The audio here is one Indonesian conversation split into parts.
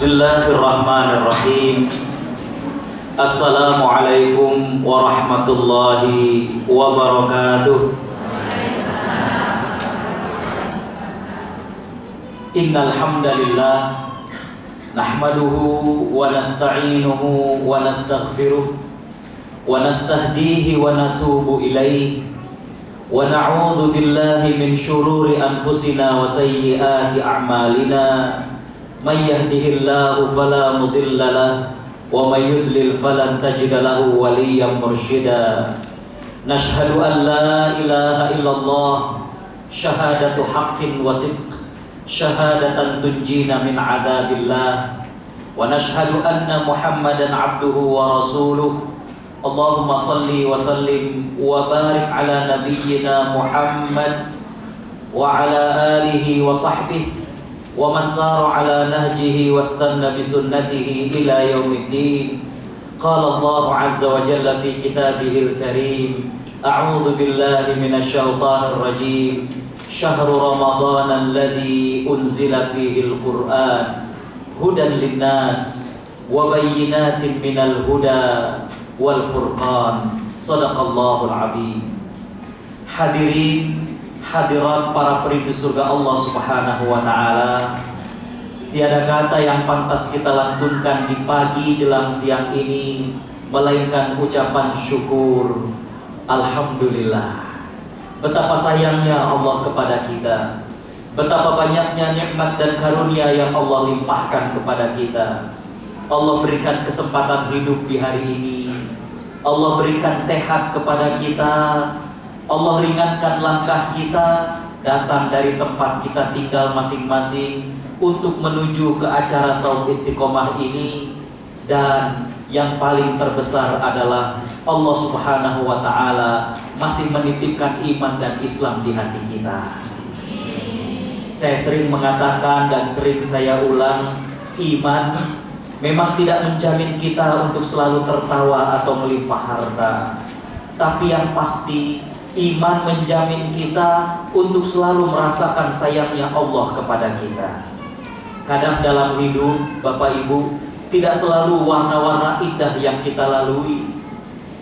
Bismillahirrahmanirrahim. Assalamualaikum warahmatullahi wabarakatuh. Innal hamdalillah nahmaduhu wa nasta'inuhu wa nastaghfiruh wa nastahdihi wa natubu ilaihi wa na'udzu billahi min syururi anfusina wa sayyiati a'malina. May yahdihillahu fala mudilla lahu wa may yudlil falan tajida lahu waliyyan mursyida. Nashhadu an la ilaha illallah syahadatu haqqin wa sidq, syahadatan tunjina min adzabillah, wa nashhadu anna Muhammadan abduhu wa rasuluh. Allahumma salli wa sallim wa barik ala nabiyyina Muhammad wa ala alihi wa sahbihi wa man sara ala nahjihi wastanna bi sunnatihi ila yaumiddin. Qala Allah azza wa jalla fi kitabihil karim, a'udzu billahi minasy syaithanir rajim. Syahrul Ramadan alladzi unzila fihil Qur'an hudan linnas wa bayyinatin minal huda wal furqan. Shadaqallahul azim. Hadirin hadirat para perindu surga Allah Subhanahu wa taala, tiada kata yang pantas kita lantunkan di pagi jelang siang ini melainkan ucapan syukur. Alhamdulillah. Betapa sayangnya Allah kepada kita, betapa banyaknya nikmat dan karunia yang Allah limpahkan kepada kita. Allah berikan kesempatan hidup di hari ini, Allah berikan sehat kepada kita, Allah ringankan langkah kita datang dari tempat kita tinggal masing-masing untuk menuju ke acara Saum Istiqomah ini. Dan yang paling terbesar adalah Allah Subhanahu wa ta'ala masih menitipkan iman dan Islam di hati kita. Saya sering mengatakan dan sering saya ulang, iman memang tidak menjamin kita untuk selalu tertawa atau melimpah harta, tapi yang pasti iman menjamin kita untuk selalu merasakan sayangnya Allah kepada kita. Kadang dalam hidup, Bapak Ibu, tidak selalu warna-warna indah yang kita lalui.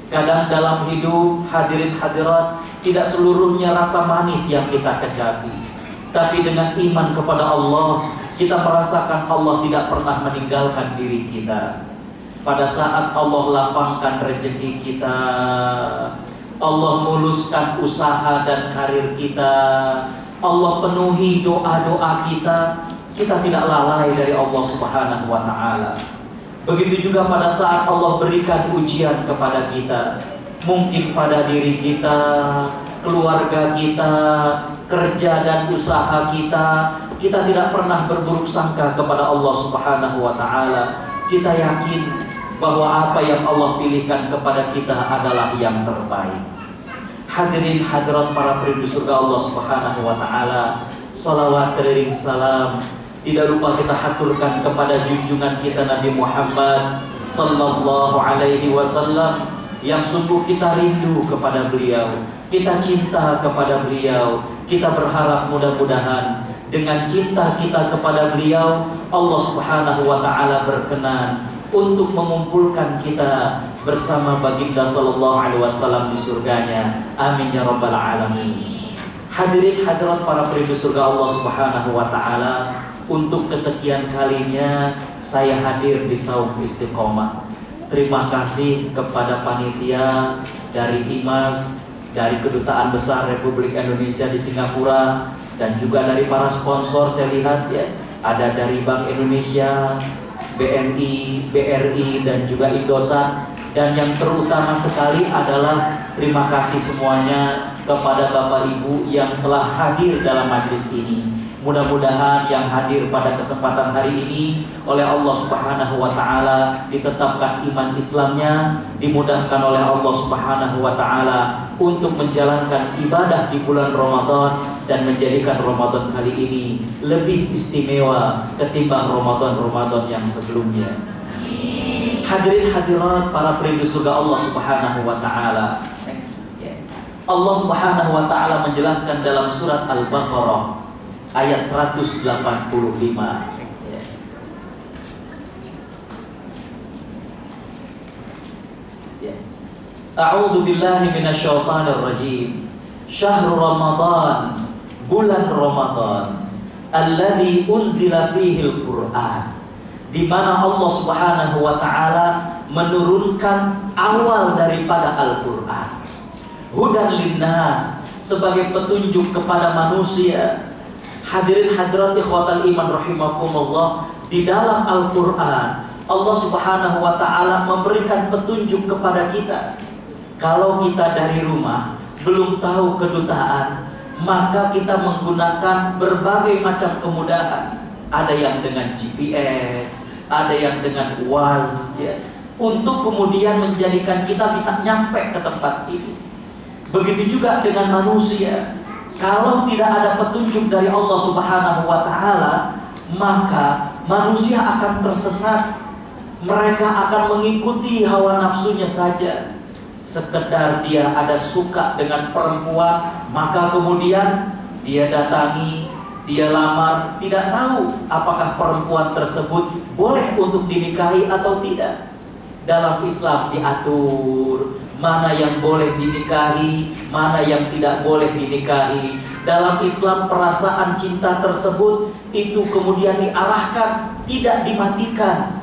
Kadang dalam hidup, hadirin hadirat, tidak seluruhnya rasa manis yang kita kecapi. Tapi dengan iman kepada Allah, kita merasakan Allah tidak pernah meninggalkan diri kita. Pada saat Allah lapangkan rezeki kita, Allah muluskan usaha dan karir kita, Allah penuhi doa-doa kita, kita tidak lalai dari Allah Subhanahu wa ta'ala. Begitu juga pada saat Allah berikan ujian kepada kita, mungkin pada diri kita, keluarga kita, kerja dan usaha kita, kita tidak pernah berburuk sangka kepada Allah Subhanahu wa ta'ala. Kita yakin bahwa apa yang Allah pilihkan kepada kita adalah yang terbaik. Hadirin hadirat para perindu surga Allah Subhanahu wa ta'ala, salawat teriring salam tidak lupa kita haturkan kepada junjungan kita Nabi Muhammad sallallahu alaihi wasallam, yang sungguh kita rindu kepada beliau, kita cinta kepada beliau. Kita berharap mudah-mudahan dengan cinta kita kepada beliau, Allah Subhanahu wa ta'ala berkenan untuk mengumpulkan kita bersama baginda sallallahu alaihi wasallam di surganya. Amin ya rabbal alamin. Hadirin hadirat para perindu surga Allah Subhanahu wa ta'ala, untuk kesekian kalinya saya hadir di Saum Istiqomah. Terima kasih kepada panitia dari IMAS, dari Kedutaan Besar Republik Indonesia di Singapura, dan juga dari para sponsor. Saya lihat ya, ada dari Bank Indonesia, BNI, BRI, dan juga Indosat. Dan yang terutama sekali adalah terima kasih semuanya kepada Bapak Ibu yang telah hadir dalam majlis ini. Mudah-mudahan yang hadir pada kesempatan hari ini oleh Allah Subhanahu wa ta'ala ditetapkan iman Islamnya, dimudahkan oleh Allah Subhanahu wa ta'ala untuk menjalankan ibadah di bulan Ramadan dan menjadikan Ramadan kali ini lebih istimewa ketimbang Ramadan-Ramadan yang sebelumnya. Hadirin hadirat para perindu surga Allah Subhanahu wa ta'ala, Allah Subhanahu wa ta'ala menjelaskan dalam surat Al-Baqarah ayat 185. A'udzu billahi minasyaitonir rajim. Syahrul Ramadan, bulan Ramadan, alladzi unzila fihi al-Qur'an, di mana Allah Subhanahu wa taala menurunkan awal daripada Al-Qur'an. Hudan linnas, sebagai petunjuk kepada manusia. Hadirin hadirat ikhwatal iman rahimakumullah, di dalam Al-Qur'an Allah Subhanahu wa taala memberikan petunjuk kepada kita. Kalau kita dari rumah belum tahu kedutaan, maka kita menggunakan berbagai macam kemudahan. Ada yang dengan GPS, ada yang dengan WAZ, ya, untuk kemudian menjadikan kita bisa nyampe ke tempat ini. Begitu juga dengan manusia. Kalau tidak ada petunjuk dari Allah Subhanahu wa taala, maka manusia akan tersesat. Mereka akan mengikuti hawa nafsunya saja. Sekedar dia ada suka dengan perempuan, maka kemudian dia datangi, dia lamar, tidak tahu apakah perempuan tersebut boleh untuk dinikahi atau tidak. Dalam Islam diatur mana yang boleh dinikahi, mana yang tidak boleh dinikahi. Dalam Islam perasaan cinta tersebut itu kemudian diarahkan, tidak dimatikan.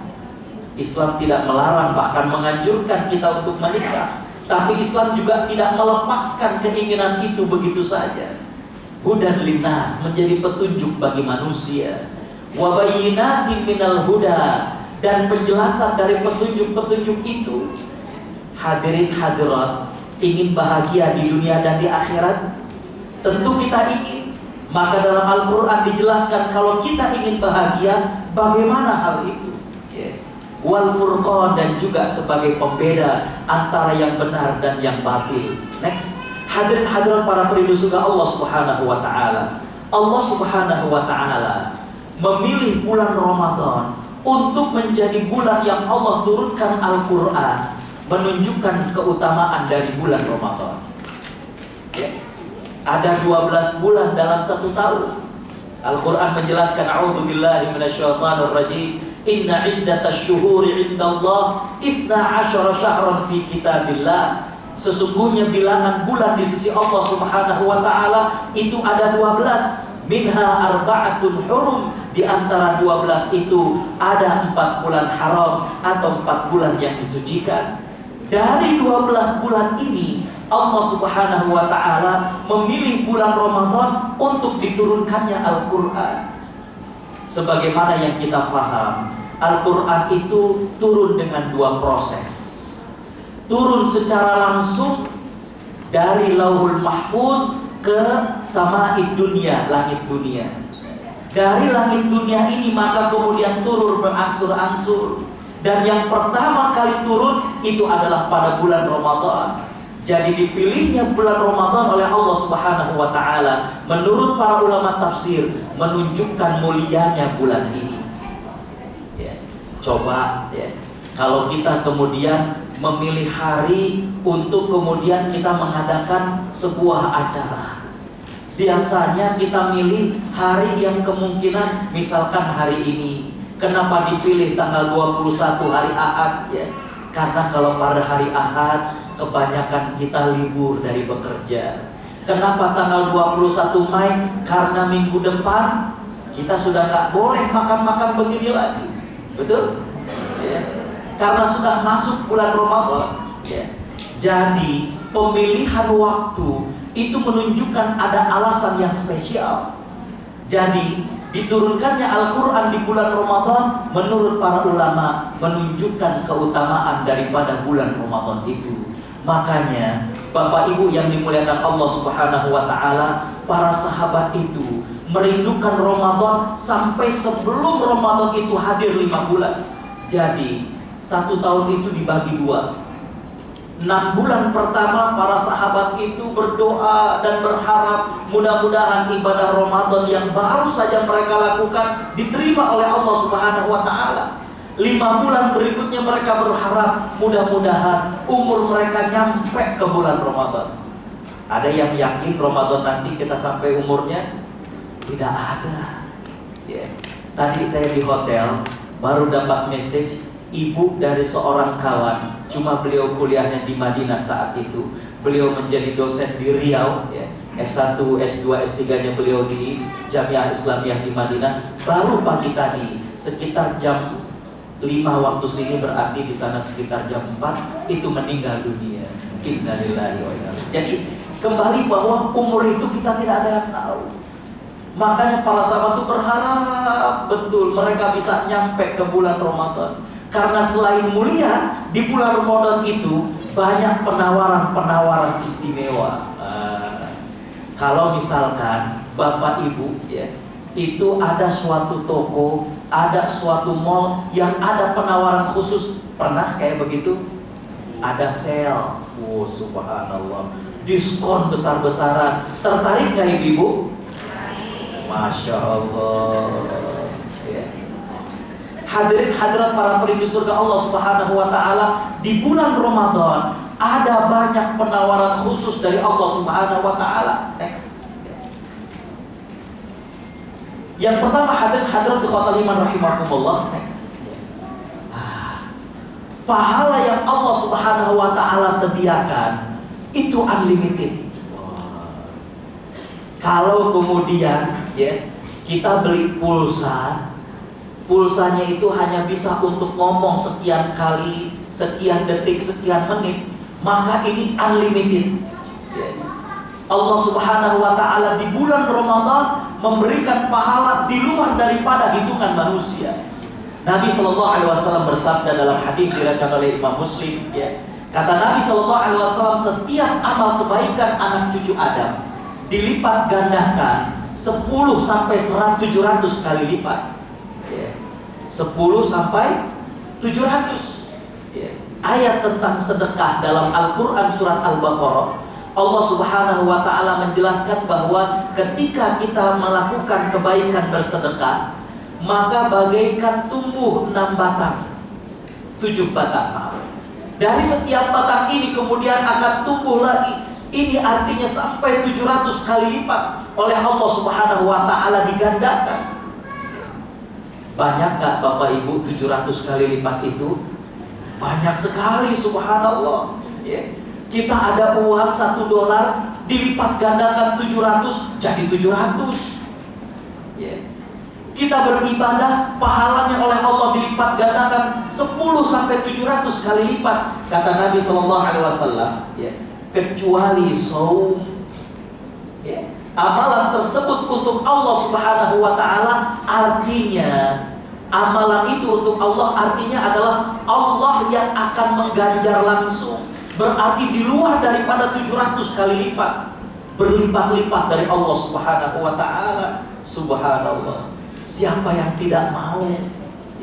Islam tidak melarang, bahkan menganjurkan kita untuk menikah. Tapi Islam juga tidak melepaskan keinginan itu begitu saja. Hudan linnas, menjadi petunjuk bagi manusia. Wa bayyinatin minal huda, dan penjelasan dari petunjuk-petunjuk itu. Hadirin hadirat, ingin bahagia di dunia dan di akhirat? Tentu kita ingin. Maka dalam Al-Quran dijelaskan kalau kita ingin bahagia, bagaimana hal itu? Wal furqan, dan juga sebagai pembeda antara yang benar dan yang batil. Next, hadirin hadirat para perindu surga Allah Subhanahu wa taala. Allah Subhanahu wa taala memilih bulan Ramadan untuk menjadi bulan yang Allah turunkan Al-Qur'an, menunjukkan keutamaan dari bulan Ramadan. Ya. Ada 12 bulan dalam satu tahun. Al-Qur'an menjelaskan, a'udzubillahi minasyaitonir rajim. Inna iddatash syuhuri indallah 12 syahran fi kitabillah. Sesungguhnya bilangan bulan di sisi Allah Subhanahu wa taala itu ada 12. Minha arba'atun hurum, di antara 12 itu ada 4 bulan haram atau 4 bulan yang disucikan. Dari 12 bulan ini Allah Subhanahu wa taala memilih bulan Ramadan untuk diturunkannya Al-Qur'an. Sebagaimana yang kita paham, Al-Quran itu turun dengan 2 proses. Turun secara langsung dari Lauhul Mahfuz ke Sama'id dunia, langit dunia. Dari langit dunia ini maka kemudian turun berangsur-angsur. Dan yang pertama kali turun itu adalah pada bulan Ramadan. Jadi dipilihnya bulan Ramadan oleh Allah Subhanahu wa taala menurut para ulama tafsir menunjukkan mulianya bulan ini. Ya. Coba ya, kalau kita kemudian memilih hari untuk kemudian kita mengadakan sebuah acara. Biasanya kita milih hari yang kemungkinan misalkan hari ini. Kenapa dipilih tanggal 21 hari Ahad ya? Karena kalau pada hari Ahad kebanyakan kita libur dari bekerja. Kenapa tanggal 21 Mei? Karena minggu depan kita sudah nggak boleh makan-makan begini lagi. Betul? Ya. Karena sudah masuk bulan Ramadan. Ya. Jadi pemilihan waktu itu menunjukkan ada alasan yang spesial. Jadi diturunkannya Al-Quran di bulan Ramadan menurut para ulama menunjukkan keutamaan daripada bulan Ramadan itu. Makanya Bapak Ibu yang dimuliakan Allah Subhanahu wa taala, para sahabat itu merindukan Ramadan sampai sebelum Ramadan itu hadir 5 bulan. Jadi 1 tahun itu dibagi 2. 6 bulan pertama para sahabat itu berdoa dan berharap mudah-mudahan ibadah Ramadan yang baru saja mereka lakukan diterima oleh Allah Subhanahu wa taala. 5 bulan berikutnya mereka berharap mudah-mudahan umur mereka nyampe ke bulan Ramadan. Ada yang yakin Ramadan nanti kita sampai umurnya? Tidak ada. Yeah. Tadi saya di hotel baru dapat message ibu dari seorang kawan. Cuma beliau kuliahnya di Madinah saat itu. Beliau menjadi dosen di Riau, ya. S1, S2, S3-nya beliau di Jamiah Islamiyah di Madinah. Baru pagi tadi, sekitar jam 5 waktu sini, berarti di sana sekitar jam 4 itu meninggal dunia. Innalillahi wa inna ilaihi. Jadi kembali bahwa umur itu kita tidak ada yang tahu. Makanya para sahabat itu berharap betul mereka bisa nyampe ke bulan Ramadan. Karena selain mulia, di bulan Ramadan itu banyak penawaran-penawaran istimewa. Kalau misalkan Bapak Ibu, ya, itu ada suatu toko, ada suatu mall yang ada penawaran khusus, pernah kayak begitu? Ada sale, oh subhanallah, diskon besar-besaran. Tertarik nggak ibu-ibu? Masya Allah, ya. Hadirin hadirat para perindu surga Allah Subhanahu wa Ta'ala, di bulan Ramadan ada banyak penawaran khusus dari Allah Subhanahu wa Ta'ala. Next. Yang pertama, hadirin hadirat di kota Liman rahimakumullah. Next. Pahala yang Allah Subhanahu wa Ta'ala sediakan itu unlimited. Kalau kemudian, ya, kita beli pulsa, pulsanya itu hanya bisa untuk ngomong sekian kali, sekian detik, sekian menit, maka ini unlimited. Allah Subhanahu wa Ta'ala di bulan Ramadan memberikan pahala di luar daripada hitungan manusia. Nabi Shallallahu Alaihi Wasallam bersabda dalam hadis diriwayatkan oleh Imam Muslim, ya, kata Nabi Shallallahu Alaihi Wasallam, setiap amal kebaikan anak cucu Adam dilipat gandakan 10 sampai 700 kali lipat. 10 sampai 700. Ayat tentang sedekah dalam Al-Quran surat Al-Baqarah, Allah Subhanahu wa Ta'ala menjelaskan bahwa ketika kita melakukan kebaikan bersedekah, maka bagaikan tumbuh 6 batang, 7 batang, maaf. Dari setiap batang ini kemudian akan tumbuh lagi. Ini artinya sampai 700 kali lipat oleh Allah Subhanahu wa Ta'ala digandakan. Banyak gak Bapak Ibu 700 kali lipat itu? Banyak sekali, subhanallah, ya. Kita ada uang $1 dilipat gandakan 700 jadi 700, ya. Kita beribadah, pahalanya oleh Allah dilipat gandakan 10 sampai 700 kali lipat. Kata Nabi Sallallahu Alaihi Wasallam, ya, kecuali saum, ya. Amalan tersebut untuk Allah Subhanahu wa Ta'ala, artinya amalan itu untuk Allah artinya adalah Allah yang akan mengganjar langsung. Berarti di luar daripada 700 kali lipat, berlipat-lipat dari Allah Subhanahu wa Ta'ala. Subhanallah. Siapa yang tidak mau,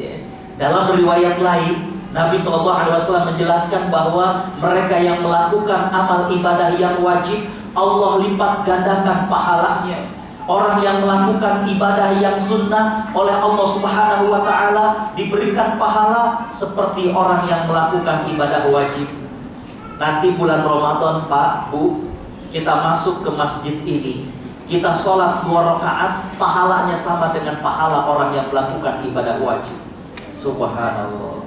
ya. Dalam riwayat lain, Nabi SAW menjelaskan bahwa mereka yang melakukan amal ibadah yang wajib, Allah lipat gandakan pahalanya. Orang yang melakukan ibadah yang sunnah oleh Allah Subhanahu wa Ta'ala diberikan pahala seperti orang yang melakukan ibadah wajib. Nanti bulan Ramadan, Pak, Bu, kita masuk ke masjid ini, kita sholat 2 rakaat, pahalanya sama dengan pahala orang yang melakukan ibadah wajib. Subhanallah.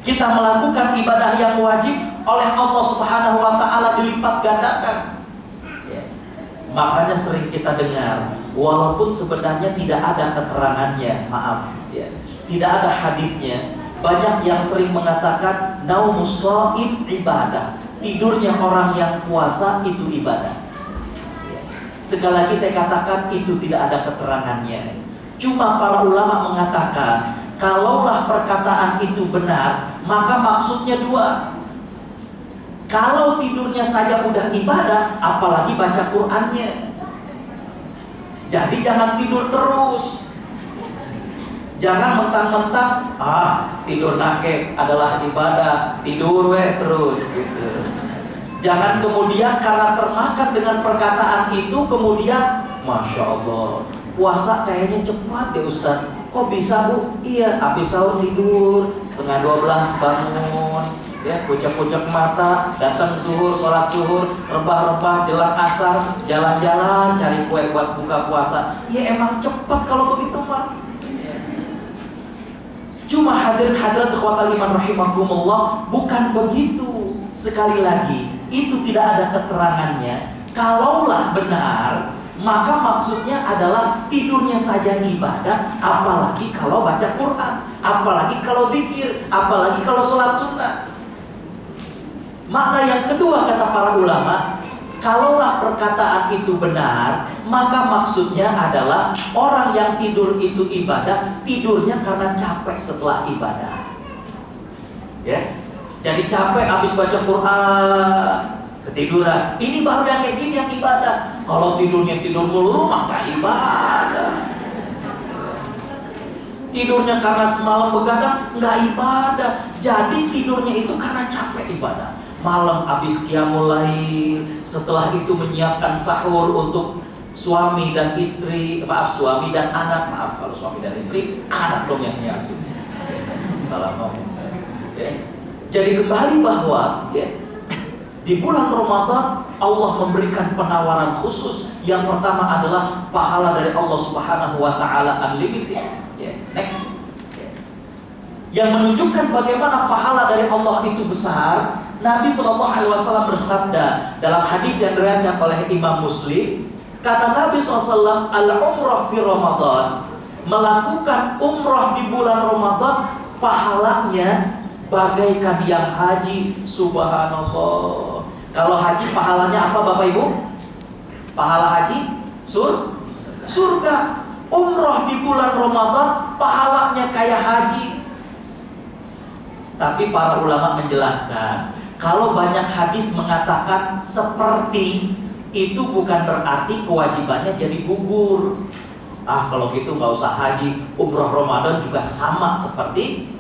Kita melakukan ibadah yang wajib oleh Allah Subhanahu wa Ta'ala dilipat gandakan. Makanya sering kita dengar, walaupun sebenarnya tidak ada keterangannya, maaf, ya, tidak ada hadisnya, banyak yang sering mengatakan naumus shaim ibadah, tidurnya orang yang puasa itu ibadah. Sekali lagi saya katakan itu tidak ada keterangannya. Cuma para ulama mengatakan, kalaulah perkataan itu benar, maka maksudnya 2. Kalau tidurnya saja udah ibadah, apalagi baca Qur'annya. Jadi jangan tidur terus. Jangan mentang-mentang tidur nakek adalah ibadah, tidur terus gitu. Jangan kemudian karena termakan dengan perkataan itu kemudian, Masya Allah, puasa kayaknya cepat ya Ustaz. Kok bisa Bu? Iya, habis sahur tidur, 11:30 bangun, ya, pucak-pucak mata, datang zuhur, sholat zuhur, rebah-rebah, jelang asar, jalan-jalan, cari kue buat buka puasa. Ya emang cepat kalau begitu mah. Cuma hadirin hadirat ikhwatal iman rahimakumullah, bukan begitu. Sekali lagi, itu tidak ada keterangannya. Kalaulah benar, maka maksudnya adalah tidurnya saja ibadah, apalagi kalau baca Quran, apalagi kalau zikir, apalagi kalau sholat sunnah. Makna yang kedua kata para ulama, kalaulah perkataan itu benar, maka maksudnya adalah orang yang tidur itu ibadah, tidurnya karena capek setelah ibadah. Ya, jadi capek habis baca Quran, ketiduran. Ini baru yang kayak gini yang ibadah. Kalau tidurnya tidur mulu, maka ibadah. Tidurnya karena semalam begadang, nggak ibadah. Jadi tidurnya itu karena capek ibadah. Malam habis qiyamul lail, setelah itu menyiapkan sahur untuk suami dan istri, suami dan anak, kalau suami dan istri, anak dong yang nyiapin. Salah ngomong. Ya. Jadi kembali bahwa ya, di bulan Ramadan Allah memberikan penawaran khusus. Yang pertama adalah pahala dari Allah Subhanahu wa taala unlimited. Ya. Next. Ya. Yang menunjukkan bagaimana pahala dari Allah itu besar, Nabi Shallallahu Alaihi Wasallam bersabda dalam hadis yang diriwayatkan oleh Imam Muslim, kata Nabi SAW, al-umrah fi Ramadan, melakukan umrah di bulan Ramadan, pahalanya bagaikan yang haji. Subhanallah. Kalau haji pahalanya apa Bapak Ibu? Pahala haji surga. Umrah di bulan Ramadan pahalanya kayak haji. Tapi para ulama menjelaskan, kalau banyak hadis mengatakan seperti, itu bukan berarti kewajibannya jadi gugur. Kalau gitu nggak usah haji, umrah Ramadan juga sama seperti.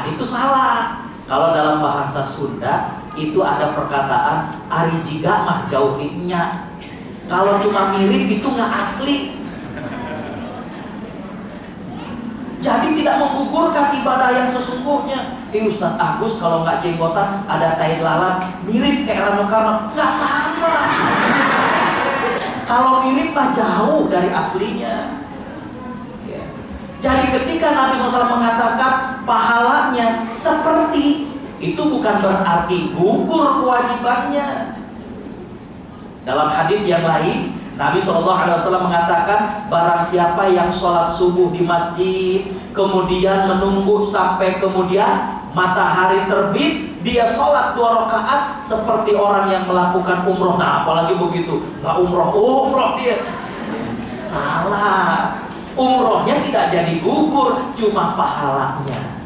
Itu salah. Kalau dalam bahasa Sunda itu ada perkataan ari jiga mah jauh nya. Kalau cuma mirip itu nggak asli. Jadi tidak menggugurkan ibadah yang sesungguhnya. Ustaz Agus kalau nggak jenggotan ada tai lalat mirip kayak Rano Karno, nggak sama. Kalau mirip mah jauh dari aslinya. Ya. Jadi ketika Nabi SAW mengatakan pahalanya seperti, itu bukan berarti gugur kewajibannya. Dalam hadis yang lain, Nabi SAW mengatakan, barang siapa yang sholat subuh di masjid, kemudian menunggu sampai kemudian matahari terbit, dia sholat 2 rakaat seperti orang yang melakukan umroh. Nah, apalagi begitu, nggak umroh dia. Salah. Umrohnya tidak jadi gugur, cuma pahalanya.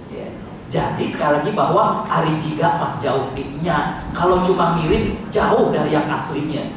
Ya. Jadi sekali lagi bahwa ari jiga mah jauh tipnya. Kalau cuma mirip, jauh dari yang aslinya.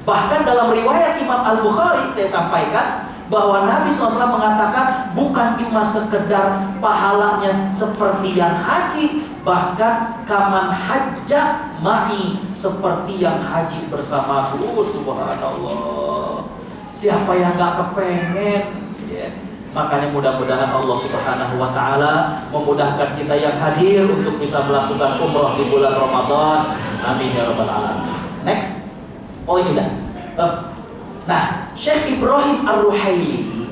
Bahkan dalam riwayat Imam Al-Bukhari saya sampaikan bahwa Nabi SAW mengatakan bukan cuma sekedar pahalanya seperti yang haji, bahkan kaman hajjah ma'i, seperti yang haji bersamaku. Subhanallah. Siapa yang gak kepengen ya. Makanya mudah-mudahan Allah Subhanahu wa ta'ala memudahkan kita yang hadir untuk bisa melakukan umrah di bulan Ramadan. Amin ya rabbal alamin. Next. Oh ini udah. Nah, Syekh Ibrahim Ar-Ruhaili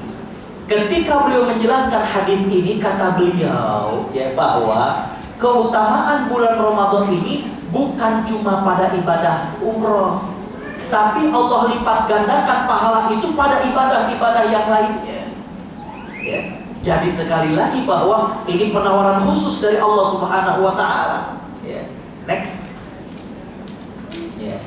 ketika beliau menjelaskan hadis ini, kata beliau ya bahwa keutamaan bulan Ramadan ini bukan cuma pada ibadah umroh, tapi Allah lipat gandakan pahala itu pada ibadah-ibadah yang lainnya. Ya. Jadi sekali lagi bahwa ini penawaran khusus dari Allah Subhanahu wa taala. Ya. Next. Ya.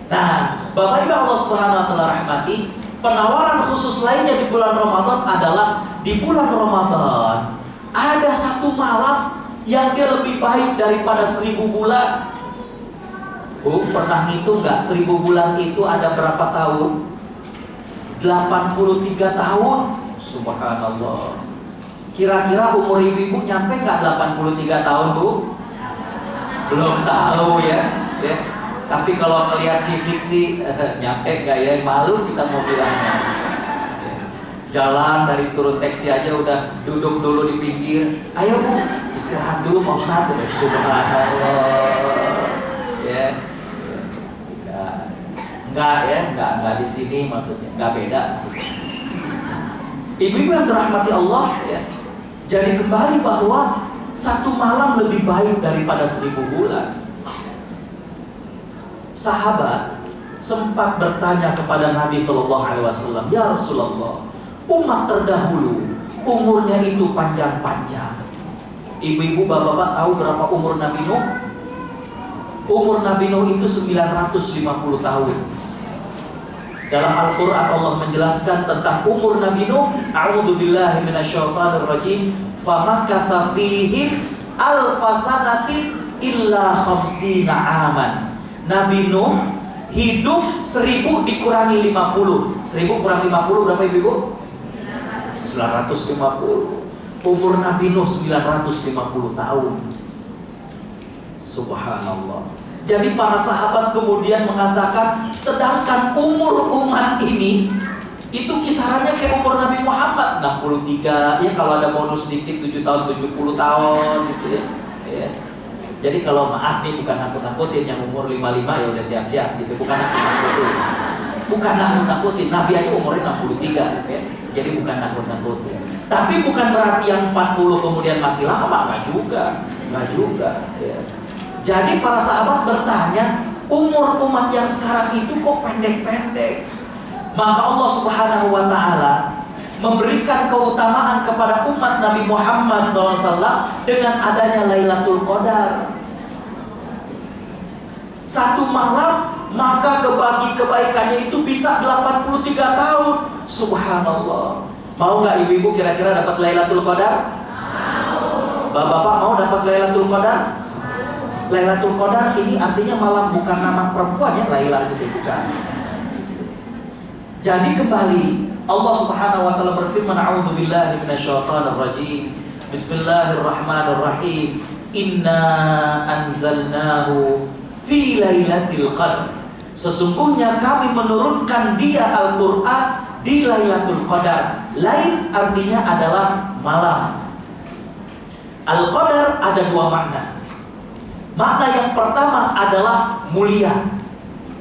Nah, Bapak Ibu Allah Subhanahu wa taala rahmati, penawaran khusus lainnya di bulan Ramadan adalah di bulan Ramadan ada satu malam yang dia lebih baik daripada 1000 bulan. Pernah ngitung nggak 1000 bulan itu ada berapa tahun? 83 tahun. Subhanallah. Kira-kira umur ibu nyampe nggak 83 tahun, Bu? Belum tahu ya. Tapi kalau ngelihat fisik sih nyampe nggak ya, malu kita mau bilangnya. Jalan dari turun taksi aja udah duduk dulu di pinggir. Ayo Bu, istirahat dulu mau Ustaz. Subhanallah. Ya. Enggak di sini maksudnya, enggak beda maksudnya. Ibu-ibu yang dirahmati Allah, ya. Jadi kembali bahwa satu malam lebih baik daripada 1000 bulan. Sahabat sempat bertanya kepada Nabi Shallallahu Alaihi Wasallam, ya Rasulullah, umat terdahulu umurnya itu panjang-panjang. Ibu-ibu, bapak-bapak tahu berapa umur Nabi Nuh? Umur Nabi Nuh itu 950 tahun. Dalam Al-Quran Allah menjelaskan tentang umur Nabi Nuh. A'udzubillahi minasyaitonirrajim. Famakatha fihim alfasanatin illa khamsina aman. Nabi Nuh hidup 1000 dikurangi 50. 1000 kurang 50 berapa ibu? 950. Umur Nabi Nuh 950 tahun. Subhanallah. Jadi para sahabat kemudian mengatakan, sedangkan umur umat ini itu kisarannya kayak umur Nabi Muhammad 63, ya kalau ada bonus sedikit 7 tahun, 70 tahun gitu ya. Ya. Jadi kalau maaf nih, bukan nakut-nakutin yang umur 55 ya udah siap-siap gitu, bukan nakut-nakutin. Bukan nakut-nakutin, Nabi aja umurnya 63 ya. Jadi bukan nakut-nakutin. Tapi bukan berarti yang 40 kemudian masih lama, enggak juga ya. Jadi para sahabat bertanya, umur umat yang sekarang itu kok pendek-pendek? Maka Allah Subhanahu wa Ta'ala memberikan keutamaan kepada umat Nabi Muhammad SAW dengan adanya Lailatul Qadar. Satu malam maka kebagi kebaikannya itu bisa 83 tahun. Subhanallah. Mau nggak ibu-ibu kira-kira dapat Lailatul Qadar? Bapak-bapak mau dapat Lailatul Qadar? Lailatul Qadar ini artinya malam, bukan nama perempuan ya, Laila gitu, bukan. Jadi kembali Allah Subhanahu wa Ta'ala berfirman, a'udzubillahi minasyaitonirrajim. Bismillahirrahmanirrahim. Inna anzalnahu fi lailatul qadar. Sesungguhnya kami menurunkan dia Al-Qur'an di Lailatul Qadar. Lail artinya adalah malam. Al-Qadar ada dua makna. Makna yang pertama adalah mulia.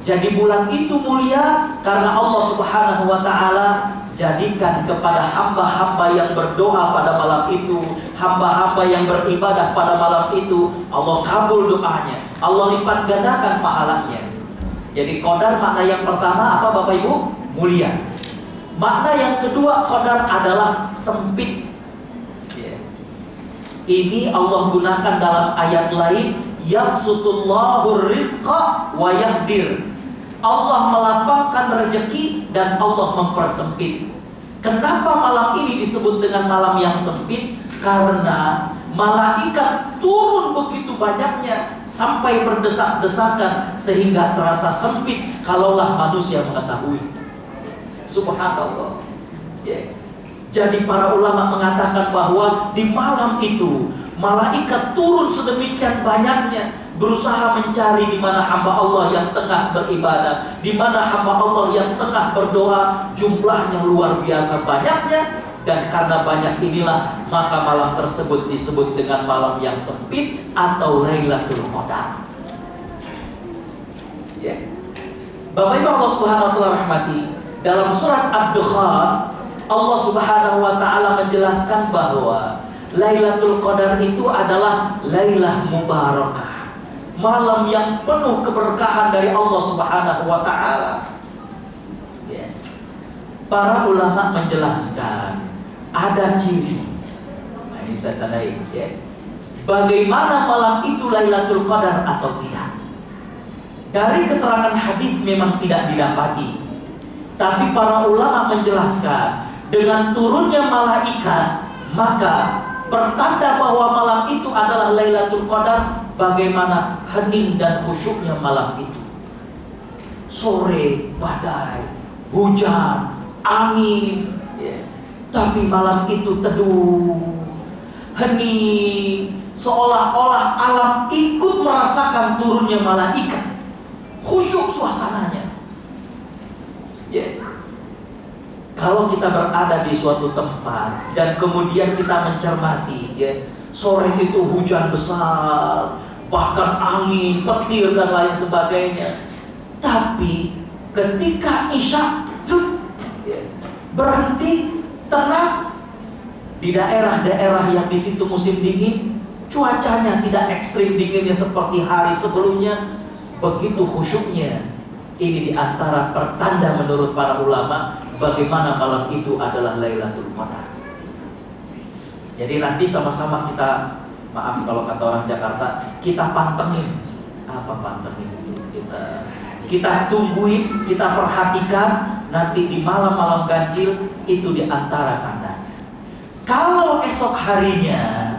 Jadi bulan itu mulia karena Allah Subhanahu wa Ta'ala jadikan kepada hamba-hamba yang berdoa pada malam itu, hamba-hamba yang beribadah pada malam itu, Allah kabul doanya, Allah lipat gandakan pahalanya. Jadi qadar makna yang pertama apa Bapak Ibu? Mulia. Makna yang kedua qadar adalah sempit. Ini Allah gunakan dalam ayat lain, yabsutullahu rizqa wa yaqdir. Allah melapangkan rezeki dan Allah mempersempit. Kenapa malam ini disebut dengan malam yang sempit? Karena malaikat turun begitu banyaknya sampai berdesak-desakan sehingga terasa sempit kalaulah manusia mengetahui. Subhanallah. Jadi para ulama mengatakan bahwa di malam itu malaikat turun sedemikian banyaknya, berusaha mencari di mana hamba Allah yang tengah beribadah, di mana hamba Allah yang tengah berdoa. Jumlahnya luar biasa banyaknya, dan karena banyak inilah maka malam tersebut disebut dengan malam yang sempit atau Lailatul Qadar. Bapak Ibu Allah Subhanahu wa Ta'ala rahmati, dalam surat Ad-Dukhan Allah Subhanahu wa Ta'ala menjelaskan bahwa Lailatul Qadar itu adalah Lailah Mubarakah, malam yang penuh keberkahan dari Allah Subhanahu wa Ta'ala. Para ulama menjelaskan ada ciri. Nah, ini saya tandai bagaimana malam itu Lailatul Qadar atau tidak. Dari keterangan hadis memang tidak didapati, tapi para ulama menjelaskan dengan turunnya malaikat maka pertanda bahwa malam itu adalah Lailatul Qadar. Bagaimana hening dan khusyuknya malam itu. Sore badai, hujan, angin, tapi malam itu teduh, hening, seolah-olah alam ikut merasakan turunnya malaikat. Khusyuk suasananya. Kalau kita berada di suatu tempat dan kemudian kita mencermati, sore itu hujan besar, bahkan angin, petir dan lain sebagainya. Tapi ketika Isya berhenti, tenang. Di daerah-daerah yang di situ musim dingin, cuacanya tidak ekstrim dinginnya seperti hari sebelumnya, begitu khusyuknya. Ini di antara pertanda menurut para ulama bagaimana malam itu adalah Lailatul Qadar. Jadi nanti sama-sama kita, maaf kalau kata orang Jakarta, kita pantengin. Apa pantengin itu? Kita tungguin, kita perhatikan nanti di malam-malam ganjil itu di antara tanda. Kalau esok harinya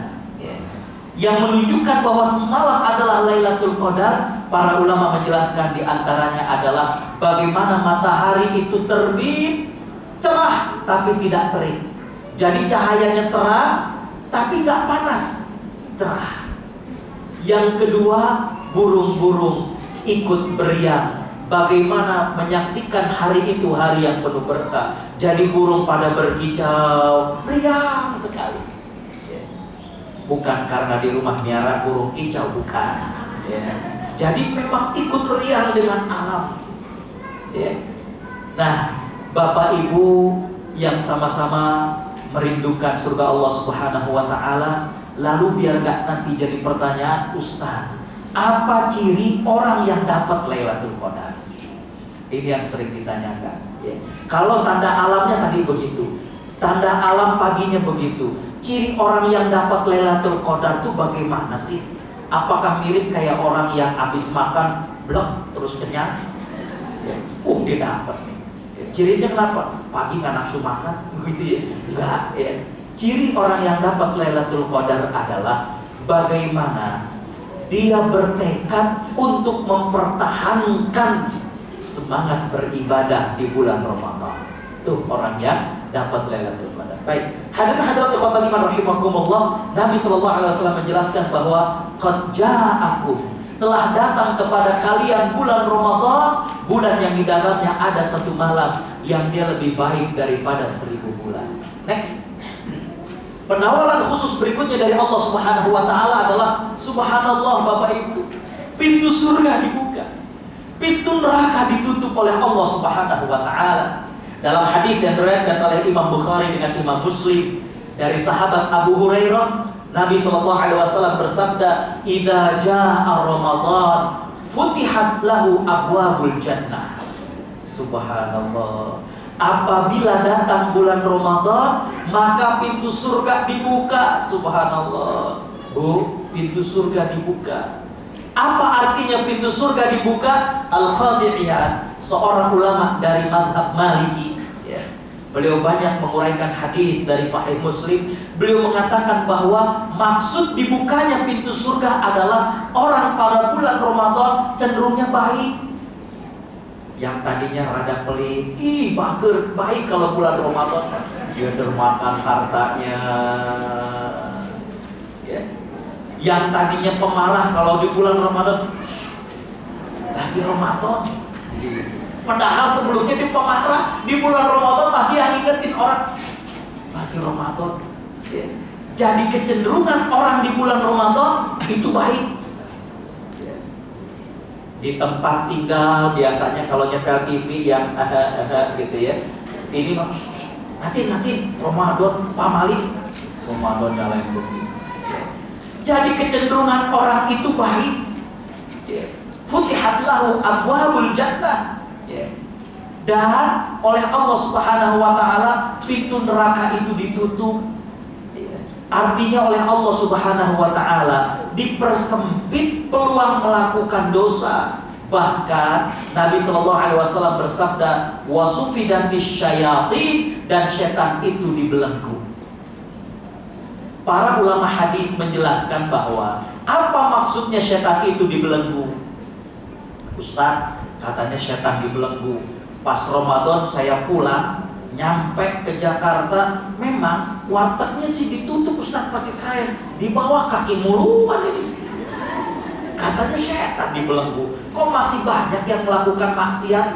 yang menunjukkan bahwa semalam adalah Lailatul Qadar, para ulama menjelaskan di antaranya adalah bagaimana matahari itu terbit cerah tapi tidak terik. Jadi cahayanya terang tapi nggak panas, cerah. Yang kedua, burung-burung ikut beriang. Bagaimana menyaksikan hari itu hari yang penuh berkah. Jadi burung pada berkicau, riang sekali. Bukan karena di rumah miara burung kicau, bukan. Jadi memang ikut riang dengan alam. Nah, Bapak Ibu yang sama-sama merindukan surga Allah Subhanahu wa Ta'ala, lalu biar nggak nanti jadi pertanyaan, Ustaz, apa ciri orang yang dapat Lailatul Qadar? Ini yang sering ditanyakan. Kalau tanda alamnya tadi begitu, tanda alam paginya begitu. Ciri orang yang dapat Lailatul Qadar itu bagaimana sih? Apakah mirip kayak orang yang habis makan blek terus kenyang? Dia dapat nih. Cirinya kenapa? Pagi nggak nafsu makan, begitu ya? Enggak ya. Ciri orang yang dapat Lailatul Qadar adalah bagaimana dia bertekad untuk mempertahankan semangat beribadah di bulan Ramadan. Itu orang yang dapat Lailatul Qadar. Baik, hadirin hadirat ikhwatal iman rahimakumullah, Nabi sallallahu alaihi wasallam menjelaskan bahwa qad ja'akum, telah datang kepada kalian bulan Ramadan, bulan yang di dalamnya ada satu malam yang dia lebih baik daripada 1000 bulan. Next. Penawaran khusus berikutnya dari Allah Subhanahu wa Ta'ala adalah, subhanallah Bapak Ibu, pintu surga dibuka, pintu neraka ditutup oleh Allah Subhanahu wa Ta'ala. Dalam hadis yang diriwayatkan oleh Imam Bukhari dengan Imam Muslim dari sahabat Abu Hurairah, Nabi sallallahu alaihi wasallam bersabda, "Idza jaa Ramadan, futihat lahu abwabul jannah." Subhanallah. Apabila datang bulan Ramadan, maka pintu surga dibuka. Subhanallah. Bu, pintu surga dibuka. Apa artinya pintu surga dibuka? Al-Qadiyah, seorang ulama dari mazhab Maliki, beliau banyak menguraikan hadis dari Sahih Muslim. Beliau mengatakan bahwa maksud dibukanya pintu surga adalah orang pada bulan Ramadan cenderungnya baik. Yang tadinya rada pelit, bager, baik kalau bulan Ramadan, dia dermakan hartanya. Yang tadinya pemarah kalau di bulan Ramadan, lagi Ramadan. Padahal sebelumnya dia pemarah, di bulan Ramadan masih ngingetin orang, lagi Ramadan. Jadi kecenderungan orang di bulan Ramadan itu baik. Di tempat tinggal biasanya kalau nyetel TV yang gitu ya, ini nanti Ramadan pamali, Ramadan nyalain bumi. Jadi kecenderungan orang itu baik. Futihat lahu abwabul jannah. Dan oleh Allah Subhanahu wa Ta'ala pintu neraka itu ditutup. Artinya oleh Allah Subhanahu wa Ta'ala dipersempit peluang melakukan dosa. Bahkan Nabi sallallahu alaihi wasallam bersabda, "Wasufidatis syayatin," dan setan itu dibelenggu. Para ulama hadis menjelaskan bahwa apa maksudnya setan itu dibelenggu? Ustaz, katanya setan dibelenggu. Pas Ramadan saya pulang, nyampe ke Jakarta, memang wartegnya sih ditutup Ustaz pakai kain, di bawah kaki muluan ini. Katanya setan dibelenggu. Kok masih banyak yang melakukan maksiat?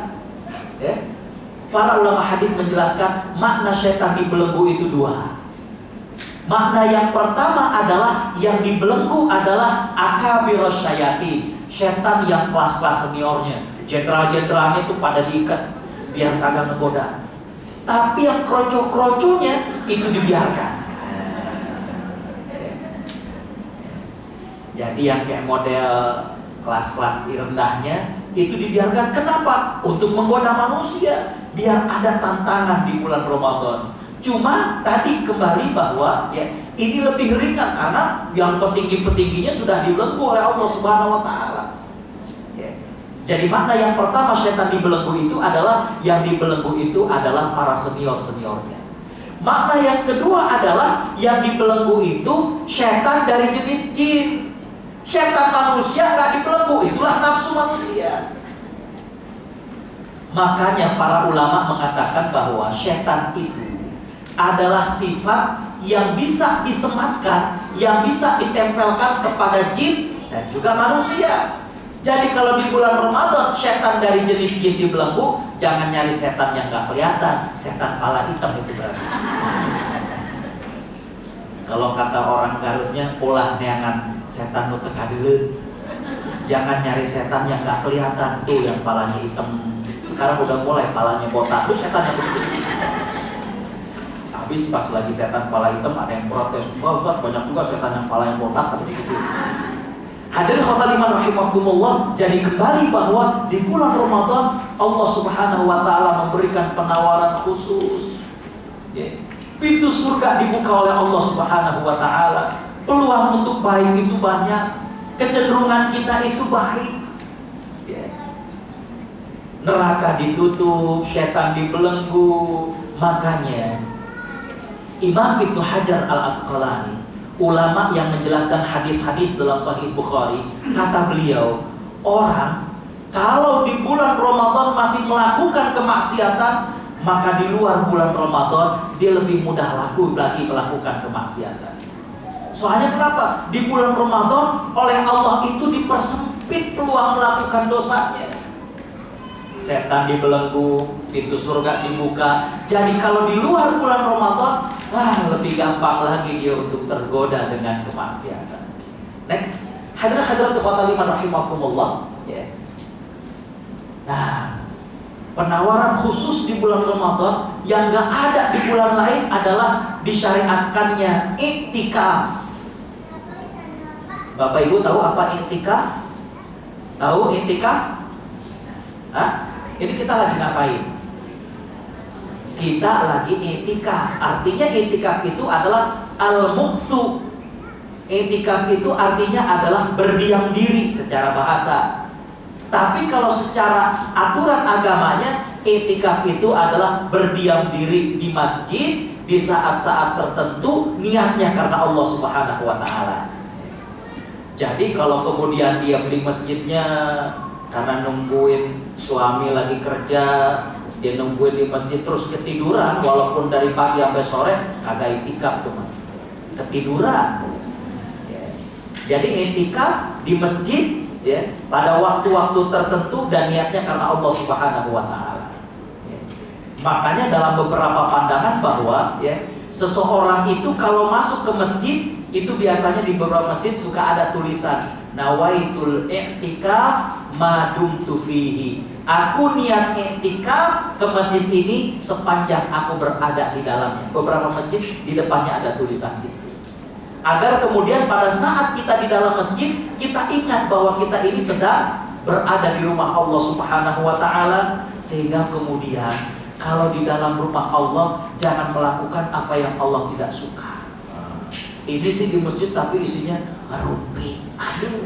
Para ulama hadis menjelaskan makna setan dibelenggu itu dua. Makna yang pertama adalah yang dibelenggu adalah akabiros syayatin, setan yang kelas-kelas seniornya, jenderal-jenderalnya itu pada diikat biar kagak ngegoda. tapi yang kroco-kroconya itu dibiarkan. Jadi yang kayak model kelas-kelas rendahnya itu dibiarkan. Kenapa? Untuk menggoda manusia, biar ada tantangan di bulan Ramadan. Cuma tadi kembali bahwa ya ini lebih ringan karena yang petinggi-petingginya sudah dibelenggu oleh Allah Subhanahu wa taala. Ya. Jadi makna yang pertama setan dibelenggu itu adalah yang dibelenggu itu adalah para senior-seniornya. Makna yang kedua adalah yang dibelenggu itu setan dari jenis jin. Setan manusia nggak dibelenggu, itulah nafsu manusia. Makanya para ulama mengatakan bahwa setan itu adalah sifat yang bisa disematkan, yang bisa ditempelkan kepada jin dan juga manusia. Jadi kalau di bulan Ramadan setan dari jenis jin dibelenggu, jangan nyari setan yang nggak kelihatan, setan pala hitam itu berarti. Kalau kata orang Garutnya, ulah neangan setan nu teka dulu. Jangan nyari setan yang nggak kelihatan tuh, yang palanya hitam. Sekarang udah mulai palanya botak tuh setan yang begitu. Habis pas lagi setan pala hitam ada yang protes, wah Ustaz banyak juga setan yang pala yang botak seperti itu. Hadirin khotaliman rahimakumullah. Jadi kembali bahwa di bulan Ramadan Allah Subhanahu wa taala memberikan penawaran khusus. Pintu surga dibuka oleh Allah Subhanahu wa taala. Peluang untuk baik itu banyak. Kecenderungan kita itu baik. Neraka ditutup, setan dibelenggu. Makanya Imam Ibnu Hajar Al-Asqalani, ulama yang menjelaskan hadis-hadis dalam Sahih Bukhari, kata beliau, orang kalau di bulan Ramadan masih melakukan kemaksiatan, maka di luar bulan Ramadan dia lebih mudah lagi melakukan kemaksiatan. Soalnya kenapa? Di bulan Ramadan oleh Allah itu dipersempit peluang melakukan dosanya. Setan dibelenggu, pintu surga dibuka. Jadi kalau di luar bulan Ramadan, lebih gampang lagi dia untuk tergoda dengan kemaksiatan. Next, hadirat khotaliman rahimakumullah. Nah, penawaran khusus di bulan Ramadan yang gak ada di bulan lain adalah disyariatkannya iktikaf. Bapak Ibu tahu apa iktikaf? Tahu iktikaf? Ini kita lagi ngapain? Kita lagi iktikaf. Artinya iktikaf itu adalah al-muqsu. Iktikaf itu artinya adalah berdiam diri secara bahasa. Tapi kalau secara aturan agamanya, iktikaf itu adalah berdiam diri di masjid di saat-saat tertentu, niatnya karena Allah Subhanahu wa taala. Jadi kalau kemudian diam di masjidnya karena nungguin suami lagi kerja, dia nungguin di masjid terus ketiduran walaupun dari pagi sampai sore, kagak iktikaf tuh, ketiduran. Jadi iktikaf di masjid pada waktu-waktu tertentu dan niatnya karena Allah Subhanahu wa taala. Makanya dalam beberapa pandangan bahwa seseorang itu kalau masuk ke masjid itu biasanya di beberapa masjid suka ada tulisan nawaitul i'tikaf ma dumtu fihi. Aku niat i'tikaf ke masjid ini sepanjang aku berada di dalamnya. Beberapa masjid di depannya ada tulisan itu. Agar kemudian pada saat kita di dalam masjid, kita ingat bahwa kita ini sedang berada di rumah Allah Subhanahu wa taala, sehingga kemudian kalau di dalam rumah Allah jangan melakukan apa yang Allah tidak suka. Ini sih di masjid tapi isinya ngerumpi. Aduh.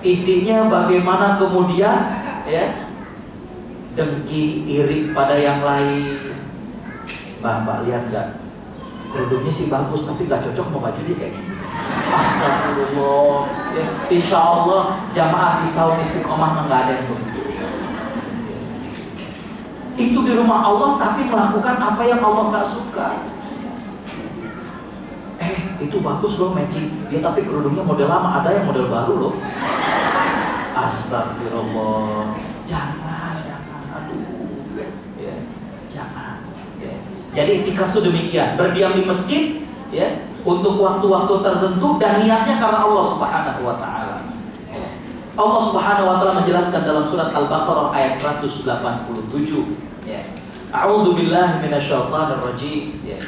Isinya bagaimana kemudian dengki, iri pada yang lain. Mbak lihat enggak? Kerudungnya sih bagus tapi gak cocok mau baju dia kayak gini. Astagfirullah. Insya Allah jamaah di Saum Istiqomah nggak ada yang begitu. Itu di rumah Allah tapi melakukan apa yang Allah gak suka. Itu bagus loh matching. Ya tapi kerudungnya model lama, ada yang model baru loh. Astagfirullah. Jangan. Aduh. Jangan. Jadi iktikaf itu demikian, berdiam di masjid untuk waktu-waktu tertentu dan niatnya karena Allah Subhanahu wa taala. Allah Subhanahu wa taala menjelaskan dalam surat Al-Baqarah ayat 187, ya. A'udzu billahi minasyaitonir rajim, ya.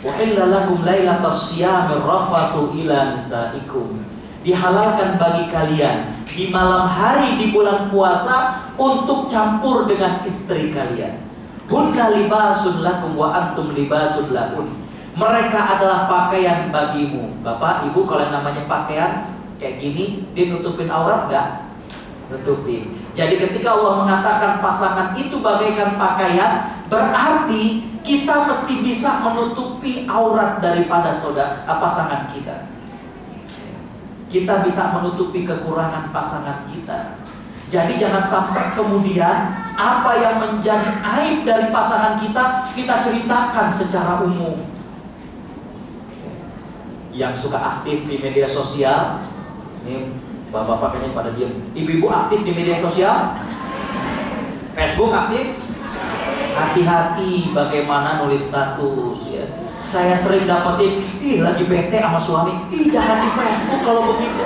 Uhilla lakum lailatas syiyamir rafathu ila nisaikum. Dihalalkan bagi kalian di malam hari di bulan puasa untuk campur dengan istri kalian. Hunna libasun lakum wa antum libasun lahun. Mereka adalah pakaian bagimu. Bapak, Ibu, kalau namanya pakaian kayak gini, dia nutupin aurat enggak? Nutupin. Jadi ketika Allah mengatakan pasangan itu bagaikan pakaian, berarti kita mesti bisa menutupi aurat daripada pasangan kita. Kita bisa menutupi kekurangan pasangan kita. Jadi jangan sampai kemudian apa yang menjadi aib dari pasangan kita ceritakan secara umum. Yang suka aktif di media sosial, ini bapak-bapak ini pada diam. Ibu-ibu aktif di media sosial, Facebook aktif. Hati-hati bagaimana nulis status, ya. Saya sering dapetin, lagi bete sama suami, jangan di Facebook kalau begitu.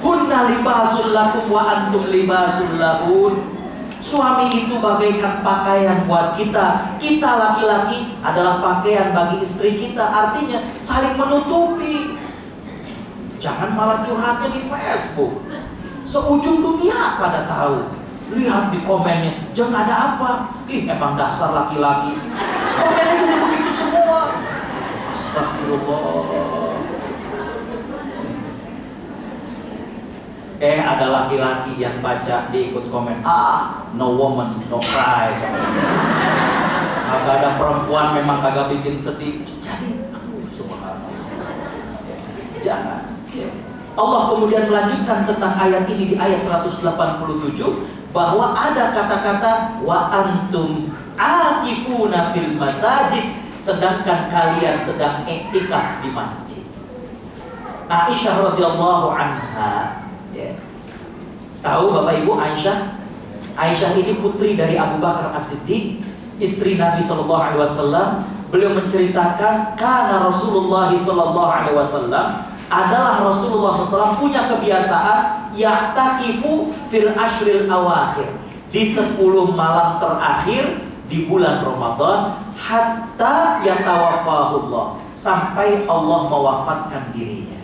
Hunna libasul lakum wa antum libasul lahun. Suami itu bagaikan pakaian buat kita. Kita laki-laki adalah pakaian bagi istri kita. Artinya saling menutupi. Jangan malah curhatnya di Facebook. Seujung dunia pada tahu. Lihat di komennya, jangan ada apa. Emang dasar laki-laki. Komennya jadi begitu semua. Astagfirullah. Ada laki-laki yang baca, dia ikut komen, no woman, no cry. Kagak ada perempuan memang kagak bikin sedih. Jadi, subhanallah. Jangan. Allah kemudian melanjutkan tentang ayat ini di ayat 187, bahwa ada kata-kata wa antum akifuna fil masajid, sedangkan kalian sedang iktikaf di masjid. Aisyah radhiyallahu anha, ya. Tahu Bapak Ibu Aisyah? Aisyah ini putri dari Abu Bakar As-Siddiq, istri Nabi sallallahu alaihi wasallam. Beliau menceritakan karena Rasulullah sallallahu alaihi wasallam adalah Rasulullah SAW punya kebiasaan ya'takifu fil ashril awakhir, di 10 malam terakhir di bulan Ramadan, hatta yatawaffahullah, sampai Allah mewafatkan dirinya.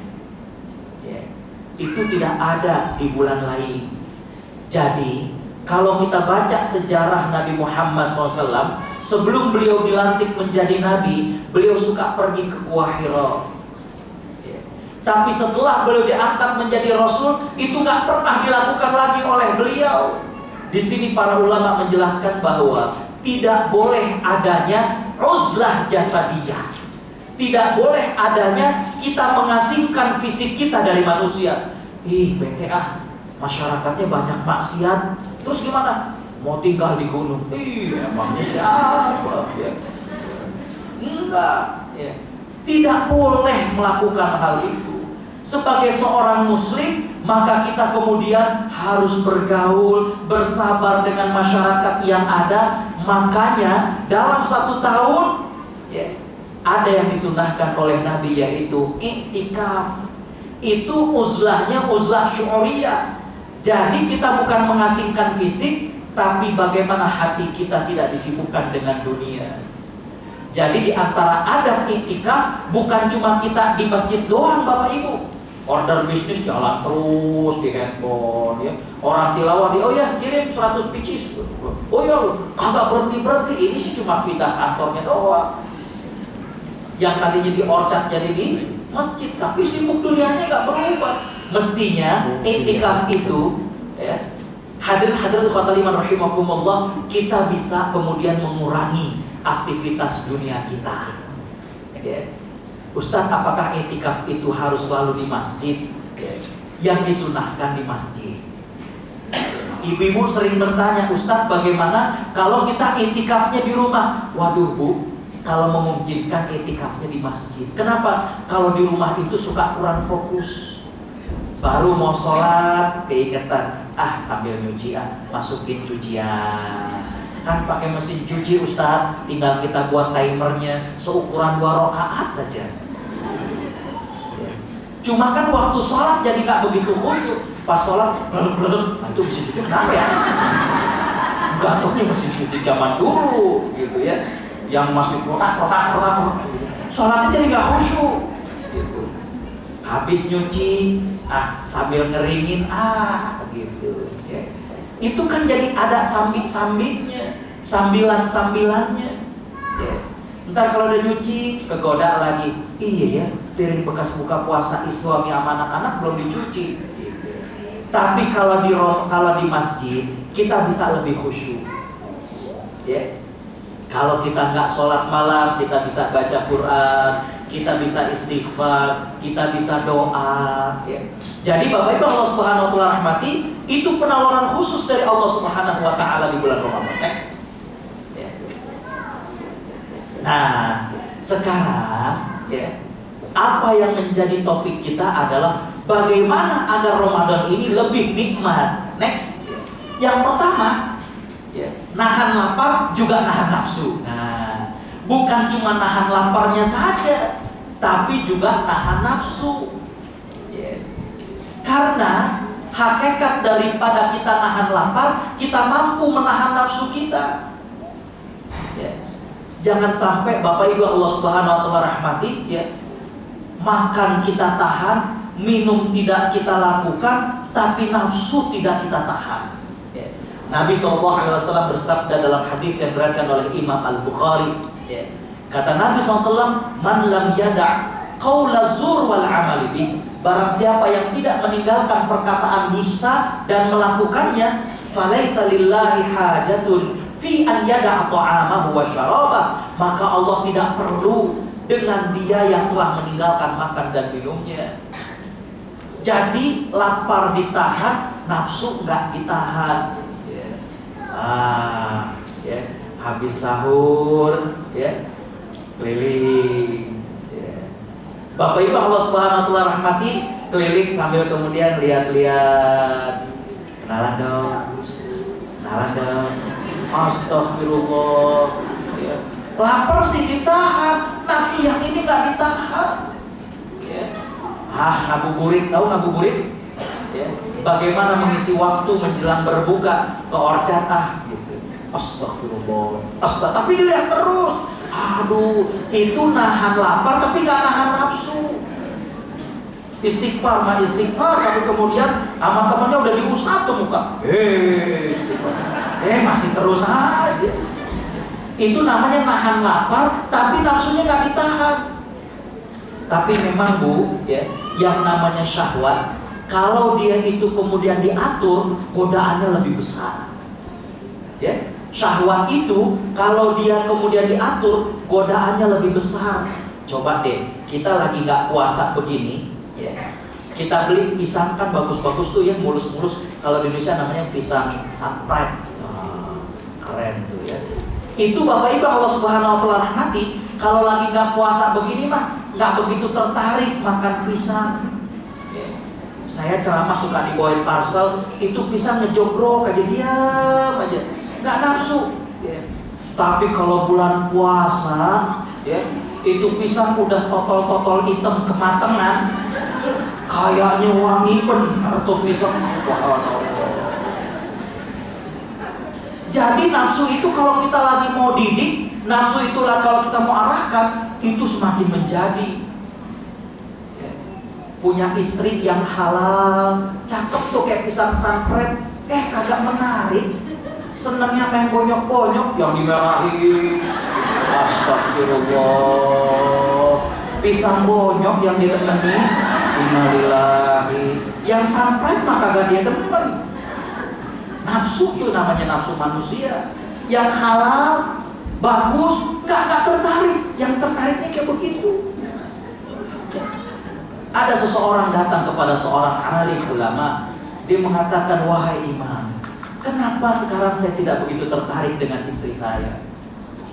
Itu tidak ada di bulan lain. Jadi kalau kita baca sejarah Nabi Muhammad SAW, sebelum beliau dilantik menjadi Nabi, beliau suka pergi ke Gua Hira. Tapi setelah beliau diangkat menjadi Rasul, itu nggak pernah dilakukan lagi oleh beliau. Di sini para ulama menjelaskan bahwa tidak boleh adanya uzlah jasadiyah. Tidak boleh adanya kita mengasingkan fisik kita dari manusia. Bete masyarakatnya banyak maksiat. Terus gimana? Mau tinggal di gunung? Emangnya siapa? Ya. Enggak. Ya. Tidak boleh melakukan hal itu. Sebagai seorang muslim, maka kita kemudian harus bergaul, bersabar dengan masyarakat yang ada. Makanya dalam 1 tahun, ya, ada yang disunahkan oleh Nabi, yaitu iktikaf. Itu uzlahnya uzlah syu'uriyah. Jadi kita bukan mengasingkan fisik, tapi bagaimana hati kita tidak disibukkan dengan dunia. Jadi di antara adab iktikaf bukan cuma kita di masjid doang Bapak Ibu. Order bisnis jalan terus di handphone, ya. Orang tilawah kirim 100 pcs. Kagak berhenti. Ini sih cuma pindah kantornya doang. Yang tadinya di orchard jadi di masjid, tapi sibuk dunianya gak berubah. Mestinya iktikaf itu, ya, hadirin khotaliman rahimakumullah, kita bisa kemudian mengurangi aktivitas dunia kita. Ya. Ustaz, apakah iktikaf itu harus selalu di masjid? Ya. Yang disunahkan di masjid. Ibu-ibu sering bertanya, Ustaz, bagaimana kalau kita iktikafnya di rumah? Waduh Bu, kalau memungkinkan iktikafnya di masjid. Kenapa? Kalau di rumah itu suka kurang fokus. Baru mau sholat, keingetan, sambil nyucian, masukin cucian. Kan pakai mesin cuci Ustaz, tinggal kita buat timernya seukuran 2 rakaat saja. Cuma kan waktu sholat jadi nggak begitu khusyuk. Pas sholat, itu mesin cuci kenapa ya? Nggak tahu nih mesin cuci zaman dulu gitu ya, yang masih kotak. Sholatnya jadi nggak khusyuk. Gitu. Habis nyuci, sambil ngeringin, gitu. Ya. Itu kan jadi ada sambit-sambitnya, sambilan-sambilannya. Ya. Ntar kalau udah nyuci, kegoda lagi. Iya ya, piring bekas buka puasa suami sama anak-anak belum dicuci. Gitu. Tapi kalau di masjid, kita bisa lebih khusyuk. Ya. Kalau kita nggak sholat malam, kita bisa baca Quran, kita bisa istighfar, kita bisa doa. Ya. Jadi Bapak Ibu Allah Subhanahu Wa Taala rahmati, itu penawaran khusus dari Allah Subhanahu Wa Taala di bulan Ramadan. Next. Nah, sekarang ya, apa yang menjadi topik kita adalah bagaimana agar Ramadan ini lebih nikmat. Next. Yang pertama, ya, nahan lapar juga nahan nafsu. Nah, bukan cuma nahan laparnya saja, tapi juga nahan nafsu. Ya. Karena hakikat daripada kita nahan lapar, kita mampu menahan nafsu kita. Ya. Jangan sampai Bapak Ibu Allah Subhanahu Wa Taala rahmati, ya, makan kita tahan, minum tidak kita lakukan, tapi nafsu tidak kita tahan. Ya. Nabi SAW bersabda dalam hadis yang diriwayatkan oleh Imam Al-Bukhari. Ya. Kata Nabi SAW, "Man lam yada' qaula zur wal amali bih." Barang siapa yang tidak meninggalkan perkataan dusta dan melakukannya, falaisa lillahi hajatun fi an yada'a ta'amahu wa syarabah, maka Allah tidak perlu dengan dia yang telah meninggalkan makan dan minumnya. Jadi lapar ditahan, nafsu nggak ditahan. Ya. Habis sahur, ya, keliling. Ya. Bapak Ibu Allah Subhanahu Wa Taala rahmati, keliling sambil kemudian lihat-lihat, kenalan dong. Astagfirullah. Ya. Lapar sih ditahan, nafsu yang ini nggak ditahan. Ya. Ngabuburit, tahu ngabuburit? Ya. Bagaimana mengisi waktu menjelang berbuka ke orchard gitu. Astagfirullah. Tapi dilihat terus. Aduh, itu nahan lapar tapi nggak nahan nafsu. Istighfar, tapi kemudian sama temannya udah diusap tuh muka. Masih terus aja. Itu namanya nahan lapar, tapi nafsunya nggak ditahan. Tapi memang Bu, ya, yang namanya syahwat, kalau dia itu kemudian diatur, godaannya lebih besar. Ya, syahwat itu kalau dia kemudian diatur, godaannya lebih besar. Coba deh, kita lagi nggak puasa begini, ya. Kita beli pisang kan bagus-bagus tuh ya, mulus-mulus. Kalau di Indonesia namanya pisang sunrise. Keren tuh ya. Itu Bapak Ibu Allah Subhanahu Wa Taala rahmati, kalau lagi nggak puasa begini mah nggak begitu tertarik makan pisang. Ya. Saya ceramah suka dibawain parcel, itu pisang ngejogrok aja, diam aja, nggak nafsu. Ya. Tapi kalau bulan puasa, ya, itu pisang udah totol-totol hitam kematangan, kayaknya wangi benar tuh pisang. Jadi nafsu itu kalau kita lagi mau didik, nafsu itulah kalau kita mau arahkan, itu semakin menjadi. Punya istri yang halal, cakep tuh kayak pisang sanpret, kagak menarik. Senangnya main bonyok-bonyok, yang dimarahin. Astagfirullah. Pisang bonyok yang ditemani, innalillahi. Yang sanpret mah kagak dia demen. Nafsu itu namanya nafsu manusia. Yang halal, bagus, nggak tertarik. Yang tertariknya kayak begitu. Ada seseorang datang kepada seorang alim ulama. Dia mengatakan, wahai imam, kenapa sekarang saya tidak begitu tertarik dengan istri saya?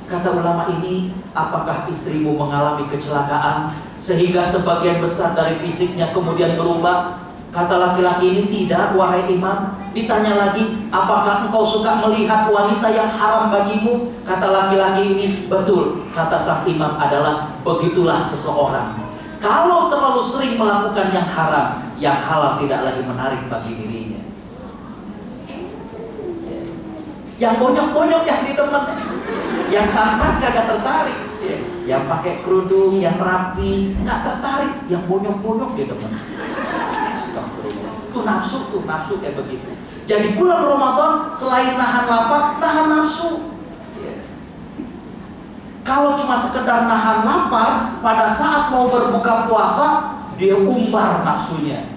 Kata ulama ini, apakah istrimu mengalami kecelakaan sehingga sebagian besar dari fisiknya kemudian berubah? Kata laki-laki ini, tidak wahai imam. Ditanya lagi, apakah engkau suka melihat wanita yang haram bagimu? Kata laki-laki ini, betul. Kata sang imam adalah, begitulah seseorang Kalau terlalu sering melakukan yang haram, yang halal tidak lagi menarik bagi dirinya. Yang bonyok-bonyok yang didemen, yang sangkat kagak tertarik. Yang pakai kerudung, yang rapi, nggak tertarik. Yang bonyok-bonyok didemen. Itu nafsu kayak begitu. Jadi bulan Ramadan selain nahan lapar, nahan nafsu. Kalau cuma sekedar nahan lapar, pada saat mau berbuka puasa, dia umbar nafsunya.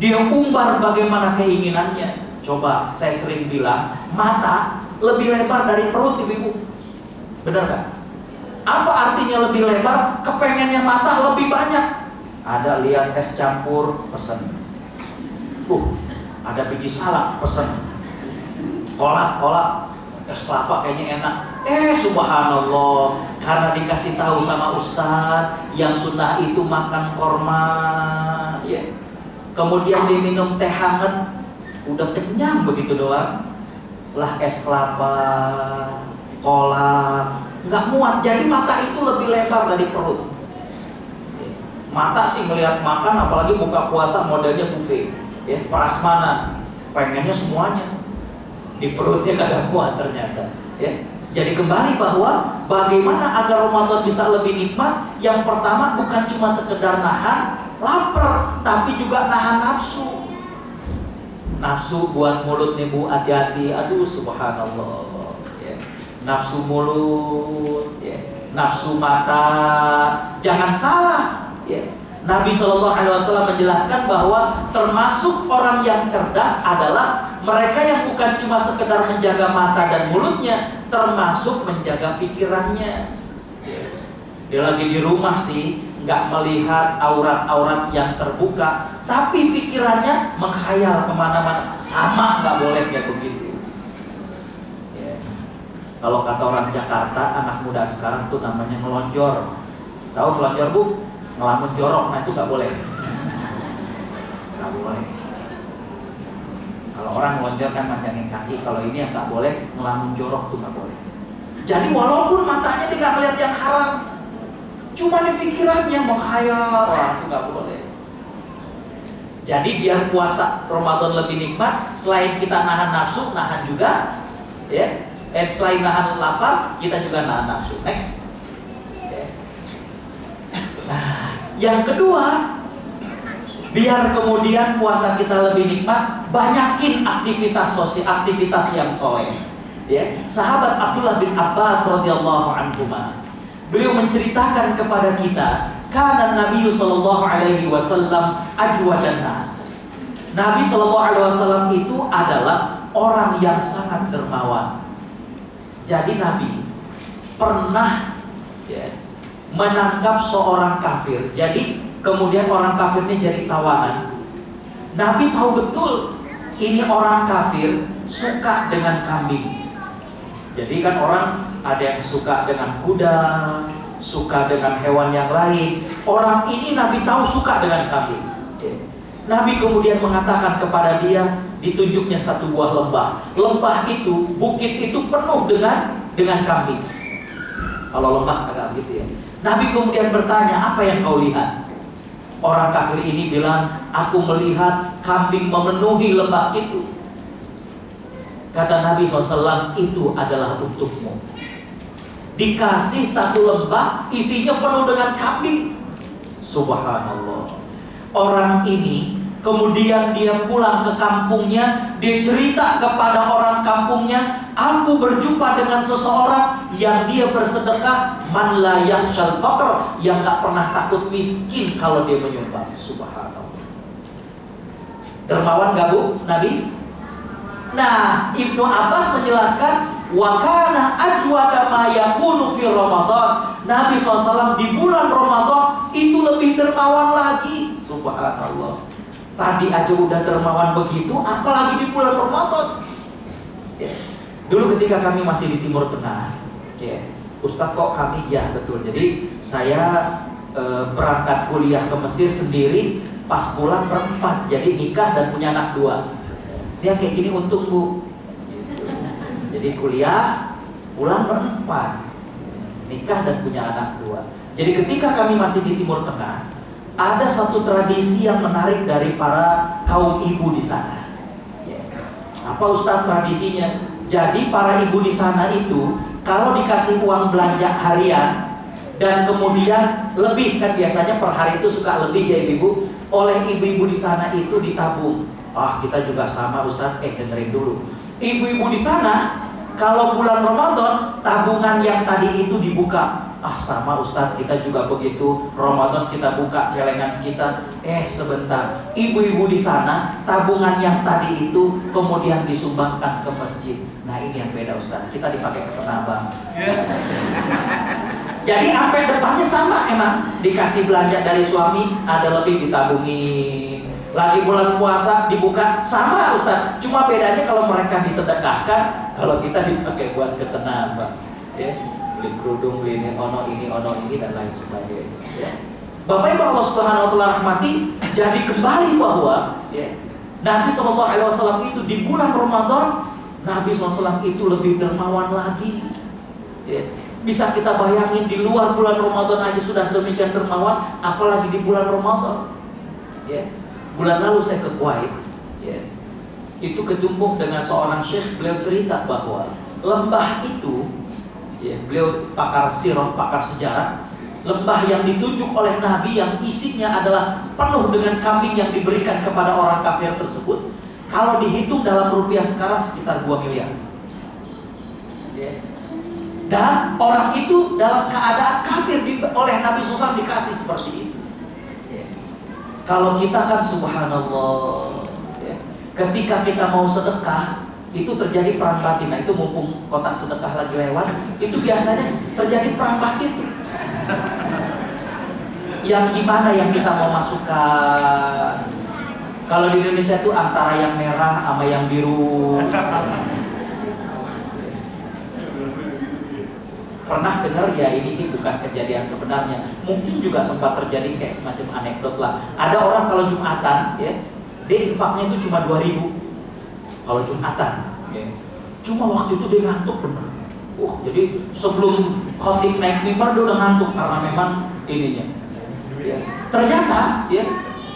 Dia umbar bagaimana keinginannya. Coba, saya sering bilang, mata lebih lebar dari perut ibu-ibu. Benar gak? Apa artinya lebih lebar? Kepengennya mata lebih banyak. Ada lihat es campur, pesen. Ada biji salak, pesen. Kolak, es kelapa kayaknya enak. Subhanallah, karena dikasih tahu sama ustaz yang sunnah itu makan korma, ya. Kemudian diminum teh hangat, udah kenyang begitu doang. Lah es kelapa, kolak, nggak muat. Jadi mata itu lebih lebar dari perut. Mata sih melihat makan, apalagi buka puasa modelnya buffet, ya, prasmanan, pengennya semuanya. Di perutnya kadang muat ternyata, ya. Jadi kembali bahwa bagaimana agar Ramadan bisa lebih nikmat. Yang pertama bukan cuma sekedar nahan lapar, tapi juga nahan nafsu. Nafsu buat mulut nih Bu, hati-hati. Aduh subhanallah, ya. Nafsu mulut, ya. Nafsu mata. Jangan salah, ya. Nabi SAW menjelaskan bahwa termasuk orang yang cerdas adalah mereka yang bukan cuma sekedar menjaga mata dan mulutnya, termasuk menjaga pikirannya. Dia lagi di rumah sih, nggak melihat aurat-aurat yang terbuka, tapi pikirannya menghayal kemana-mana. Sama nggak boleh kayak begitu. Kalau kata orang Jakarta, anak muda sekarang tuh namanya ngelonjor. Tahu ngelonjor Bu? Ngelamun jorok, nah itu nggak boleh. Nggak boleh. Kalau orang ngelonjor kan manjangin kaki, kalau ini yang nggak boleh, ngelamun jorok tuh nggak boleh. Jadi walaupun matanya dia nggak melihat yang haram, cuma di pikirannya menghayal, itu nggak boleh. Jadi biar puasa Ramadan lebih nikmat, selain kita nahan nafsu, nahan juga, ya. Selain nahan lapar, kita juga nahan nafsu. Next. Nah, yang kedua, biar kemudian puasa kita lebih nikmat, banyakin aktivitas sosial, aktivitas yang soleh. Ya, sahabat Abdullah bin Abbas radhiyallahu anhuma, beliau menceritakan kepada kita, kana Nabi sallallahu alaihi wasallam ajwadan nas. Nabi sallallahu alaihi wasallam itu adalah orang yang sangat dermawan. Jadi Nabi pernah, ya, menangkap seorang kafir. Jadi kemudian orang kafirnya jadi tawanan. Nabi tahu betul ini orang kafir suka dengan kambing. Jadi kan orang ada yang suka dengan kuda, suka dengan hewan yang lain. Orang ini Nabi tahu suka dengan kambing. Nabi kemudian mengatakan kepada dia, ditunjuknya satu buah lembah. Lembah itu, bukit itu penuh dengan kambing. Kalau lembah agak gitu ya. Nabi kemudian bertanya, apa yang kau lihat? Orang kafir ini bilang, aku melihat kambing memenuhi lembah itu. Kata Nabi SAW, itu adalah untukmu. Dikasih satu lembah, isinya penuh dengan kambing. Subhanallah. Orang ini kemudian dia pulang ke kampungnya, dia cerita kepada orang kampungnya, aku berjumpa dengan seseorang yang dia bersedekah, man la yakhshal faqr, yang gak pernah takut miskin kalau dia menyumbang. Subhanallah. Dermawan gak Bu Nabi? Nah, Ibnu Abbas menjelaskan, wa kana ajwada ma yakunu fi Ramadan. Nabi SAW di bulan Ramadan itu lebih dermawan lagi. Subhanallah. Tadi aja udah dermawan begitu, apalagi di bulan Ramadan. Ya. Dulu ketika kami masih di Timur Tengah, ya, Ustadz kok kami, ya betul. Jadi saya berangkat kuliah ke Mesir sendiri, pas pulang berempat, jadi nikah dan punya anak 2. Dia kayak gini untung Bu. Jadi kuliah, pulang berempat, nikah dan punya anak 2. Jadi ketika kami masih di Timur Tengah, ada satu tradisi yang menarik dari para kaum ibu di sana. Apa Ustaz tradisinya? Jadi para ibu di sana itu kalau dikasih uang belanja harian dan kemudian lebih, kan biasanya per hari itu suka lebih ya ibu, oleh ibu-ibu di sana itu ditabung. Kita juga sama Ustaz. Dengerin dulu. Ibu-ibu di sana kalau bulan Ramadan tabungan yang tadi itu dibuka. Sama Ustaz, kita juga begitu. Ramadan kita buka celengan kita. Sebentar. Ibu-ibu di sana tabungan yang tadi itu kemudian disumbangkan ke masjid. Nah ini yang beda Ustaz. Kita dipakai ke penambang. Jadi sampai depannya sama emang. Dikasih belanja dari suami, ada lebih ditabungi. Lagi bulan puasa dibuka, sama Ustaz. Cuma bedanya kalau mereka disedekahkan, kalau kita dipakai buat ke penambang. Beli kerudung, beli ini, ono ini dan lain sebagainya. Bapak Ibu Allah Subhanahu wa taala rahmati, jadi kembali bahwa Nabi SAW itu di bulan Ramadan, Nabi SAW itu lebih dermawan lagi. Bisa kita bayangin di luar bulan Ramadan aja sudah demikian dermawan, apalagi di bulan Ramadan. Bulan lalu saya ke Kuwait, itu ketemu dengan seorang syekh. Beliau cerita bahwa lembah itu, beliau pakar sirah, pakar sejarah, lembah yang ditunjuk oleh Nabi yang isinya adalah penuh dengan kambing yang diberikan kepada orang kafir tersebut. Kalau dihitung dalam rupiah sekarang sekitar 2 miliar. Dan orang itu dalam keadaan kafir oleh Nabi SAW dikasih seperti itu. Kalau kita kan subhanallah, ketika kita mau sedekah itu terjadi perang batin. Nah itu mumpung kotak sedekah lagi lewat, itu biasanya terjadi perang batin. Yang gimana yang kita mau masukkan? Kalau di Indonesia itu antara yang merah sama yang biru. Pernah dengar ya, ini sih bukan kejadian sebenarnya, mungkin juga sempat terjadi kayak semacam anekdot lah. Ada orang kalau Jumatan, dia infaknya itu cuma 2.000 kalau Jumatan. Cuma waktu itu dia ngantuk bener. Jadi sebelum khotib naik mimbar dia udah ngantuk karena memang ininya. Ternyata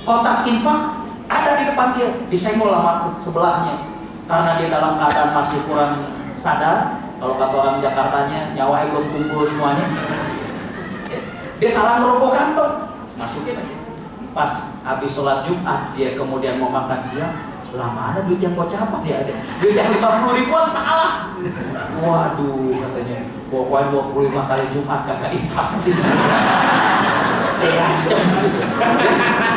kotak infak ada di depan dia, disenggol sama sebelahnya karena dia dalam keadaan masih kurang sadar. Kalau kata orang Jakartanya, nyawanya belum kumpul semuanya. Dia salah ngerokok kantong, masukin aja. Pas habis sholat Jumat, dia kemudian mau makan siang. Lah mana duit yang gocapan dia ada? Duit yang 50 ribuan salah. Waduh, katanya, pokoknya 25 kali Jumat kagak infak. Dia ngancem gitu.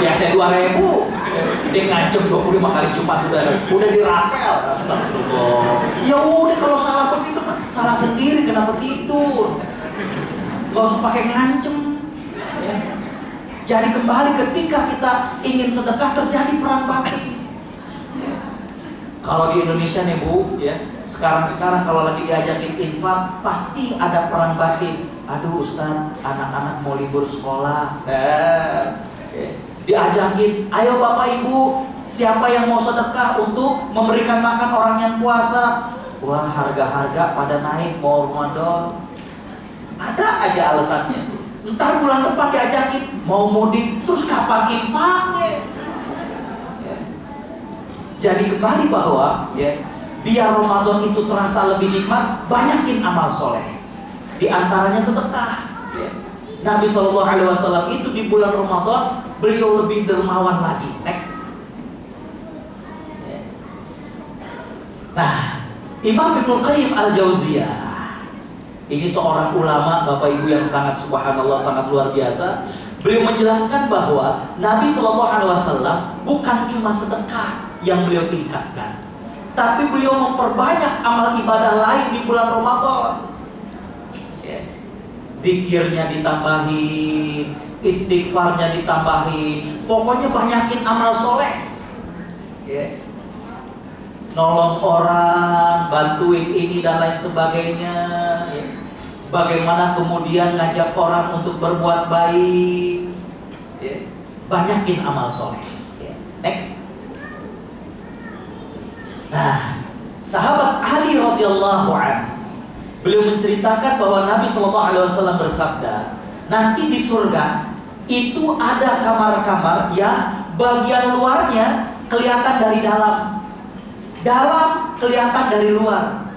Biasa 2.000. Dia ngancem 25 kali Jumat udah dirapel. Astagfirullah. Ya udah kalau salah begitu salah sendiri, kenapa tidur? Gak usah pakai ngancem. Jadi kembali ketika kita ingin sedekah terjadi perang batin. Kalau di Indonesia nih Bu, sekarang kalau lagi diajakin infak pasti ada perang batin. Aduh Ustaz, anak-anak mau libur sekolah. Diajakin, ayo Bapak Ibu, siapa yang mau sedekah untuk memberikan makan orang yang puasa? Wah, harga-harga pada naik, mau Ramadan. Ada aja alasannya. Ntar bulan depan diajakin, mau mudik, terus kapan infaknya? Jadi kembali bahwa biar Ramadan itu terasa lebih nikmat, banyakin amal soleh. Di antaranya sedekah. Nabi SAW itu di bulan Ramadan beliau lebih dermawan lagi. Next. Nah, Imam Ibnu Qayyim Al-Jauziyah, ini seorang ulama Bapak Ibu yang sangat subhanallah, sangat luar biasa. Beliau menjelaskan bahwa Nabi SAW bukan cuma sedekah yang beliau tingkatkan, tapi beliau memperbanyak amal ibadah lain di bulan Ramadan. Zikirnya ditambahin, istighfarnya ditambahin, pokoknya banyakin amal soleh. Nolong orang, bantuin ini dan lain sebagainya. Bagaimana kemudian ngajak orang untuk berbuat baik. Banyakin amal soleh. Next. Nah, sahabat Ali radhiyallahu anhu, beliau menceritakan bahwa Nabi SAW bersabda, nanti di surga itu ada kamar-kamar yang bagian luarnya kelihatan dari dalam, dalam kelihatan dari luar.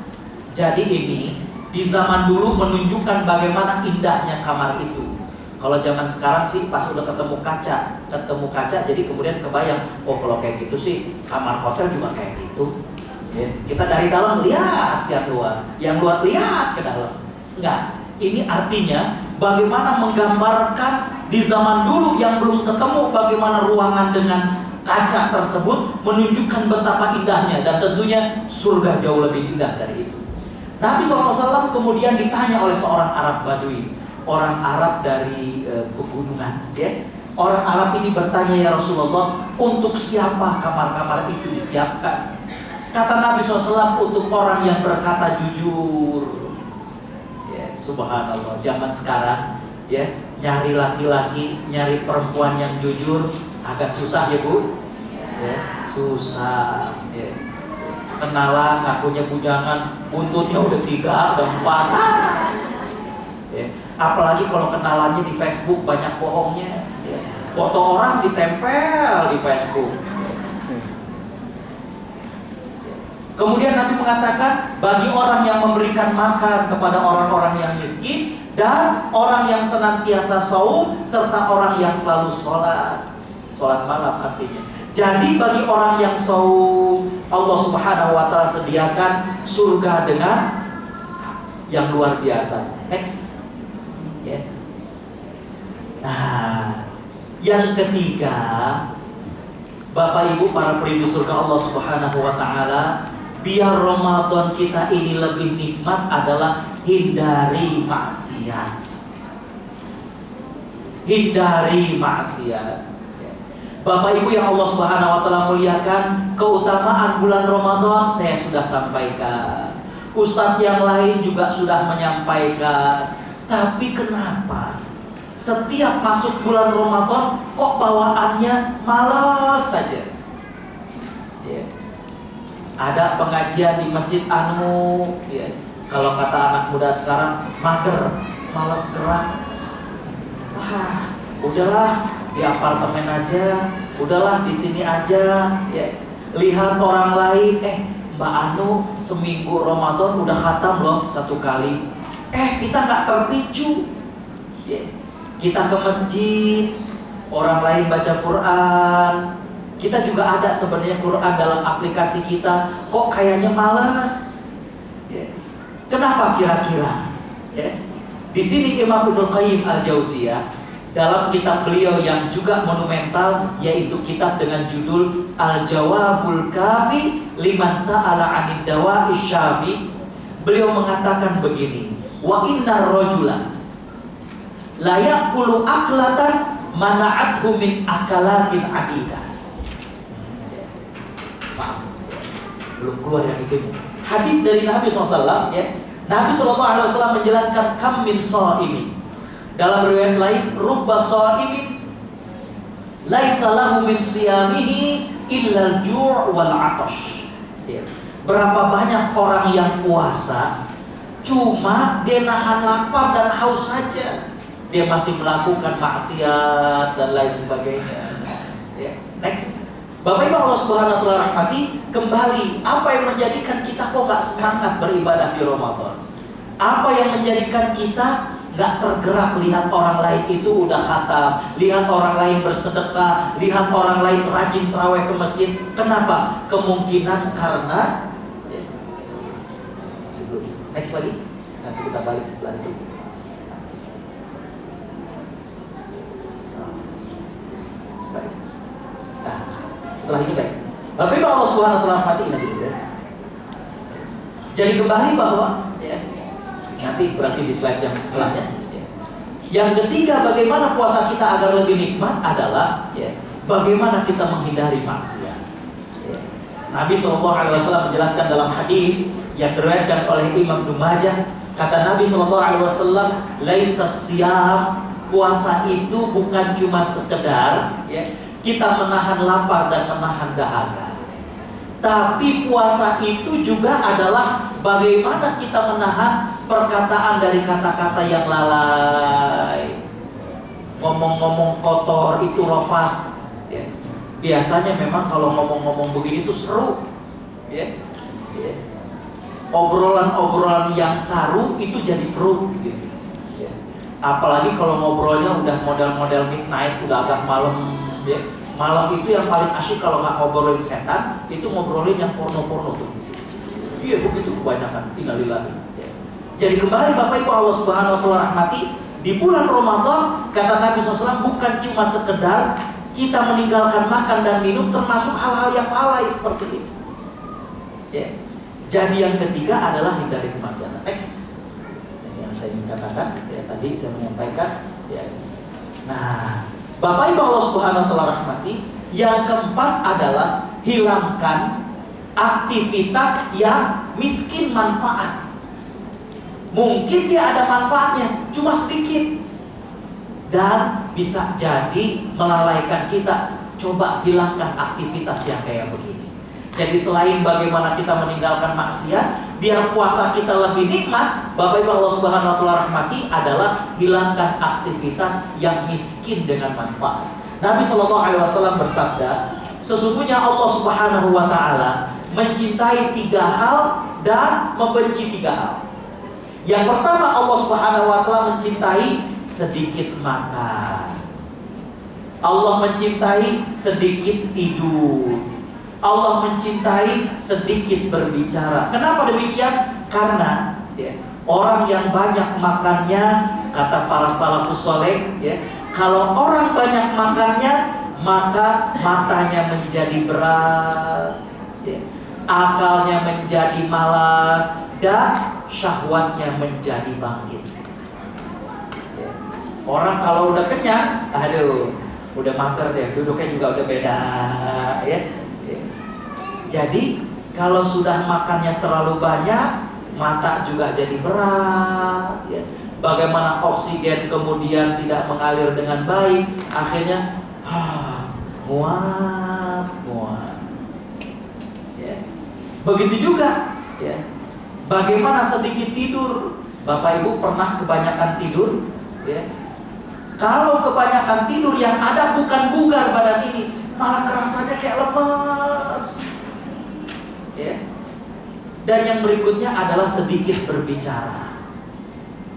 Jadi ini di zaman dulu menunjukkan bagaimana indahnya kamar itu. Kalau zaman sekarang sih pas udah ketemu kaca, jadi kemudian kebayang, oh kalau kayak gitu sih kamar hotel juga kayak gitu. Ya, kita dari dalam lihat yang luar lihat ke dalam. Enggak, ini artinya bagaimana menggambarkan di zaman dulu yang belum ketemu bagaimana ruangan dengan kaca tersebut menunjukkan betapa indahnya, dan tentunya surga jauh lebih indah dari itu. Nabi SAW kemudian ditanya oleh seorang Arab Badui, orang Arab dari pegunungan, ya. Orang Arab ini bertanya, ya Rasulullah, untuk siapa kamar-kamar itu disiapkan? Kata Nabi SAW, untuk orang yang berkata jujur. Ya, subhanallah, zaman sekarang ya, nyari laki-laki, nyari perempuan yang jujur agak susah ya Bu. Ya, susah ya. Kenalan, ngakunya bujangan, buntutnya udah 3, udah 4 ya. Apalagi kalau kenalannya di Facebook banyak bohongnya ya. Foto orang ditempel di Facebook. Kemudian Nabi mengatakan, bagi orang yang memberikan makan kepada orang-orang yang miskin, dan orang yang senantiasa saum, serta orang yang selalu sholat malam artinya. Jadi bagi orang yang saum, Allah Subhanahu wa Ta'ala sediakan surga dengan yang luar biasa. Next. Yeah. Nah, yang ketiga, Bapak Ibu para perindu surga Allah Subhanahu wa Ta'ala, biar Ramadan kita ini lebih nikmat adalah hindari maksiat. Hindari maksiat. Bapak Ibu yang Allah Subhanahu wa Ta'ala muliakan, keutamaan bulan Ramadan saya sudah sampaikan. Ustadz yang lain juga sudah menyampaikan. Tapi kenapa setiap masuk bulan Ramadan kok bawaannya malas saja? Ya. Ada pengajian di Masjid Anu, ya. Kalau kata anak muda sekarang, mager, malas gerak. Wah, udahlah di apartemen aja, udahlah di sini aja, ya. Lihat orang lain, Mbak Anu seminggu Ramadan udah khatam loh 1 kali. Kita nggak terpicu, ya. Kita ke masjid, orang lain baca Quran, kita juga ada sebenarnya Quran dalam aplikasi kita, kok kayaknya malas, ya. Kenapa kira-kira? Ya. Di sini Imam Ibnu Qayyim Al-Jauziyah dalam kitab beliau yang juga monumental, yaitu kitab dengan judul Al-Jawabul Kafi Liman Sa'ala 'anid Dawa'i Syafi, beliau mengatakan begini, wa innar rajula la ya'kulu aklatan mana'athu min akalatin adidah. Maaf, belum keluar yang itu. Hadis dari Nabi SAW, ya. Nabi SAW menjelaskan kam min sha'imin. Dalam riwayat lain, rubba sha'imin laisa lahu min siyamihi illa al-ju' wal 'atash. Ya. Berapa banyak orang yang puasa cuma dia nahan lapar dan haus saja, dia masih melakukan maksiat dan lain sebagainya. Ya. Next. Bapak Ibu Allah Subhanahu wa Ta'ala rahmati, kembali apa yang menjadikan kita kok gak semangat beribadah di Ramadan? Apa yang menjadikan kita gak tergerak lihat orang lain itu udah khatam, lihat orang lain bersedekah, lihat orang lain rajin tarawih ke masjid? Kenapa? Kemungkinan karena next lagi, nanti kita balik setelah itu. Baik. Nah, setelah ini baik. Bapak Ibu Allah Subhanahu wa Ta'ala rahmati nanti ya. Jadi kembali bahwa ya, nanti berarti di slide yang setelahnya ya. Yang ketiga, bagaimana puasa kita agar lebih nikmat adalah ya, bagaimana kita menghindari maksiat. Ya. Nabi SAW menjelaskan dalam hadis yang diriwayatkan oleh Imam Ibnu Majah, kata Nabi SAW, laisa siyam, puasa itu bukan cuma sekedar ya, kita menahan lapar dan menahan dahaga. Tapi puasa itu juga adalah bagaimana kita menahan perkataan dari kata-kata yang lalai. ngomong-ngomong kotor itu rafath. Ya. Biasanya memang kalau ngomong-ngomong begini itu seru. Ya. Ya. Obrolan-obrolan yang saru itu jadi seru gitu. Ya. Apalagi kalau ngobrolnya udah model-model midnight, udah agak malam. Ya. Malam itu yang paling asyik kalau nggak ngobrolin setan, itu ngobrolin yang porno-porno tuh. Iya begitu kebanyakan. Innalillahi. Ya. Jadi kembali Bapak Ibu Allah Subhanahu wa taala rahmati, di bulan Ramadan kata Nabi SAW bukan cuma sekedar kita meninggalkan makan dan minum, termasuk hal-hal yang lalai seperti itu. Ya. Jadi yang ketiga adalah hindari kemaksiatan. Next. Yang saya ingin katakan ya, tadi saya menyampaikan ya. Nah, Bapak Ibu Allah Subhanahu wa taala rahmati, yang keempat adalah hilangkan aktivitas yang miskin manfaat. Mungkin dia ada manfaatnya, cuma sedikit, dan bisa jadi melalaikan kita. Coba hilangkan aktivitas yang kayak begini. Jadi selain bagaimana kita meninggalkan maksiat, biar puasa kita lebih nikmat, Bapak Ibu Allah Subhanahu wa taala rahmati, adalah hilangkan aktivitas yang miskin dengan manfaat. Nabi Shallallahu alaihi wasallam bersabda, sesungguhnya Allah Subhanahu wa taala mencintai 3 hal dan membenci 3 hal. Yang pertama, Allah Subhanahu wa taala mencintai sedikit makan. Allah mencintai sedikit tidur. Allah mencintai sedikit berbicara. Kenapa demikian? Karena ya, orang yang banyak makannya, kata para salafus soleh, ya, kalau orang banyak makannya, maka matanya menjadi berat, ya, akalnya menjadi malas, dan syahwatnya menjadi bangkit. Ya. Orang kalau udah kenyang, aduh, udah mager deh, duduknya juga udah beda, ya. Jadi kalau sudah makannya terlalu banyak, mata juga jadi berat, ya. Bagaimana oksigen kemudian tidak mengalir dengan baik, akhirnya muak. Ya. Begitu juga, ya. Bagaimana sedikit tidur, Bapak Ibu pernah kebanyakan tidur, ya. Kalau kebanyakan tidur, yang ada bukan bugar badan ini, malah kerasanya kayak lemas. Ya. Dan yang berikutnya adalah sedikit berbicara.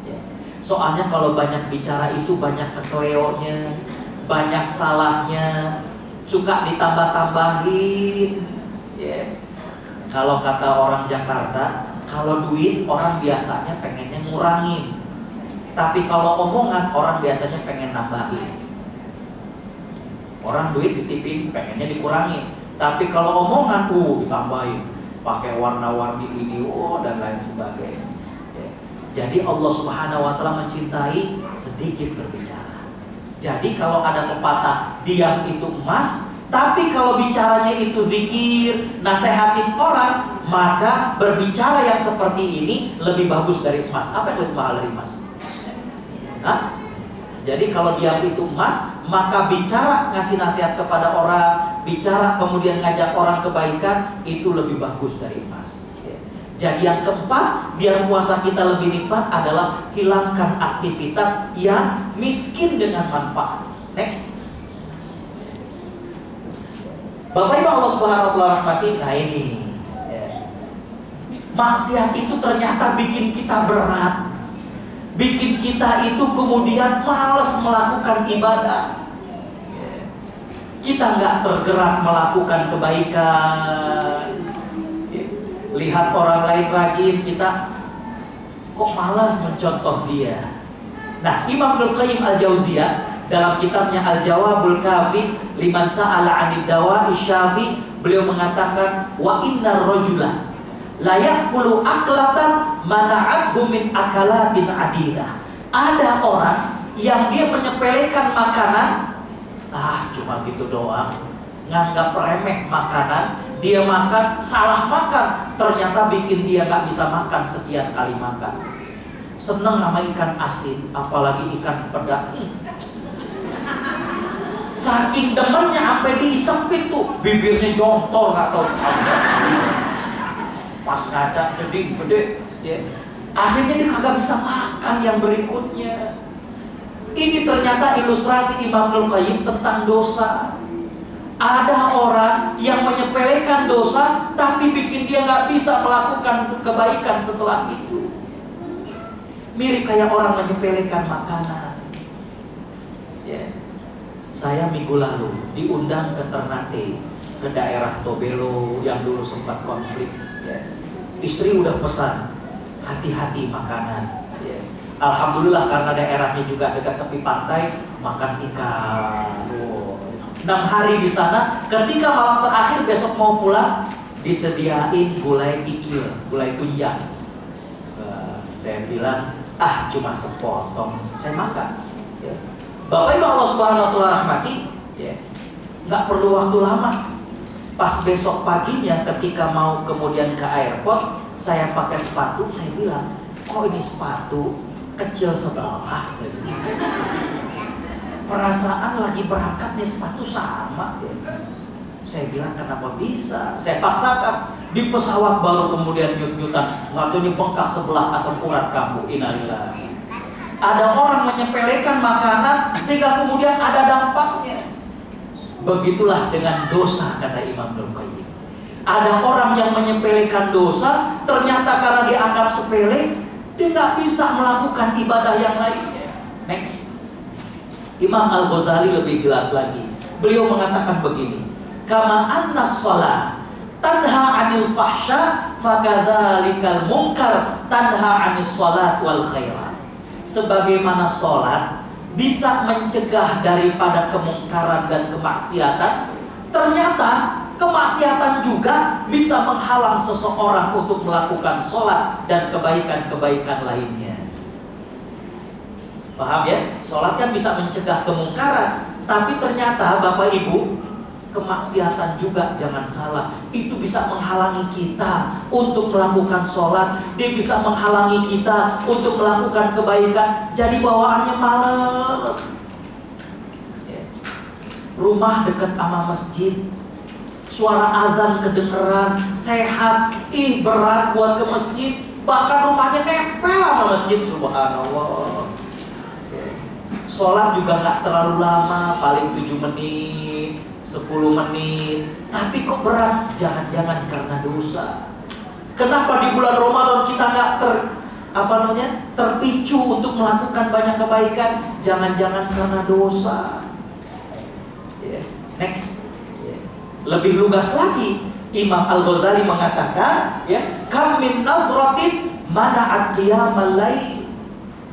Ya. Soalnya kalau banyak bicara itu banyak keselionya, banyak salahnya, suka ditambah-tambahin. Ya. Kalau kata orang Jakarta, kalau duit orang biasanya pengennya ngurangin, tapi kalau omongan orang biasanya pengen nambahin. Orang duit ditipin pengennya dikurangin, tapi kalau omongan ditambahin, pakai warna-warni ini, dan lain sebagainya. Ya. Jadi Allah Subhanahu wa taala mencintai sedikit berbicara. Jadi kalau ada pepatah diam itu emas, tapi kalau bicaranya itu zikir, nasehatin orang, maka berbicara yang seperti ini lebih bagus dari emas. Apa yang lebih mahal dari emas? Hah? Jadi kalau diam itu emas, maka bicara ngasih nasihat kepada orang, bicara kemudian ngajak orang kebaikan, itu lebih bagus dari emas. Jadi yang keempat, biar puasa kita lebih nikmat, adalah hilangkan aktivitas yang miskin dengan manfaat. Next. Bapak Ibu Allah Subhanahu wa taala rahmati, nah ini. Maksiat itu ternyata bikin kita berat, bikin kita itu kemudian malas melakukan ibadah. Kita nggak tergerak melakukan kebaikan. Lihat orang lain rajin, kita kok malas mencontoh dia. Nah, Imam Ibnu Qayyim Al-Jauziyah dalam kitabnya Al-Jawabul Kafi liman sa'ala 'anid dawa'i syafi, beliau mengatakan, wa innar rajula la ya'kulu aklatan mana'athu min akalatin adidah. Ada orang yang dia menyepelekan makanan, cuma gitu doang, nganggap remeh makanan, dia makan, salah makan, ternyata bikin dia gak bisa makan sekian kali makan. Seneng nama ikan asin, apalagi ikan peda. Saking demennya sampai disempit tuh, bibirnya jontor gak tau. Pas ngaca gede, ya. Akhirnya dia kagak bisa makan yang berikutnya. Ini ternyata ilustrasi Imam Ibnul Qayyim tentang dosa. Ada orang yang menyepelekan dosa, tapi bikin dia nggak bisa melakukan kebaikan setelah itu. Mirip kayak orang menyepelekan makanan. Ya. Saya minggu lalu diundang ke Ternate, ke daerah Tobelo yang dulu sempat konflik. Ya. Istri udah pesan, hati-hati makanan. Ya. Alhamdulillah karena daerahnya juga dekat tepi pantai, makan ikan. 6 hari di sana. Ketika malam terakhir besok mau pulang, disediain gulai kikil, gulai tunjang. Saya bilang, cuma sepotong, saya makan. Ya. Bapak Ibu Allah Subhanahu Wa Taala rahmati, ya, nggak perlu waktu lama. Pas besok paginya, ketika mau kemudian ke airport, saya pakai sepatu, saya bilang, oh ini sepatu kecil sebelah. Saya bilang. Perasaan lagi berangkat nih sepatu sama. Saya bilang kenapa bisa? Saya paksakan. Di pesawat baru kemudian nyut-nyutan, sepatunya bengkak sebelah, asam urat kamu. Innalillah. Ada orang menyepelekan makanan sehingga kemudian ada dampaknya. Begitulah dengan dosa, kata Imam Ibnul Qayyim. Ada orang yang menyepelekan dosa, ternyata karena dianggap sepele, dia nggak bisa melakukan ibadah yang lainnya. Next. Imam Al-Ghazali lebih jelas lagi. Beliau mengatakan begini, kama anna shalah tanha 'anil fahsya fakadzalikal munkar tanha 'anis shalat wal khairat. Sebagaimana salat bisa mencegah daripada kemungkaran dan kemaksiatan, ternyata kemaksiatan juga bisa menghalang seseorang untuk melakukan salat dan kebaikan-kebaikan lainnya. Paham ya? Sholat kan bisa mencegah kemungkaran, tapi ternyata Bapak Ibu, kemaksiatan juga jangan salah. Itu bisa menghalangi kita untuk melakukan sholat. Dia bisa menghalangi kita untuk melakukan kebaikan. Jadi bawaannya malas. Ya. Rumah dekat sama masjid, suara azan kedengeran, sehat, berat buat ke masjid. Bahkan rumahnya nempel sama masjid, subhanallah. Sholat juga nggak terlalu lama, paling 7 menit, 10 menit. Tapi kok berat? Jangan-jangan karena dosa. Kenapa di bulan Ramadan kita nggak terpicu untuk melakukan banyak kebaikan? Jangan-jangan karena dosa. Next. Lebih lugas lagi, Imam Al-Ghazali mengatakan, kam min nazratin mana'at qiyamal lail.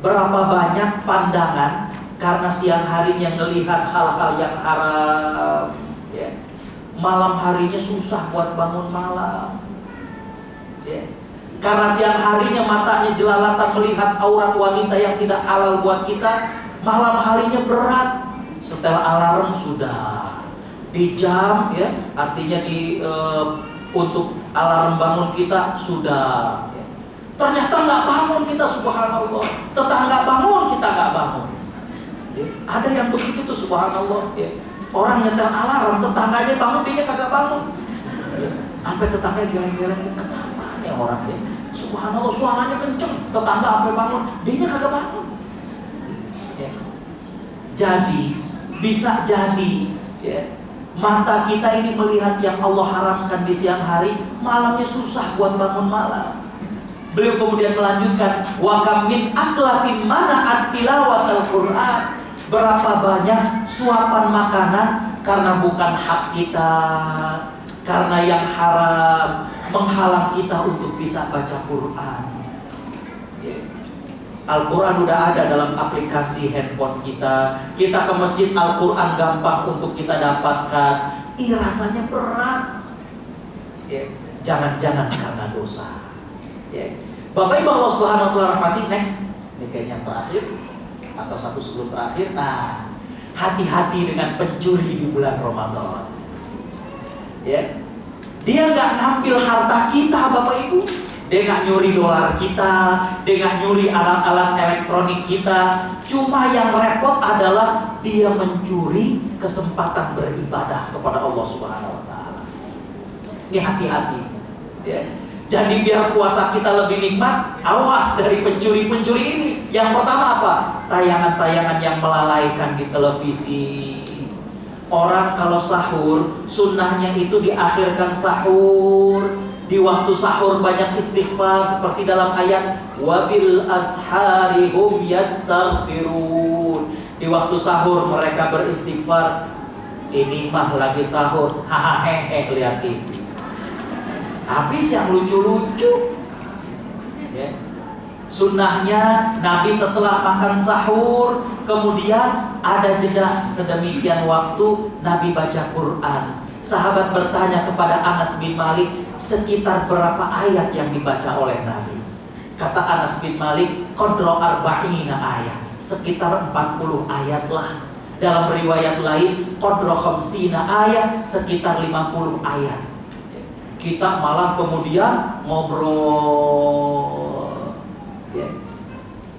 Berapa banyak pandangan karena siang harinya melihat hal-hal yang haram, ya. Malam harinya susah buat bangun malam, ya. Karena siang harinya matanya jelalatan melihat aurat wanita yang tidak halal buat kita, malam harinya berat. Setelah alarm sudah di jam, ya, artinya untuk alarm bangun kita sudah, ya. Ternyata nggak bangun kita, subhanallah. Tetangga bangun, kita nggak bangun. Ada yang begitu tuh, subhanallah. Orang nyetel alarm, tetangganya bangun, dia kagak bangun. Sampai tetangga geleng-geleng, kenapa ya orang dia? Subhanallah, suaranya kenceng, tetangga sampai bangun, dia kagak bangun. Jadi, bisa jadi, mata kita ini melihat yang Allah haramkan di siang hari, malamnya susah buat bangun malam. Beliau kemudian melanjutkan, wa kam min aqlatin mana'at tilawatal Qur'an. Berapa banyak suapan makanan karena bukan hak kita, karena yang haram, menghalang kita untuk bisa baca Quran. Al-Quran udah ada dalam aplikasi handphone kita. Kita ke masjid, Al-Quran gampang untuk kita dapatkan. Rasanya berat. Jangan-jangan karena dosa. Bapak Ibu Allah Subhanahu Wa Taala rahmati. Next, ini kayaknya terakhir atau satu sebelum terakhir. Nah, hati-hati dengan pencuri di bulan Ramadan. Dia nggak ngambil harta kita, Bapak Ibu. Dia nggak nyuri dolar kita, dia nggak nyuri alat-alat elektronik kita. Cuma yang repot adalah dia mencuri kesempatan beribadah kepada Allah Subhanahu Wa Taala. Ini hati-hati. Jadi biar puasa kita lebih nikmat, awas dari pencuri-pencuri ini. Yang pertama apa? tayangan-tayangan yang melalaikan di televisi. Orang kalau sahur, sunnahnya itu diakhirkan sahur. Di waktu sahur banyak istighfar seperti dalam ayat wabil ashari hum yastaghfirun. Di waktu sahur mereka beristighfar. Ini mah lagi sahur, hahaha, lihat itu. Habis yang lucu-lucu. Ya. Sunnahnya Nabi setelah makan sahur, kemudian ada jeda sedemikian waktu Nabi baca Quran. Sahabat bertanya kepada Anas bin Malik, sekitar berapa ayat yang dibaca oleh Nabi? Kata Anas bin Malik, qadra arba'ina ayat, sekitar 40 ayat lah. Dalam riwayat lain, qadra khamsina ayat, sekitar 50 ayat. Kita malah kemudian ngobrol, ya,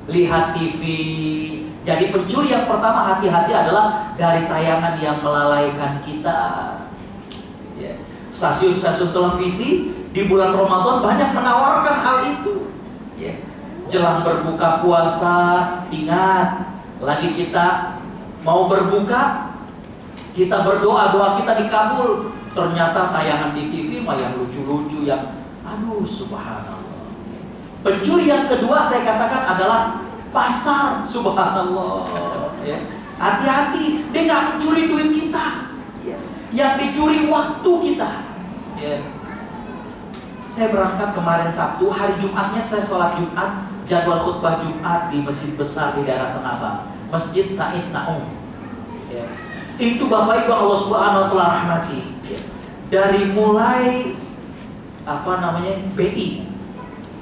lihat TV. Jadi pencuri yang pertama hati-hati adalah dari tayangan yang melalaikan kita. Ya. Stasiun-stasiun televisi di bulan Ramadan banyak menawarkan hal itu. Ya. Jelang berbuka puasa, ingat, lagi kita mau berbuka, kita berdoa, doa kita dikabul. Ternyata tayangan di TV mah yang lucu-lucu, yang aduh subhanallah. Pencuri yang kedua saya katakan adalah pasar, subhanallah. Ya. Hati-hati, dia nggak mencuri duit kita, ya. Yang dicuri waktu kita. Ya. Saya berangkat kemarin Sabtu, hari Jumatnya saya sholat Jumat, jadwal khutbah Jumat di masjid besar di daerah Tanabang, Masjid Said Naum. Ya. Itu Bapak Ibu Allah Subhanahu wa taala rahmati. Ya. Dari mulai BI,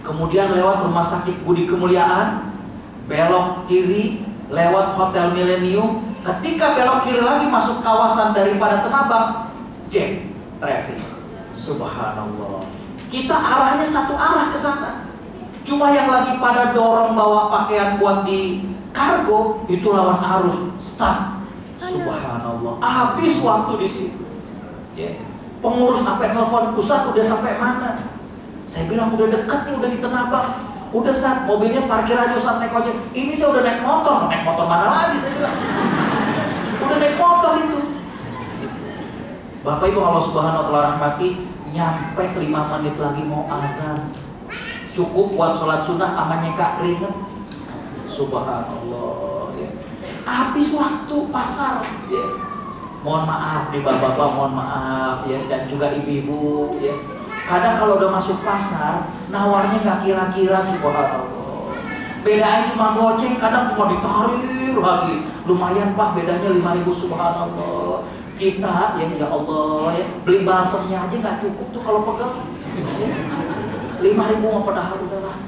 kemudian lewat Rumah Sakit Budi Kemuliaan, belok kiri lewat Hotel Millennium, ketika belok kiri lagi masuk kawasan daripada Tanabang, jam traffic. Subhanallah. Kita arahnya satu arah ke sana. Cuma yang lagi pada dorong bawa pakaian buat di kargo itu lawan arus, stuck. Subhanallah. Habis waktu di situ. Ya. Pengurus sampai nelfon, Ustaz udah sampai mana? Saya bilang udah dekat nih, udah di Tanabang. Udah Ustaz, mobilnya parkir aja Ustaz, naik ojek. Ini saya udah naik motor. Naik motor mana lagi saya bilang. Udah naik motor itu. Bapak Ibu Allah Subhanahu wa taala rahmati, nyampe 5 menit lagi mau azan. Cukup buat sholat sunnah sama nyekak keringet. Subhanallah, ya. Habis waktu pasar, ya. Mohon maaf nih bapak-bapak, mohon maaf ya, dan juga ibu-ibu ya. Kadang kalau udah masuk pasar, nawarnya nggak kira-kira, subhanallah. Bedanya cuma goceng, kadang cuma ditarik lagi. Lumayan Pak, bedanya 5.000, subhanallah. Kita ya Allah ya, beli balsemnya aja nggak cukup tuh kalau pegang. 5.000 mau padahal udahlah.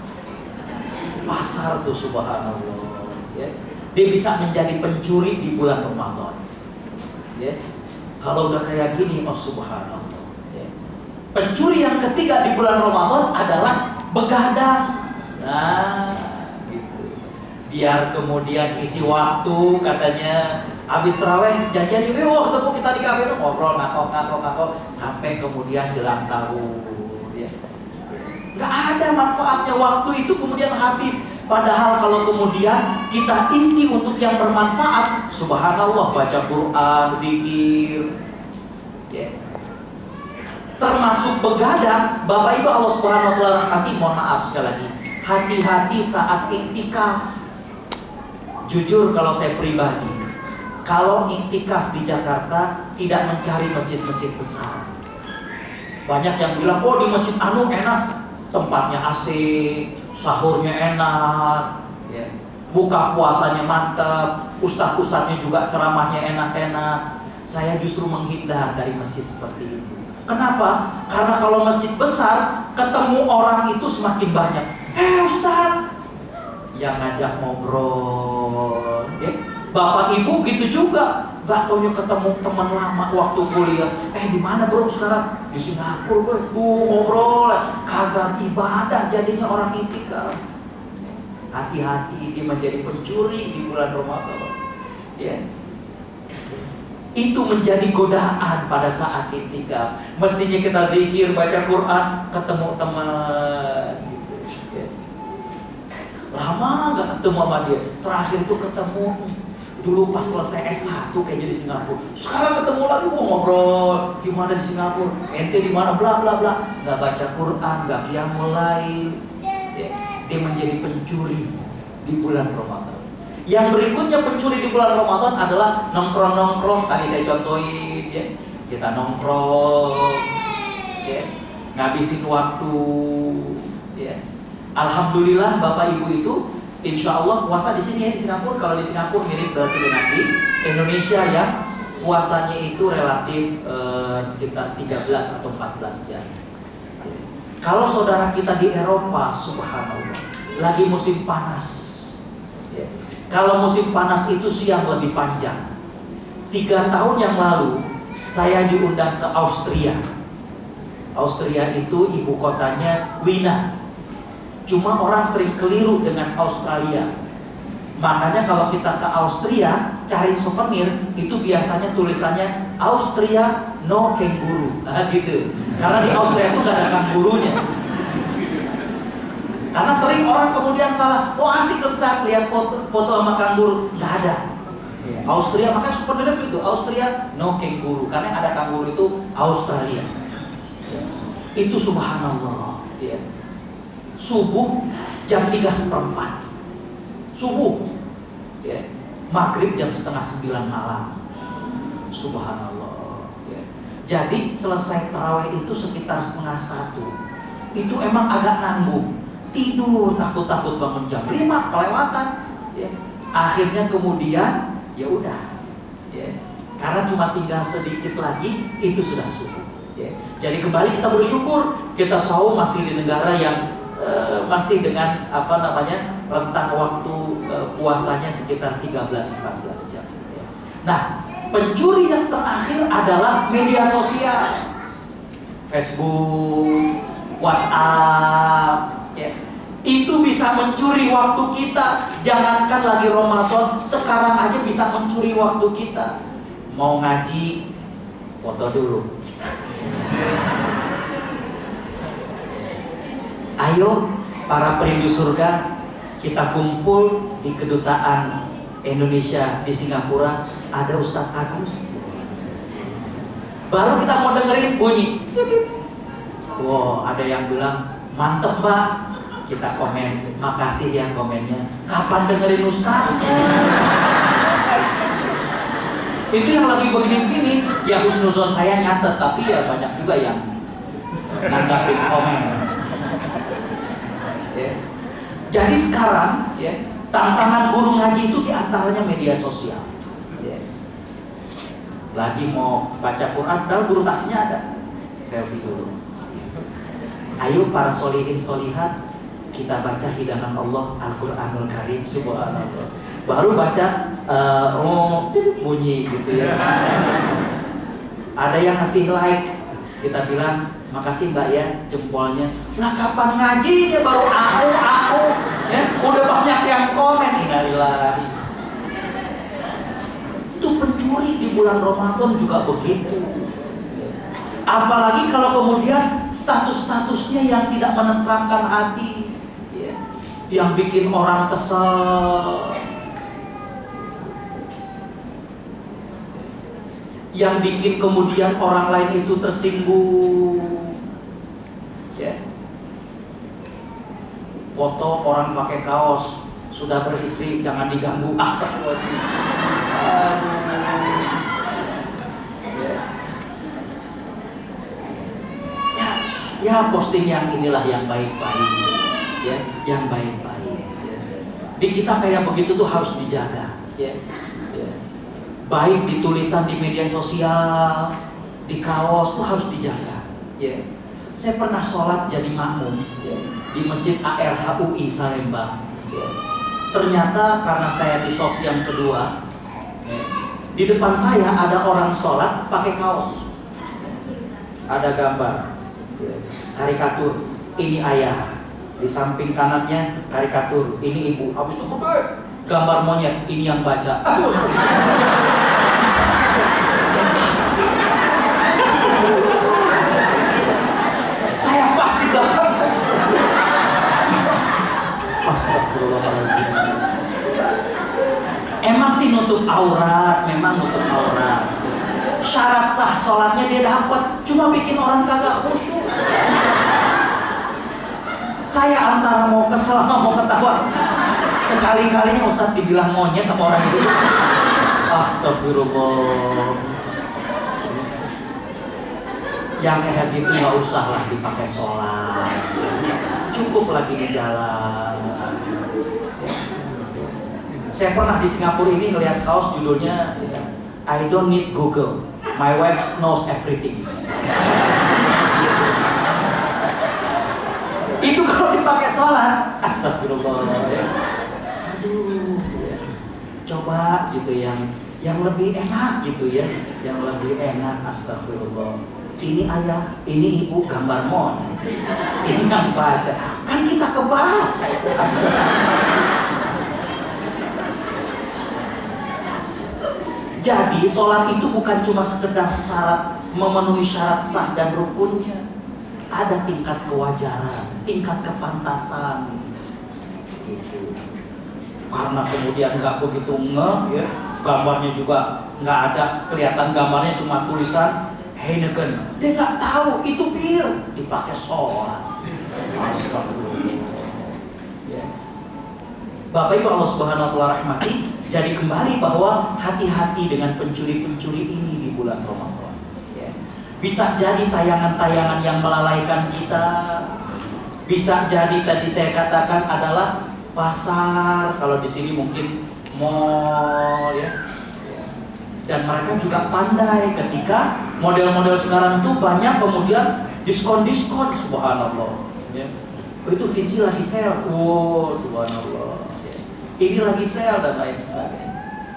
Pasar tuh subhanallah ya. Dia bisa menjadi pencuri di bulan Ramadan. Ya. Kalau udah kayak gini, oh subhanallah. Ya. Pencuri yang ketiga di bulan Ramadan adalah begadang. Nah, gitu. Biar kemudian isi waktu, katanya habis tarawih janjian, wah ketemu kita di kafe, ngobrol ngakok sampai kemudian jelang sahur. Ya. Nggak ada manfaatnya waktu itu kemudian habis. Padahal kalau kemudian kita isi untuk yang bermanfaat, subhanallah, baca Quran, zikir, ya. Termasuk begadang, Bapak Ibu Allah Subhanahu wa taala rahmati, mohon maaf sekali lagi, hati-hati saat iktikaf. Jujur kalau saya pribadi, kalau iktikaf di Jakarta tidak mencari masjid-masjid besar. Banyak yang bilang, oh di Masjid Anu enak, tempatnya AC, sahurnya enak, ya. Buka puasanya mantap, ustadz-ustadznya juga ceramahnya enak-enak. Saya justru menghindar dari masjid seperti itu. Kenapa? Karena kalau masjid besar, ketemu orang itu semakin banyak. Ustadz, yang ngajak ngobrol, ya. Bapak ibu gitu juga. Gak taunya ketemu teman lama waktu kuliah. Di mana bro sekarang? Di Singapura gue. Ngobrol, kagak ibadah jadinya orang iktikaf. Hati-hati, dia menjadi pencuri di bulan Ramadan. Ya. Itu menjadi godaan pada saat iktikaf. Mestinya kita zikir, baca Quran, ketemu teman. Gitu. Ya. Lama lama nggak ketemu sama dia. Terakhir tuh ketemu dulu pas selesai S1 kayaknya di Singapura. Sekarang ketemu lagi, ngobrol gimana di Singapura, ente di mana, bla bla bla. Nggak baca Quran, nggak qiyamul lail. Dia menjadi pencuri di bulan Ramadan. Yang berikutnya pencuri di bulan Ramadan adalah nongkrong-nongkrong. Tadi saya contohin, ya. Kita nongkrong, ya. Ngabisin waktu, ya. Alhamdulillah Bapak Ibu itu insya Allah puasa di sini ya, di Singapura. Kalau di Singapura mirip berarti dengan di Indonesia yang puasanya itu relatif sekitar 13 atau 14 jam. Kalau saudara kita di Eropa, subhanallah, lagi musim panas. Ya. Kalau musim panas itu siang lebih panjang. 3 tahun yang lalu saya diundang ke Austria. Austria itu ibu kotanya Wina. Cuma orang sering keliru dengan Australia. Makanya kalau kita ke Austria cari souvenir itu biasanya tulisannya Austria no kanguru, gitu. Karena di Austria itu nggak ada kangurunya. Karena sering orang kemudian salah, oh asik dong saat lihat foto sama kanguru, nggak ada. Austria makanya souvenirnya begitu, Austria no kanguru, karena yang ada kanguru itu Australia. Itu subhanallah. Ya. Subuh jam 3:15 subuh, ya. Maghrib jam 8:30 malam, subhanallah, ya. Jadi selesai tarawih itu sekitar 12:30. Itu emang agak nanggung, tidur takut bangun jam 5 kelewatan, ya. Akhirnya kemudian ya udah, ya. Karena cuma tinggal sedikit lagi itu sudah subuh, ya. Jadi kembali kita bersyukur kita saum masih di negara yang masih dengan rentang waktu puasanya sekitar 13-14 jam. Ya. Nah, pencuri yang terakhir adalah media sosial, Facebook, WhatsApp. Ya. Itu bisa mencuri waktu kita. Jangankan lagi Ramadan, sekarang aja bisa mencuri waktu kita. Mau ngaji, foto dulu. Ayo para perindu surga, kita kumpul di kedutaan Indonesia di Singapura. Ada Ustadz Agus. Baru kita mau dengerin bunyi. Wow, ada yang bilang mantep Mbak. Kita komen, makasih ya komennya. Kapan dengerin Ustadz? Itu yang lagi begini-begini. Ya husnuzon saya nyatet, tapi ya banyak juga yang nanggapin komen. Ya. Jadi sekarang, ya, tantangan guru ngaji itu diantaranya media sosial. Ya. Lagi mau baca Quran, padahal guru tasnya ada. Selfie dulu. Ayo para solihin solihat, kita baca hidangan Allah Al-Quranul Karim, subhanallah. Baru baca, bunyi gitu ya. Ada yang ngasih like, kita bilang makasih Mbak ya, jempolnya. Lah kapan ngaji dia baru aku, ya udah banyak yang komen. Innalillahi. Itu pencuri di bulan Ramadan juga begitu. Apalagi kalau kemudian status-statusnya yang tidak menenteramkan hati, ya, yang bikin orang kesel, yang bikin kemudian orang lain itu tersinggung. Ya. Foto orang pakai kaos, sudah beristri jangan diganggu. Ya posting yang inilah yang baik-baik, ya, yang baik-baik. Ya. Di kita kayak begitu tuh harus dijaga. Ya. Ya. Baik di tulisan di media sosial, di kaos tuh harus dijaga. Ya. Saya pernah sholat jadi makmum, ya, di Masjid ARHUI Salemba. Ya. Ternyata karena saya di soft yang kedua, ya, di depan saya ada orang sholat pakai kaos, ada gambar, ya, karikatur, ini ayah, di samping kanannya karikatur, ini ibu, habis itu gambar monyet, ini yang baca. Saya pas di belakang. Astagfirullahaladzim. Emang sih nutup aurat, memang nutup aurat. Syarat sah sholatnya dia dapat, cuma bikin orang kagak khusyuk. Saya antara mau kesel sama mau ketawa. Sekali-kalinya Ustadz dibilang monyet sama orang itu. Astagfirullah. Yang kayak gitu nggak usah lah dipakai sholat. Cukup lagi di jalan. Saya pernah di Singapura ini ngelihat kaos judulnya I don't need Google, my wife knows everything. Itu kalau dipakai sholat, astagfirullah. Aduh, coba gitu yang lebih enak gitu ya, yang lebih enak. Astagfirullah. Ini ayah, ini ibu gambar mon, ini yang baca, kan kita kebaca itu. Jadi sholat itu bukan cuma sekedar syarat memenuhi syarat sah dan rukunnya, ada tingkat kewajaran, tingkat kepantasan. Gitu. Karena kemudian nggak begitu ya, gambarnya juga nggak ada, kelihatan gambarnya cuma tulisan Heineken. Dia nggak tahu itu bir dipakai sholat. Bapak Ibu Allah Subhanahu Wa Taala rahmati. Jadi kembali bahwa hati-hati dengan pencuri-pencuri ini di bulan Ramadan. Ya. Bisa jadi tayangan-tayangan yang melalaikan kita. Bisa jadi tadi saya katakan adalah pasar. Kalau di sini mungkin mall ya. Dan mereka juga pandai ketika model-model sekarang tuh banyak kemudian diskon-diskon, subhanallah. Ya. Itu Vinci lagi sale, wow, subhanallah. Ya. Ini lagi sale dan lain sebagainya.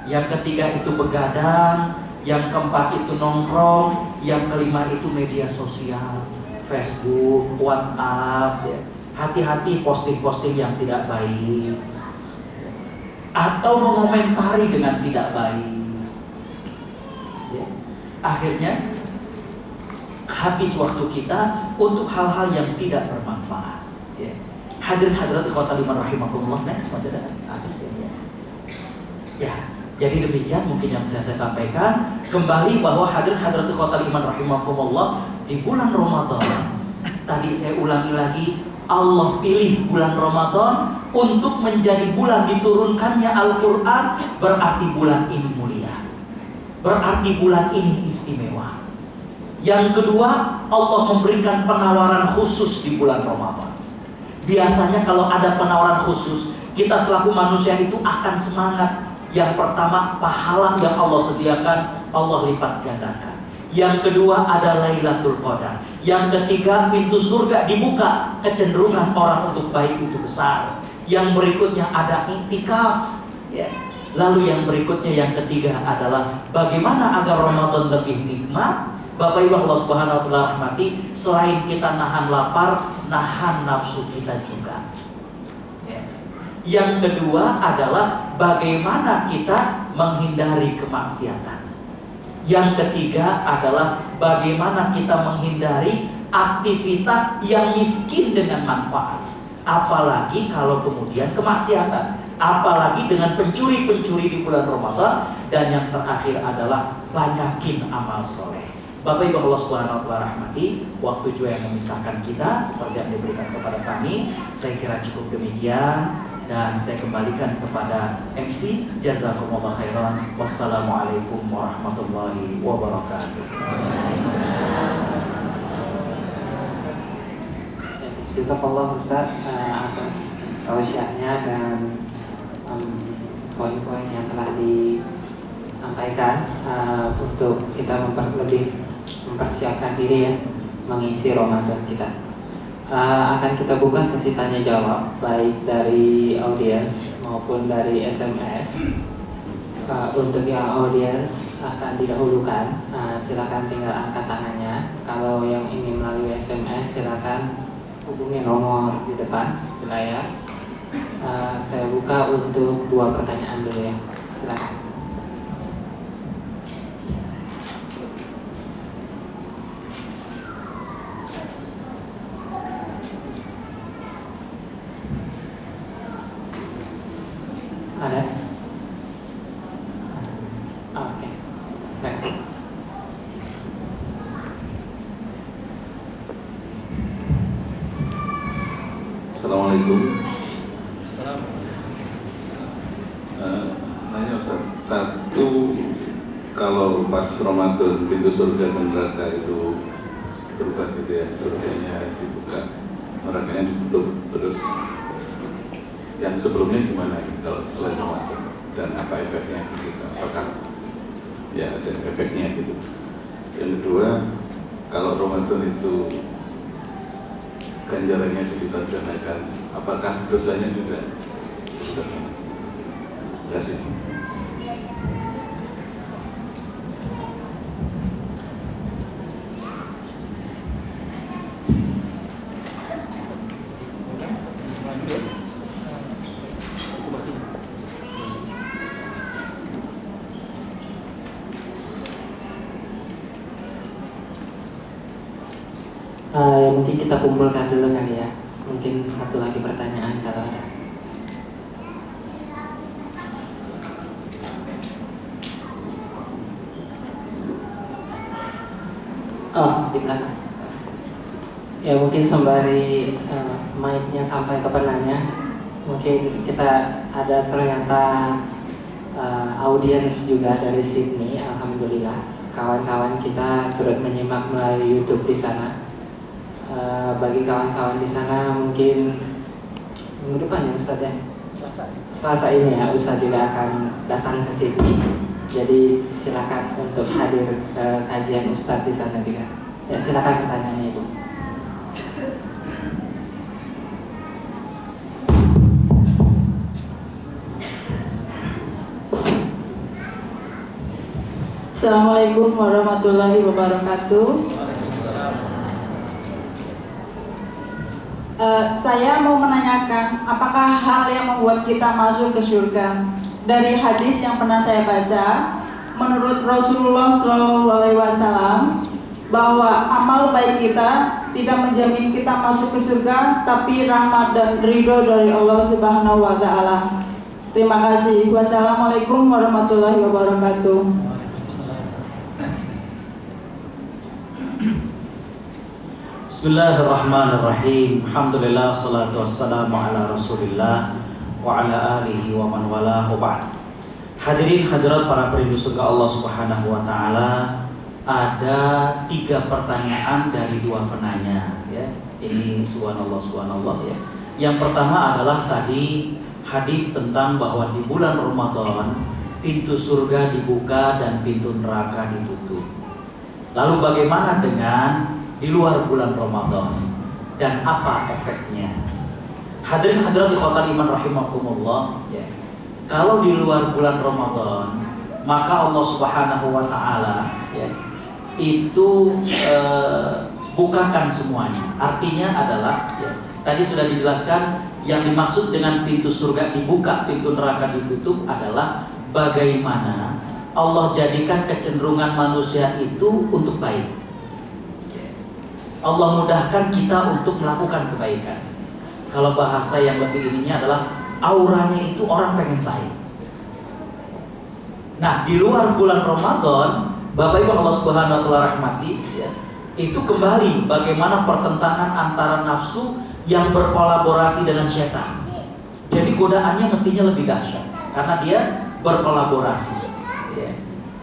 Yang ketiga itu begadang, yang keempat itu nongkrong, yang kelima itu media sosial, Facebook, WhatsApp. Ya. Hati-hati posting-posting yang tidak baik, atau mengomentari dengan tidak baik. Akhirnya habis waktu kita untuk hal-hal yang tidak bermanfaat. Ya. Hadirin hadirat ikhwatal iman rahimakumullah, next masih ada atas ya. Jadi demikian mungkin yang bisa saya sampaikan. Kembali bahwa hadirin hadirat ikhwatal iman rahimakumullah, di bulan Ramadan tadi saya ulangi lagi, Allah pilih bulan Ramadan untuk menjadi bulan diturunkannya Al-Quran. Berarti bulan ini mulia, berarti bulan ini istimewa. Yang kedua, Allah memberikan penawaran khusus di bulan Ramadan. Biasanya kalau ada penawaran khusus, kita selaku manusia itu akan semangat. Yang pertama, pahala yang Allah sediakan, Allah lipat gandakan. Yang kedua ada Lailatul Qadar. Yang ketiga, pintu surga dibuka, kecenderungan orang untuk baik itu besar. Yang berikutnya ada iktikaf, ya. Lalu yang berikutnya, yang ketiga adalah bagaimana agar Ramadan lebih nikmat. Bapak Ibu Allah Subhanahu Wa Taala rahmati, selain kita nahan lapar, nahan nafsu kita juga. Ya. Yang kedua adalah bagaimana kita menghindari kemaksiatan. Yang ketiga adalah bagaimana kita menghindari aktivitas yang miskin dengan manfaat. Apalagi kalau kemudian kemaksiatan. Apalagi dengan pencuri-pencuri di bulan Ramadan. Dan yang terakhir adalah banyakin amal soleh. Bapak Ibu Allah Subhanahu Wa Taala rahmati, waktu juga yang memisahkan kita seperti yang diberikan kepada kami. Saya kira cukup demikian dan saya kembalikan kepada MC. Jazakumullah khairan. Wassalamualaikum warahmatullahi wabarakatuh. Jazakallah Ustaz atas tausiahnya dan poin-poin yang telah disampaikan untuk kita mempersiapkan diri ya, mengisi Ramadan kita. Akan kita buka sesi tanya jawab baik dari audiens maupun dari SMS. Untuk yang audiens akan didahulukan, silakan tinggal angkat tangannya. Kalau yang ini melalui SMS silakan hubungi nomor di depan di layar. Saya buka untuk 2 pertanyaan dulu ya, silakan. Ada? Oke. Silakan. Assalamualaikum. Nanya Ustaz, satu, kalau pas Ramadan pintu surga dan neraka itu berubah gitu ya, surganya dibuka, nerakanya ditutup, terus yang sebelumnya gimana kalau selain Ramadan, dan apa efeknya gitu, apakah ya ada efeknya gitu. Yang kedua, kalau Ramadan itu ganjarannya dilipat gandakan, apakah dosanya juga? Terima kasih. Ya, mungkin kita kumpulkan dulu kali ya. Mungkin satu lagi pertanyaan kalau ada. Oh, di belakang. Ya mungkin sembari mic-nya sampai ke penanya, mungkin kita ada ternyata audiens juga dari Sydney. Alhamdulillah, kawan-kawan kita turut menyimak melalui YouTube di sana. Bagi kawan-kawan di sana mungkin minggu depan ya Ustadz ya, Selasa ini ya Ustadz juga akan datang ke Sydney. Jadi silakan untuk hadir kajian Ustadz di sana juga. Ya silakan pertanyaannya Ibu. Assalamualaikum warahmatullahi wabarakatuh. Saya mau menanyakan, apakah hal yang membuat kita masuk ke surga? Dari hadis yang pernah saya baca, menurut Rasulullah SAW, bahwa amal baik kita tidak menjamin kita masuk ke surga, tapi rahmat dan ridho dari Allah Subhanahu wa Ta'ala. Terima kasih. Wassalamualaikum warahmatullahi wabarakatuh. Bismillahirrahmanirrahim. Alhamdulillah, salatu wassalamu ala Rasulillah wa ala alihi wa man wala wa ba'd. Hadirin hadirat para perindu surga Allah Subhanahu wa taala, ada 3 pertanyaan dari 2 penanya ya. Ini subhanallah ya. Yang pertama adalah tadi hadis tentang bahwa di bulan Ramadan pintu surga dibuka dan pintu neraka ditutup. Lalu bagaimana dengan di luar bulan Ramadan dan apa efeknya? Hadirin hadirat ikhwatal iman rahimakumullah ya. Kalau di luar bulan Ramadan, maka Allah Subhanahu wa taala ya, itu bukakan semuanya. Artinya adalah ya, tadi sudah dijelaskan yang dimaksud dengan pintu surga dibuka, pintu neraka ditutup adalah bagaimana Allah jadikan kecenderungan manusia itu untuk baik. Allah mudahkan kita untuk melakukan kebaikan. Kalau bahasa yang lebih ininya adalah auranya itu orang pengen baik. Nah, di luar bulan Ramadan, Bapak Ibu Allah Subhanahu wa taala rahmati ya, itu kembali bagaimana pertentangan antara nafsu yang berkolaborasi dengan setan. Jadi godaannya mestinya lebih dahsyat karena dia berkolaborasi ya.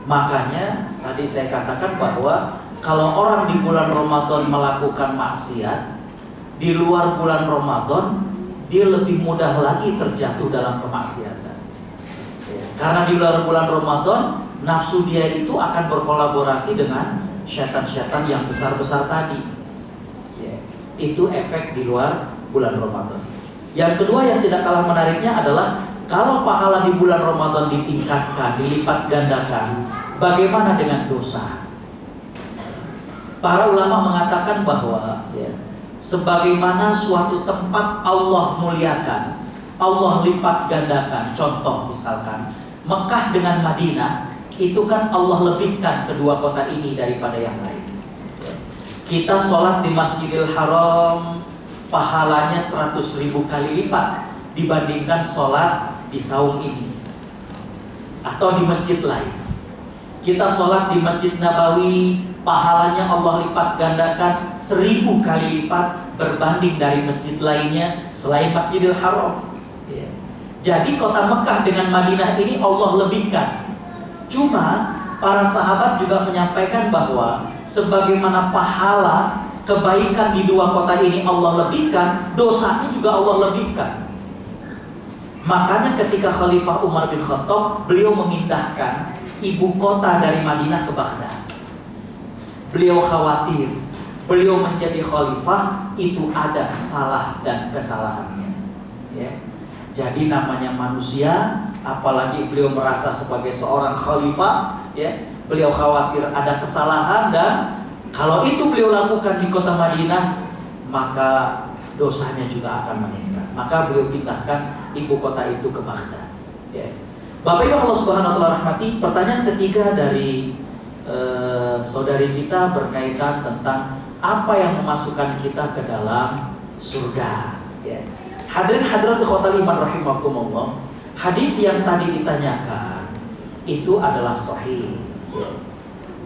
Makanya tadi saya katakan bahwa kalau orang di bulan Ramadan melakukan maksiat, di luar bulan Ramadan dia lebih mudah lagi terjatuh dalam kemaksiatan. Ya, karena di luar bulan Ramadan nafsu dia itu akan berkolaborasi dengan setan-setan yang besar-besar tadi. Ya, itu efek di luar bulan Ramadan. Yang kedua yang tidak kalah menariknya adalah kalau pahala di bulan Ramadan ditingkatkan, dilipat gandakan, bagaimana dengan dosa? Para ulama mengatakan bahwa ya, sebagaimana suatu tempat Allah muliakan, Allah lipat gandakan. Contoh misalkan Mekah dengan Madinah, itu kan Allah lebihkan kedua kota ini daripada yang lain. Kita sholat di Masjidil Haram pahalanya 100.000 kali lipat dibandingkan sholat di saung ini atau di masjid lain. Kita sholat di Masjid Nabawi, pahalanya Allah lipat gandakan 1000 kali lipat berbanding dari masjid lainnya selain Masjidil Haram. Ya. Jadi kota Mekah dengan Madinah ini Allah lebihkan. Cuma para sahabat juga menyampaikan bahwa sebagaimana pahala kebaikan di dua kota ini Allah lebihkan, dosanya juga Allah lebihkan. Makanya ketika Khalifah Umar bin Khattab, beliau memindahkan ibu kota dari Madinah ke Baghdad. Beliau khawatir, beliau menjadi khalifah itu ada salah dan kesalahannya. Ya. Jadi namanya manusia, apalagi beliau merasa sebagai seorang khalifah, ya, beliau khawatir ada kesalahan, dan kalau itu beliau lakukan di kota Madinah, maka dosanya juga akan meningkat. Maka beliau pindahkan ibu kota itu ke Baghdad. Ya. Bapak Ibu Allah Subhanahu wa taala rahmati, pertanyaan ketiga dari saudari kita berkaitan tentang apa yang memasukkan kita ke dalam surga. Ya. Hadirin hadirat ikhwatal iman rahimakumullah, hadis yang tadi ditanyakan itu adalah sahih. Ya.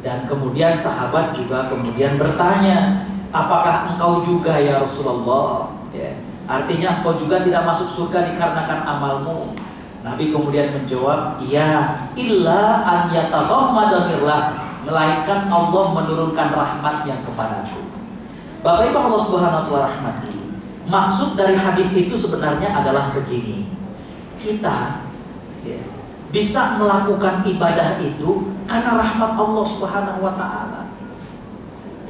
Dan kemudian sahabat juga kemudian bertanya, apakah engkau juga ya Rasulullah? Ya. Artinya engkau juga tidak masuk surga dikarenakan amalmu. Nabi kemudian menjawab, iya, illa an yataghammadallah, melainkan Allah menurunkan rahmatnya kepadaku. Bapak Ibu Allah Subhanahu wa taala rahmati, maksud dari hadis itu sebenarnya adalah begini. Kita ya, bisa melakukan ibadah itu karena rahmat Allah Subhanahu wa taala.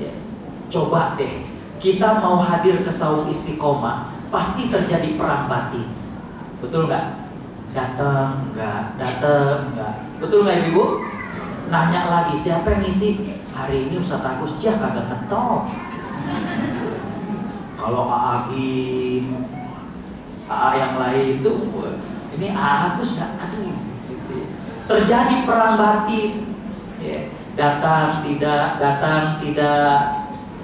Ya. Coba deh, kita mau hadir ke saung istiqomah, pasti terjadi perang batin. Betul nggak? Datang enggak, betul nggak Ibu? Nanya lagi, siapa yang ngisi? Hari ini Ustaz Agus dia kagak ngetop. Kalau AA yang lain itu, ini Agus nggak, aduh. Terjadi perang batin. Ya. Datang tidak.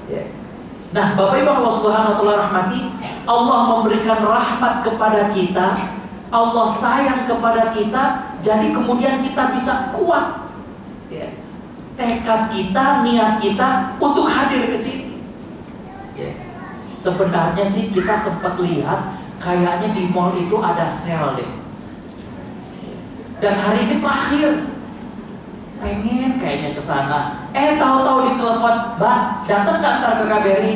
Ya. Nah, Bapak Ibu Allah Subhanahu wa taala rahmati, Allah memberikan rahmat kepada kita. Allah sayang kepada kita, jadi kemudian kita bisa kuat, ya, tekad kita, niat kita untuk hadir ke sini. Ya. Sebenarnya sih kita sempat lihat, kayaknya di mall itu ada sale deh. Dan hari ini terakhir, pengen kayaknya ke sana. Tahu-tahu ditelepon, Mbak, datang nggak ntar ke KBRI?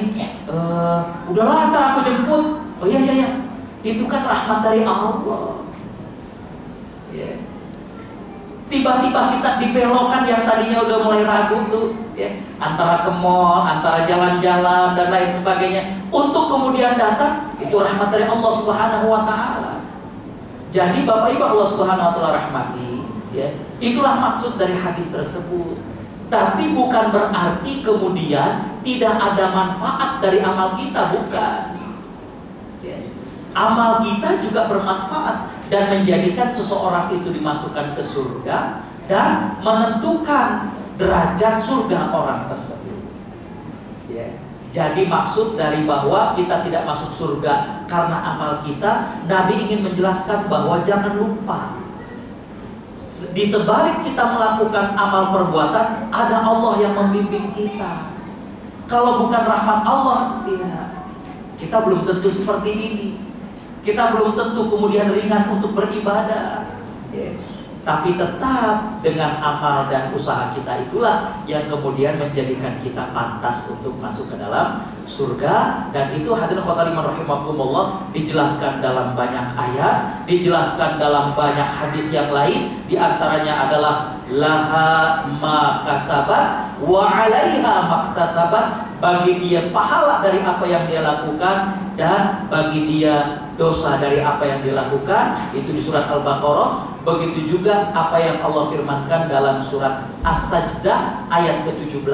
Udahlah, ntar aku jemput. Oh iya. Itu kan rahmat dari Allah. Ya. Tiba-tiba kita dibelokkan yang tadinya udah mulai ragu tuh, ya, antara ke mall, antara jalan-jalan dan lain sebagainya, untuk kemudian datang, itu rahmat dari Allah Subhanahu wa taala. Jadi Bapak Ibu Allah Subhanahu wa taala rahmati, ya, itulah maksud dari hadis tersebut. Tapi bukan berarti kemudian tidak ada manfaat dari amal kita, bukan. Amal kita juga bermanfaat dan menjadikan seseorang itu dimasukkan ke surga dan menentukan derajat surga orang tersebut. Ya. Jadi maksud dari bahwa kita tidak masuk surga karena amal kita, Nabi ingin menjelaskan bahwa jangan lupa, di sebalik kita melakukan amal perbuatan, ada Allah yang membimbing kita. Kalau bukan rahmat Allah, ya, kita belum tentu seperti ini. Kita belum tentu kemudian ringan untuk beribadah, ya. Tapi tetap dengan amal dan usaha kita itulah yang kemudian menjadikan kita pantas untuk masuk ke dalam surga. Dan itu hadirin khotaliman rahimakumullah dijelaskan dalam banyak ayat, dijelaskan dalam banyak hadis yang lain. Di antaranya adalah laha ma kasabat wa 'alaiha maktasabat, bagi dia pahala dari apa yang dia lakukan dan bagi dia dosa dari apa yang dilakukan. Itu di surat Al-Baqarah. Begitu juga apa yang Allah firmankan dalam surat As-Sajdah ayat ke-17,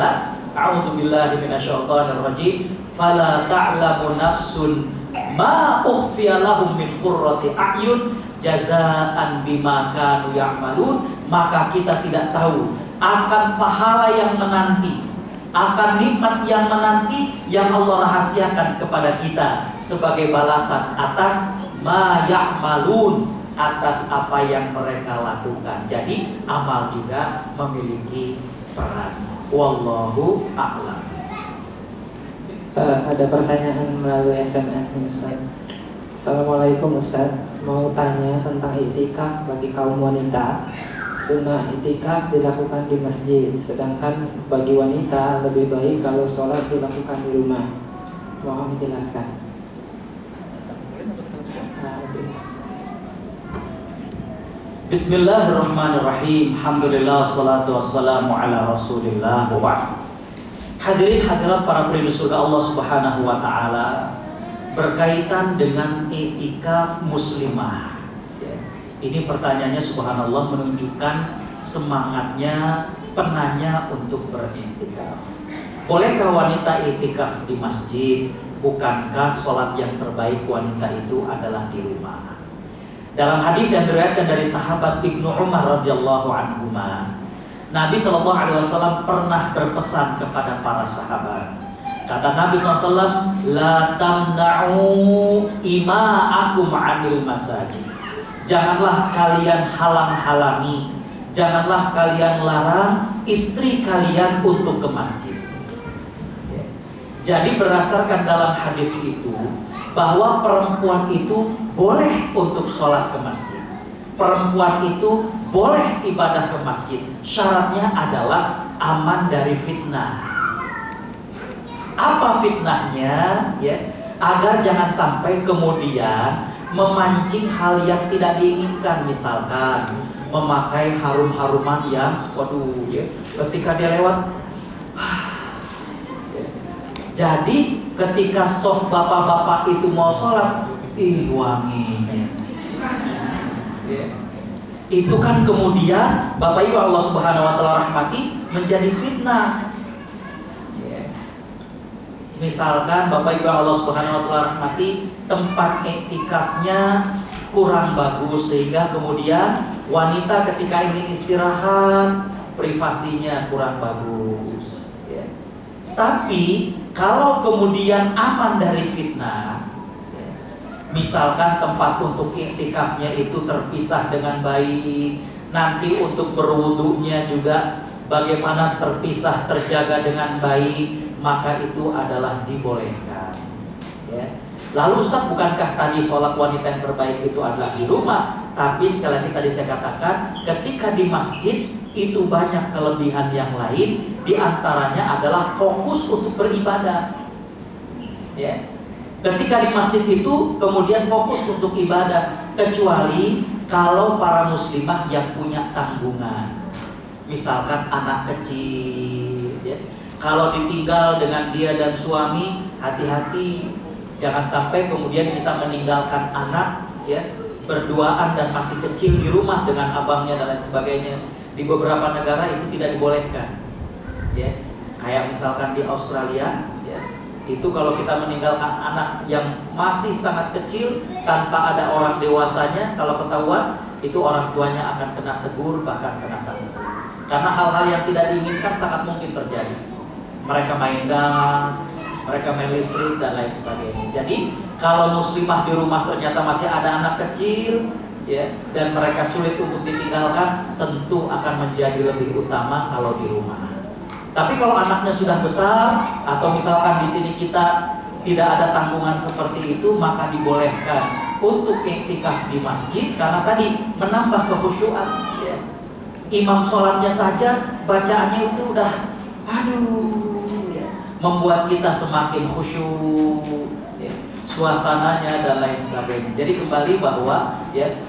a'udzubillahi minasyaitonirrajim, fala ta'lamu nafsun ma ukhfiya lahum min qurrati a'yun jazaa'an bima kanu ya'malun. Maka kita tidak tahu akan pahala yang menanti, akan nikmat yang menanti yang Allah rahasiakan kepada kita sebagai balasan atas ma ya'malun, atas apa yang mereka lakukan. Jadi amal juga memiliki peran. Wallahu a'lam. Ada pertanyaan melalui SMS nih Ustaz. Assalamualaikum Ustaz, mau tanya tentang iktikaf bagi kaum wanita. Sunnah iktikaf dilakukan di masjid, sedangkan bagi wanita lebih baik kalau sholat dilakukan di rumah. Mohon dijelaskan. Bismillahirrahmanirrahim. Alhamdulillah, salatu wassalamu ala Rasulillah wa ba'd. Hadirin hadirat para penduduk surga Allah Subhanahu wa taala, berkaitan dengan i'tikaf muslimah. Ini pertanyaannya subhanallah menunjukkan semangatnya penanya untuk beriktikaf. Bolehkah wanita i'tikaf di masjid? Bukankah sholat yang terbaik wanita itu adalah di rumah? Dalam hadis yang diriwayatkan dari sahabat Ibnu Umar radhiyallahu anhu, Nabi SAW pernah berpesan kepada para sahabat. Kata Nabi SAW, la tamna'u ima'akum 'anil masajid. Janganlah kalian halang-halangi, janganlah kalian larang istri kalian untuk ke masjid. Jadi berdasarkan dalam hadis itu bahwa perempuan itu boleh untuk sholat ke masjid, perempuan itu boleh ibadah ke masjid. Syaratnya adalah aman dari fitnah. Apa fitnahnya? Ya, agar jangan sampai kemudian memancing hal yang tidak diinginkan, misalkan memakai harum-haruman yang, waduh, ya, ketika dia lewat. Jadi ketika soft bapak-bapak itu mau sholat, wanginya. Itu kan kemudian Bapak Ibu Allah Subhanahu wa taala rahmati menjadi fitnah. Misalkan Bapak Ibu Allah Subhanahu wa taala rahmati, tempat iktikafnya kurang bagus sehingga kemudian wanita ketika ingin istirahat privasinya kurang bagus. Tapi kalau kemudian aman dari fitnah, misalkan tempat untuk iktikafnya itu terpisah dengan baik, nanti untuk berwudunya juga bagaimana terpisah terjaga dengan baik, maka itu adalah dibolehkan. Lalu Ustaz, bukankah tadi sholat wanita yang terbaik itu adalah di rumah? Tapi sekali lagi tadi saya katakan, ketika di masjid itu banyak kelebihan yang lain, diantaranya adalah fokus untuk beribadah. Ketika di masjid itu kemudian fokus untuk ibadah, kecuali kalau para muslimah yang punya tanggungan, misalkan anak kecil, kalau ditinggal dengan dia dan suami, hati-hati, jangan sampai kemudian kita meninggalkan anak, berduaan dan masih kecil di rumah dengan abangnya dan lain sebagainya. Di beberapa negara itu tidak dibolehkan, kayak misalkan di Australia, itu kalau kita meninggalkan anak yang masih sangat kecil tanpa ada orang dewasanya, kalau ketahuan itu orang tuanya akan kena tegur, bahkan kena sanksi. Karena hal-hal yang tidak diinginkan sangat mungkin terjadi. Mereka main gas, mereka main listrik dan lain sebagainya. Jadi kalau muslimah di rumah ternyata masih ada anak kecil, dan mereka sulit untuk ditinggalkan, tentu akan menjadi lebih utama kalau di rumah. Tapi kalau anaknya sudah besar, atau misalkan di sini kita tidak ada tanggungan seperti itu, maka dibolehkan untuk iktikaf di masjid, karena tadi menambah kekhusyuan. Imam sholatnya saja bacaannya itu udah, membuat kita semakin khusyuk, suasananya dan lain sebagainya. Jadi kembali bahwa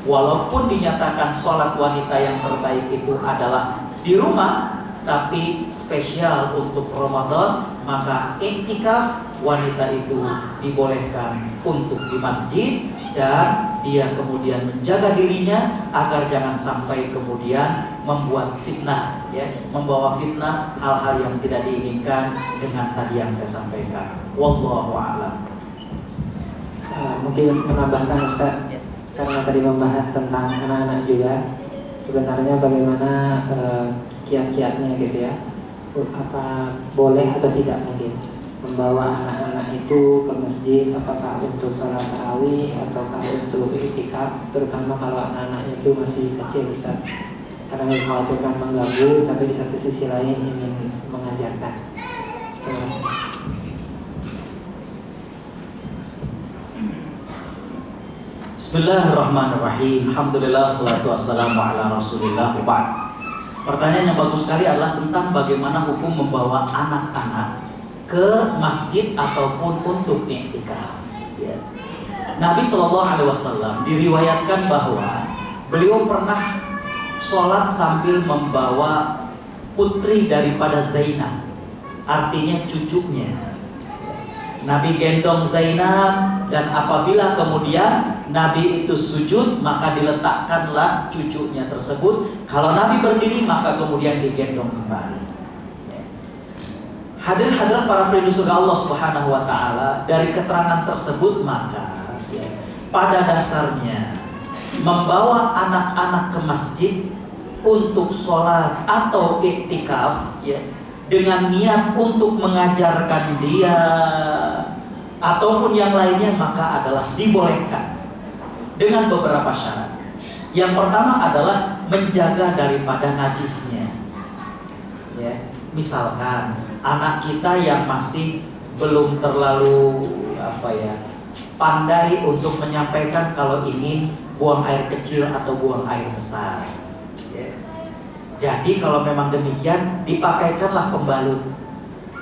walaupun dinyatakan sholat wanita yang terbaik itu adalah di rumah, tapi spesial untuk Ramadan, maka iktikaf wanita itu dibolehkan untuk di masjid, dan dia kemudian menjaga dirinya agar jangan sampai kemudian membuat fitnah, membawa fitnah, hal-hal yang tidak diinginkan dengan tadi yang saya sampaikan. Wallahu a'lam. Mungkin menambahkan Ustaz, karena tadi membahas tentang anak-anak juga, sebenarnya bagaimana kiat-kiatnya gitu ya, apa boleh atau tidak mungkin membawa anak-anak itu ke masjid, apakah untuk sholat tarawih ataukah untuk iktikaf iktikaf, terutama kalau anak-anaknya itu masih kecil, Ustaz. Karena mengkhawatirkan mengganggu, tapi di satu sisi lain ingin mengajarkan. Terima kasih. Bismillahirrahmanirrahim. Alhamdulillah, salatu wassalamu ala rasulillah. Pertanyaan yang bagus sekali adalah tentang bagaimana hukum membawa anak-anak ke masjid ataupun untuk i'tikaf. Ya. Nabi SAW diriwayatkan bahwa beliau pernah sholat sambil membawa putri daripada Zainab, artinya cucunya. Nabi gendong Zainab, dan apabila kemudian Nabi itu sujud, maka diletakkanlah cucunya tersebut. Kalau Nabi berdiri, maka kemudian digendong kembali. Hadirin-hadirat para pelindung surga Allah Subhanahu wa taala, dari keterangan tersebut maka pada dasarnya membawa anak-anak ke masjid untuk sholat atau iktikaf dengan niat untuk mengajarkan dia ataupun yang lainnya, maka adalah dibolehkan dengan beberapa syarat. Yang pertama adalah menjaga daripada najisnya. Ya, misalkan anak kita yang masih belum terlalu pandai untuk menyampaikan kalau ingin buang air kecil atau buang air besar. Ya. Jadi kalau memang demikian, dipakaikanlah pembalut.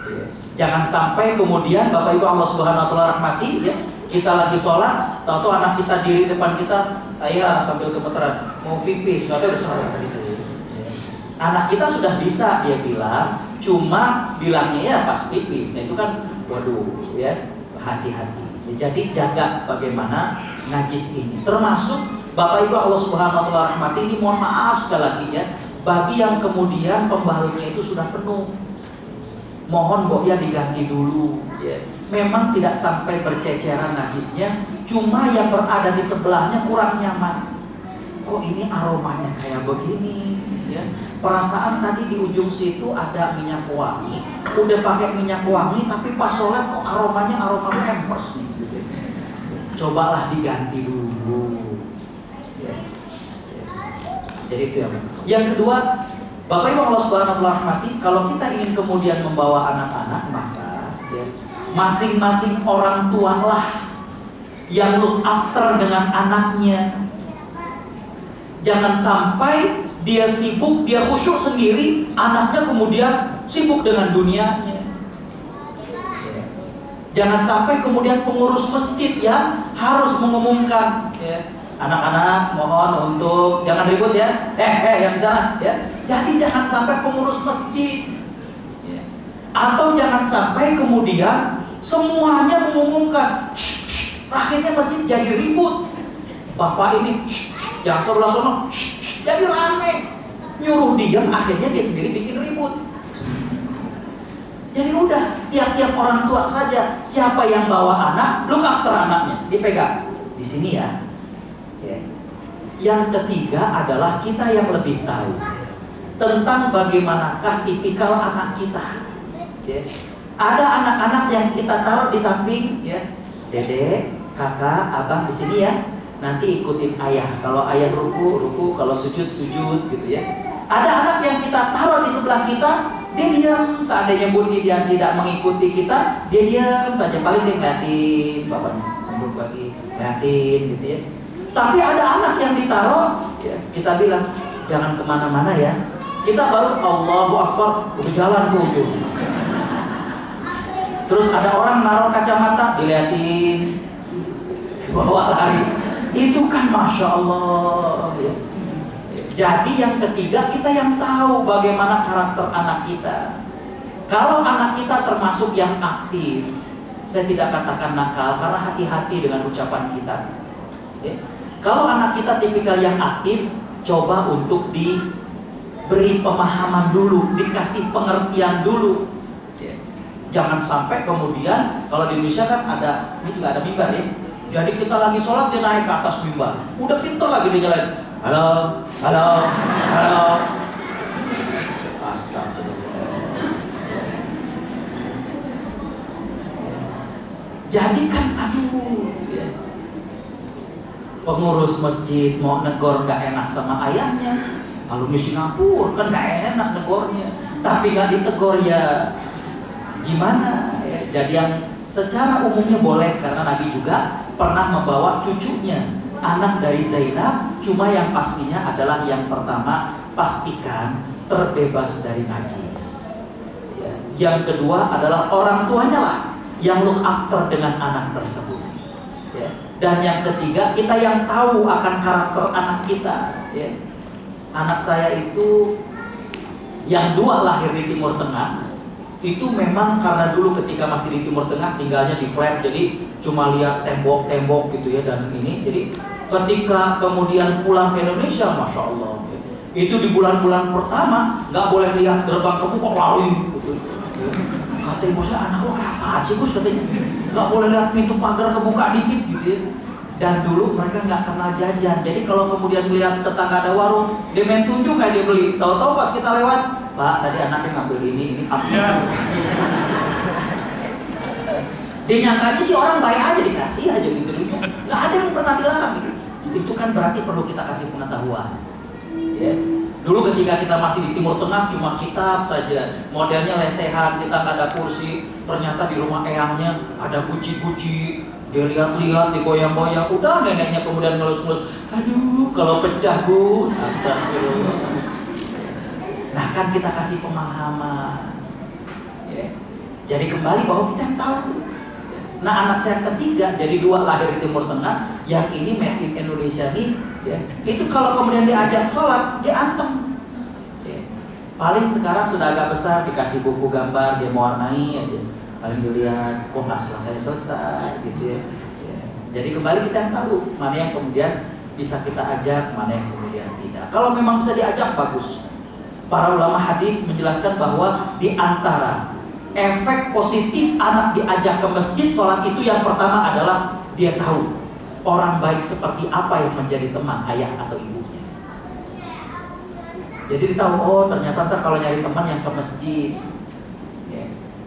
Ya. Jangan sampai kemudian Bapak Ibu Allah Subhanahu wa taala rahmati, ya, kita lagi sholat, tahu-tahu anak kita diri depan kita, ayah sambil gemeteran mau pipis, nggak tahu udah sholat gitu. Anak kita sudah bisa, dia bilang, cuma bilangnya ya pas pipis. Nah itu kan, waduh, ya, hati-hati. Jadi jaga bagaimana najis ini. Termasuk Bapak Ibu Allah Subhanahu wa taala rahmati, ini mohon maaf sekali lagi ya, bagi yang kemudian pembalutnya itu sudah penuh, mohon ya diganti dulu ya. Memang tidak sampai berceceran najisnya, cuma yang berada di sebelahnya kurang nyaman. Kok ini aromanya kayak begini ya. Perasaan tadi di ujung situ ada minyak wangi, udah pakai minyak wangi, tapi pas sholat kok aromanya aroma hampers nih. Cobalah diganti dulu. Jadi itu yang kedua, Bapak Ibu Allah Subhanahu wa taala rahmati, kalau kita ingin kemudian membawa anak-anak, maka ya, masing-masing orang tua lah yang look after dengan anaknya. Jangan sampai dia sibuk, dia khusyuk sendiri, anaknya kemudian sibuk dengan dunianya. Jangan sampai kemudian pengurus masjid yang harus mengumumkan, ya, anak-anak mohon untuk jangan ribut ya, yang di sana ya. Jadi jangan sampai pengurus masjid ya. Atau jangan sampai kemudian semuanya mengumumkan, akhirnya masjid jadi ribut. Bapak ini yang sebelah sana jadi rame, nyuruh diam, akhirnya dia sendiri bikin ribut. Jadi udah tiap-tiap orang tua saja, siapa yang bawa anak, look after anaknya, dipegang di sini ya. Yang ketiga adalah kita yang lebih tahu tentang bagaimanakah tipikal anak kita. Ada anak-anak yang kita taruh di samping, ya, dedek, kakak, abang di sini ya. Nanti ikutin ayah. Kalau ayah ruku, kalau sujud gitu ya. Ada anak yang kita taruh di sebelah kita, dia diam. Seandainya bunyi dia tidak mengikuti kita, dia diam saja. Paling dia ngeliatin, bapaknya ngobrol lagi, ngeliatin gitu ya. Tapi ada anak yang ditaruh, ya, kita bilang jangan kemana-mana ya. Kita baru Allahu Akbar, udah jalan ke ujung. Terus ada orang naruh kacamata, diliatin, bawa lari. Itu kan Masya Allah ya. Jadi yang ketiga, kita yang tahu bagaimana karakter anak kita. Kalau anak kita termasuk yang aktif, saya tidak katakan nakal, karena hati-hati dengan ucapan kita ya. Kalau anak kita tipikal yang aktif, coba untuk diberi pemahaman dulu, dikasih pengertian dulu ya. Jangan sampai kemudian, kalau di Indonesia kan ada, ini juga ada mimbar ya. Jadi kita lagi sholat, dia naik ke atas mimbar, udah pintar lagi dia jalan, halo, astagfirullah. Jadi kan aduh ya. pengurus masjid mau negor nggak enak sama ayahnya, lalu di Singapura kan nggak enak negornya, tapi nggak ditegur ya gimana ya. Jadi yang secara umumnya boleh, karena Nabi juga pernah membawa cucunya, anak dari Zainab, cuma yang pastinya adalah yang pertama pastikan terbebas dari najis ya. Yang kedua adalah orang tuanya lah yang look after dengan anak tersebut ya. Dan yang ketiga, kita yang tahu akan karakter anak kita ya. Anak saya itu yang dua lahir di Timur Tengah, itu memang karena dulu ketika masih di Timur Tengah tinggalnya di flat, jadi cuma lihat tembok-tembok gitu ya, dan ini jadi ketika kemudian pulang ke Indonesia, Masya Allah ya, itu di bulan-bulan pertama nggak boleh lihat gerbang kebuka, lari gitu. Kata ibu saya, anak lo kapan sih Gus, katanya nggak boleh lihat pintu pagar kebuka dikit gitu ya. Dan dulu mereka nggak kenal jajan, jadi kalau kemudian lihat tetangga ada warung, dia main tunjuk kayak dia beli. Tahu-tahu pas kita lewat, Pak tadi anaknya ngambil ini apa? Dia nyangka sih orang baik aja, dikasih aja gitu dulu. Nggak ada yang pernah dilarang gitu. Itu kan berarti perlu kita kasih pengetahuan. Ya. Dulu ketika kita masih di Timur Tengah cuma kitab saja, modelnya lesehan, kita nggak ada kursi. Ternyata di rumah eyangnya ada guci-guci. Dia lihat-lihat, digoyang-goyang, udah neneknya kemudian ngelus-ngelus, aduh kalau pecah Gus, astagfirullah. Nah kan kita kasih pemahaman ya. Jadi kembali bahwa kita tahu. Nah anak saya ketiga, jadi dua lahir di Timur Tengah, yang ini made in Indonesia nih ya. Itu kalau kemudian diajak sholat, dia antem ya. Paling sekarang sudah agak besar, dikasih buku gambar, dia mau warnai aja, paling dilihat, kok nggak selesai gitu ya. Jadi kembali kita tahu mana yang kemudian bisa kita ajak, mana yang kemudian tidak. Kalau memang bisa diajak, bagus. Para ulama hadis menjelaskan bahwa di antara efek positif anak diajak ke masjid sholat itu, yang pertama adalah dia tahu orang baik seperti apa yang menjadi teman ayah atau ibunya. Jadi dia tahu, oh ternyata kalau nyari teman yang ke masjid.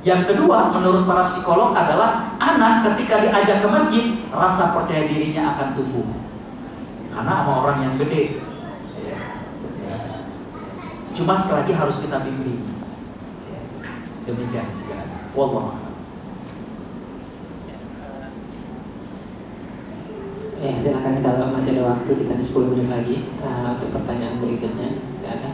Yang kedua, menurut para psikolog adalah anak ketika diajak ke masjid, rasa percaya dirinya akan tumbuh. Karena sama orang yang gede. Cuma sekali lagi harus kita bimbing. Demikian sekarang. Wallahu a'lam. Silakan kalau masih ada waktu, kita 10 menit lagi untuk pertanyaan berikutnya. Tidak ada.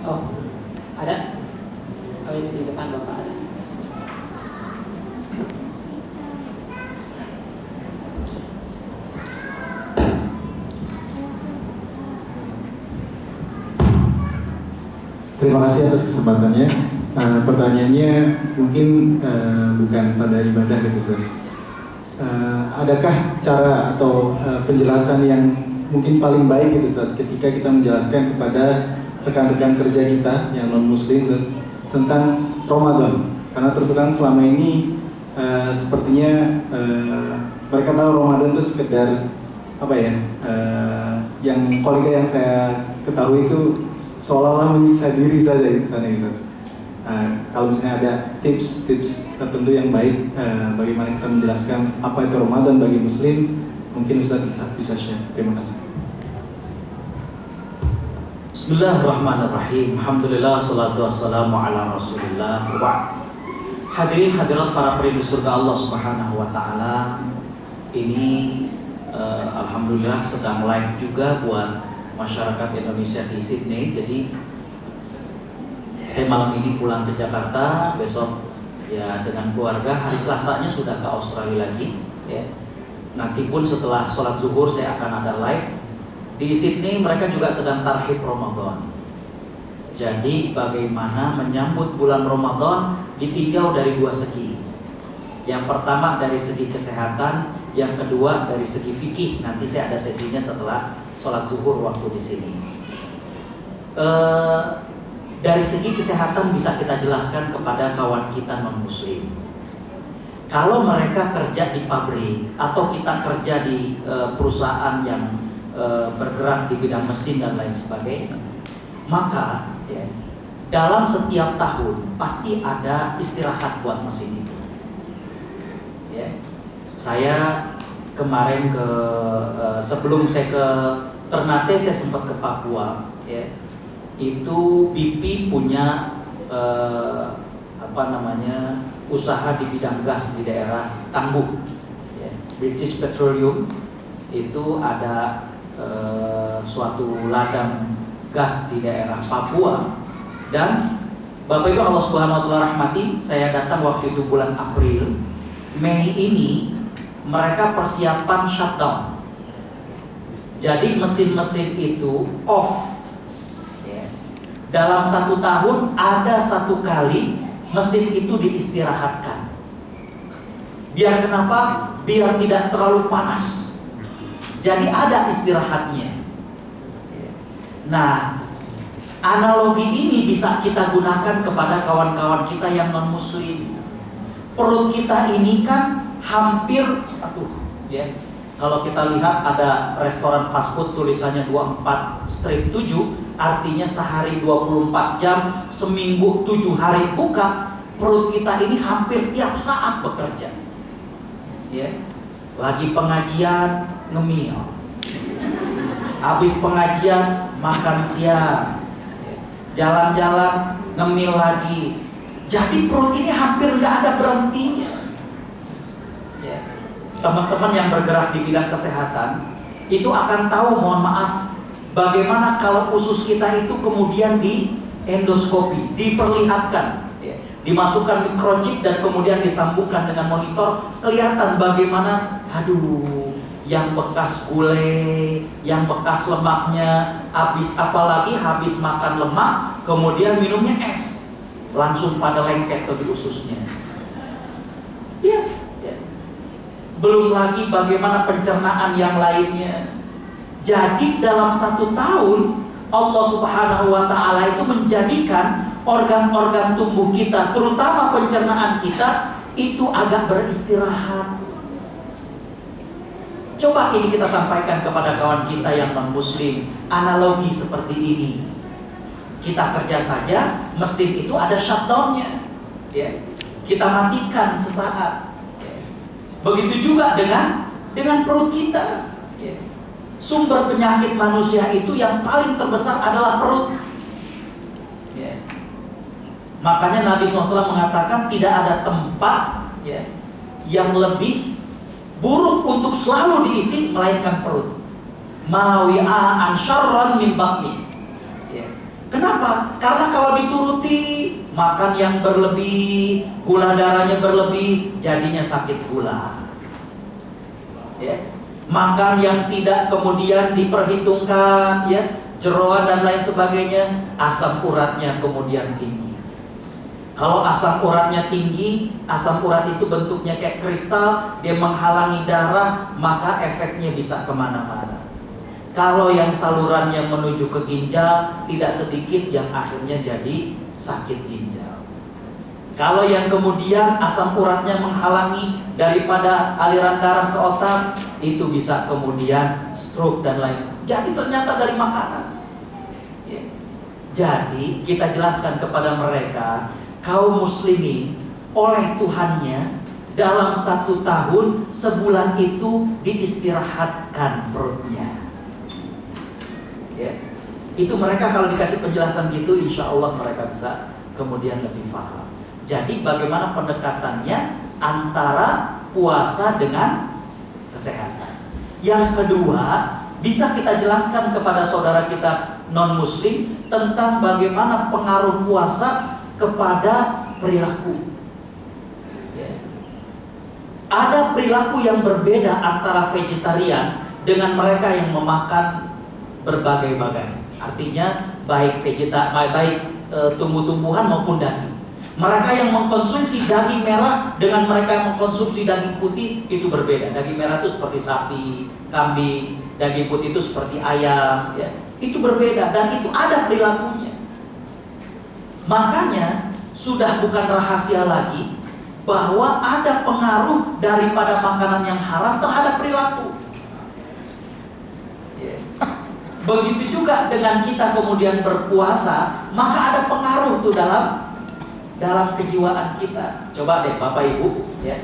Oh, ada? Oh ini di depan Bapak ada. Terima kasih atas kesempatannya. Pertanyaannya mungkin bukan pada ibadah gitu, Ustaz. Adakah cara atau penjelasan yang mungkin paling baik gitu, Ustaz, ketika kita menjelaskan kepada rekan-rekan kerja kita yang non-muslim tentang Ramadan? Karena terus terang selama ini sepertinya mereka tahu Ramadan itu sekedar apa ya, yang kolega yang saya ketahui itu seolah-olah menyiksa diri saja di sana gitu. Kalau misalnya ada tips-tips tertentu yang baik, bagaimana kita menjelaskan apa itu Ramadan bagi muslim, mungkin Ustaz bisa share. Terima kasih. Bismillahirrahmanirrahim. Alhamdulillah, salatu wassalamu ala rasulillah. Hadirin hadirat para perindu surga Allah subhanahu wa ta'ala. Ini alhamdulillah sedang live juga buat masyarakat Indonesia di Sydney. Jadi saya malam ini pulang ke Jakarta, besok ya dengan keluarga, hari Selasanya sudah ke Australia lagi ya. Nanti pun setelah sholat zuhur saya akan ada live. Di Sydney mereka juga sedang tarhib Ramadan. Jadi bagaimana menyambut bulan Ramadan ditinjau dari dua segi. Yang pertama dari segi kesehatan, yang kedua dari segi fikih. Nanti saya ada sesinya setelah sholat zuhur waktu di sini. dari segi kesehatan bisa kita jelaskan kepada kawan kita non-muslim. Kalau mereka kerja di pabrik atau kita kerja di perusahaan yang bergerak di bidang mesin dan lain sebagainya, maka ya, dalam setiap tahun pasti ada istirahat buat mesin itu. Ya. Saya kemarin sebelum saya ke Ternate, saya sempat ke Papua. Ya. Itu BP punya usaha di bidang gas di daerah Tangguh. Ya. British Petroleum itu ada suatu ladang gas di daerah Papua. Dan Bapak Ibu Allah Subhanahu wa taala rahmati, saya datang waktu itu bulan April. Mei ini mereka persiapan shutdown. Jadi mesin-mesin itu off. Ya. Dalam 1 tahun ada 1 kali mesin itu diistirahatkan. Biar kenapa? Biar tidak terlalu panas. Jadi ada istirahatnya. Nah, analogi ini bisa kita gunakan kepada kawan-kawan kita yang non-muslim. Perut kita ini kan hampir, kalau kita lihat ada restoran fast food tulisannya 24/7, artinya sehari 24 jam, seminggu 7 hari buka. Perut kita ini hampir tiap saat bekerja. Ya. Lagi pengajian ngemil, habis pengajian makan siang, jalan-jalan ngemil lagi. Jadi perut ini hampir nggak ada berhentinya. Ya. Teman-teman yang bergerak di bidang kesehatan itu akan tahu, mohon maaf, bagaimana kalau usus kita itu kemudian di endoskopi, diperlihatkan, ya. Dimasukkan microchip dan kemudian disambungkan dengan monitor, kelihatan bagaimana, yang bekas gulai, yang bekas lemaknya, apalagi habis makan lemak, kemudian minumnya es, langsung pada lengket di ususnya. Ya. Belum lagi bagaimana pencernaan yang lainnya. Jadi dalam 1 tahun Allah Subhanahu wa taala itu menjadikan organ-organ tubuh kita, terutama pencernaan kita, itu agak beristirahat. Coba ini kita sampaikan kepada kawan kita yang non-muslim, analogi seperti ini. Kita kerja saja, mesin itu ada shutdown-nya, ya. Kita matikan sesaat. Ya. Begitu juga dengan perut kita. Ya. Sumber penyakit manusia itu yang paling terbesar adalah perut. Ya. Makanya Nabi SAW mengatakan tidak ada tempat, ya, yang lebih buruk untuk selalu diisi melainkan perut. Mawi'an syarran min batni. Ya. Kenapa? Karena kalau dituruti makan yang berlebih, gula darahnya berlebih, jadinya sakit gula. Ya. Makan yang tidak kemudian diperhitungkan, ya, jeroan dan lain sebagainya, asam uratnya kemudian tinggi. Kalau asam uratnya tinggi, asam urat itu bentuknya kayak kristal, dia menghalangi darah, maka efeknya bisa kemana-mana. Kalau yang salurannya menuju ke ginjal, tidak sedikit yang akhirnya jadi sakit ginjal. Kalau yang kemudian asam uratnya menghalangi daripada aliran darah ke otak, itu bisa kemudian stroke dan lain sebagainya. Jadi ternyata dari makanan. Ya. Jadi kita jelaskan kepada mereka, kaum muslimin oleh Tuhannya dalam 1 tahun, sebulan itu diistirahatkan perutnya. Ya. Itu mereka kalau dikasih penjelasan gitu, insya Allah mereka bisa kemudian lebih paham. Jadi bagaimana pendekatannya antara puasa dengan kesehatan. Yang kedua, bisa kita jelaskan kepada saudara kita non-muslim tentang bagaimana pengaruh puasa kepada perilaku. Ya. Ada perilaku yang berbeda antara vegetarian dengan mereka yang memakan berbagai-bagai. Artinya baik tumbuh-tumbuhan maupun daging. Mereka yang mengkonsumsi daging merah dengan mereka yang mengkonsumsi daging putih itu berbeda. Daging merah itu seperti sapi, kambing, daging putih itu seperti ayam, ya. Itu berbeda dan itu ada perilakunya. Makanya sudah bukan rahasia lagi bahwa ada pengaruh daripada makanan yang haram terhadap perilaku. Begitu juga dengan kita kemudian berpuasa, maka ada pengaruh tuh dalam kejiwaan kita. Coba deh Bapak Ibu, ya.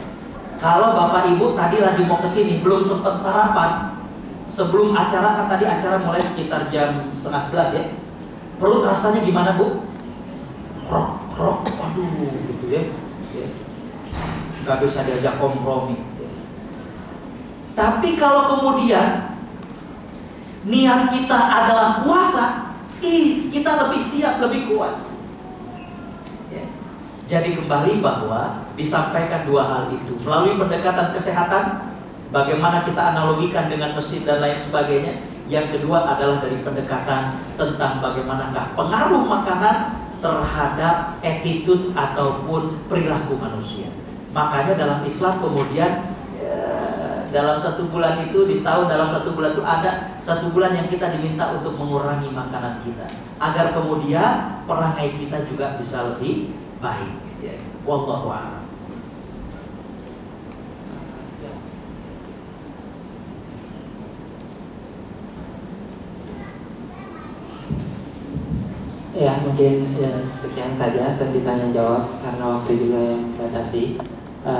Kalau Bapak Ibu tadi lagi mau kesini belum sempat sarapan, sebelum acara, kan tadi acara mulai sekitar jam 10:30 ya. Perut rasanya gimana Bu? Krok, aduh gitu ya. Gak bisa diajak kompromi. Tapi kalau kemudian niat kita adalah puasa, kita lebih siap, lebih kuat. Ya. Jadi kembali bahwa disampaikan dua hal itu melalui pendekatan kesehatan, bagaimana kita analogikan dengan masjid dan lain sebagainya. Yang kedua adalah dari pendekatan tentang bagaimanakah pengaruh makanan terhadap attitude ataupun perilaku manusia. Makanya dalam Islam kemudian dalam 1 bulan itu, di setahun dalam 1 bulan itu ada 1 bulan yang kita diminta untuk mengurangi makanan kita, agar kemudian perangai kita juga bisa lebih baik. Wallahu a'lam. Ya, mungkin sekian saja sesi tanya jawab karena waktu juga yang membatasi.